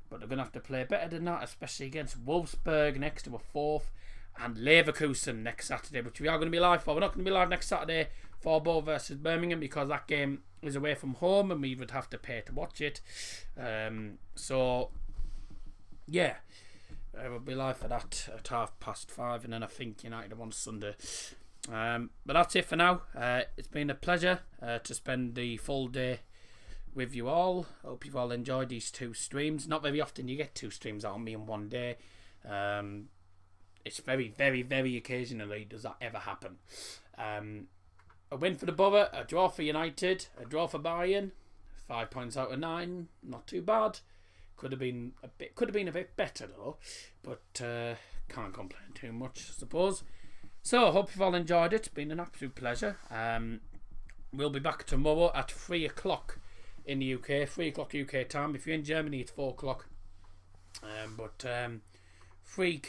But they're going to have to play better than that, especially against Wolfsburg next to a fourth. And Leverkusen next Saturday, which we are going to be live for. We're not going to be live next Saturday for Bo versus Birmingham because that game is away from home and we would have to pay to watch it. So, yeah, we'll be live for that at 5:30, and then I think United are on Sunday. But that's it for now. It's been a pleasure to spend the full day with you all. Hope you've all enjoyed these 2 streams. Not very often you get 2 streams out of me in one day. It's very, very, very occasionally does that ever happen. A win for the Borough, a draw for United, a draw for Bayern. 5 points out of 9, not too bad. Could have been a bit better though, but can't complain too much, I suppose. So, hope you've all enjoyed it. It's been an absolute pleasure. We'll be back tomorrow at 3 o'clock in the UK, 3 o'clock UK time. If you're in Germany, it's 4 o'clock. 3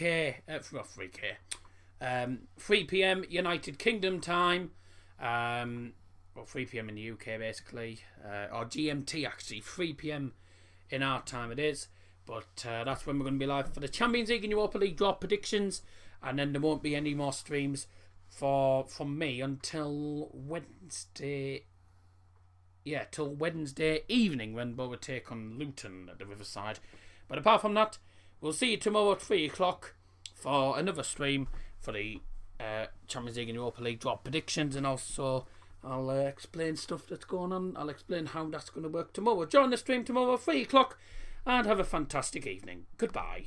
p.m. United Kingdom time, 3 p.m. in the UK basically, or GMT actually, 3 p.m. in our time it is, but that's when we're going to be live for the Champions League and Europa League draw predictions, and then there won't be any more streams from me until Wednesday. Yeah, till Wednesday evening when Bo will take on Luton at the Riverside. But apart from that, we'll see you tomorrow at 3 o'clock for another stream for the Champions League and Europa League drop predictions, and also I'll explain stuff that's going on. I'll explain how that's going to work tomorrow. Join the stream tomorrow at 3 o'clock and have a fantastic evening. Goodbye.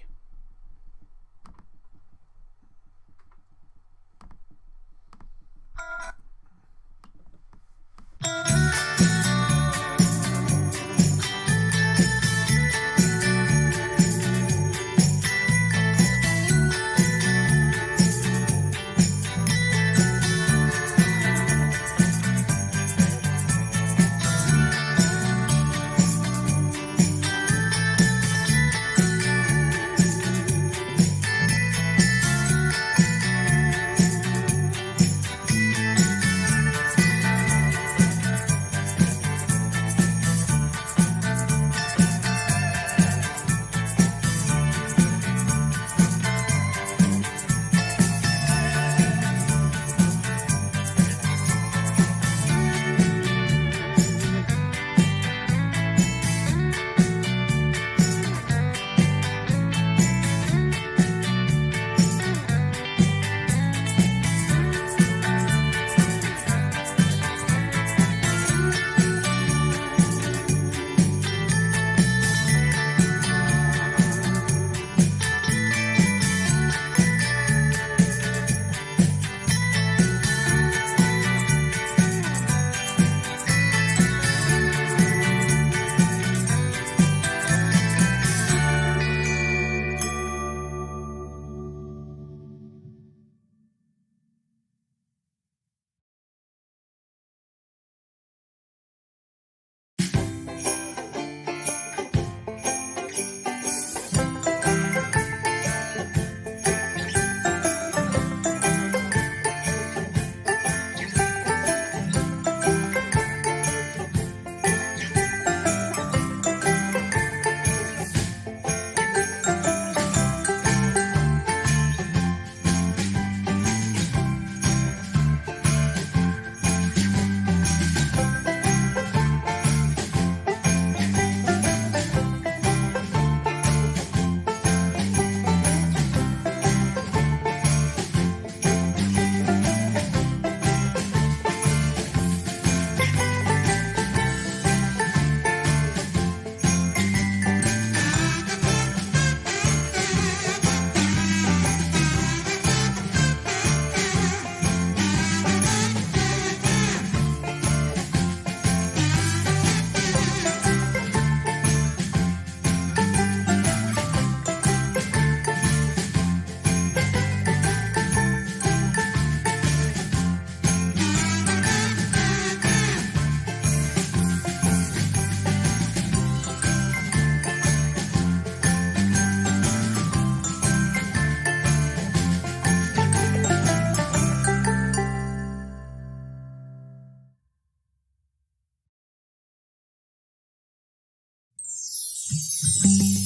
Bye.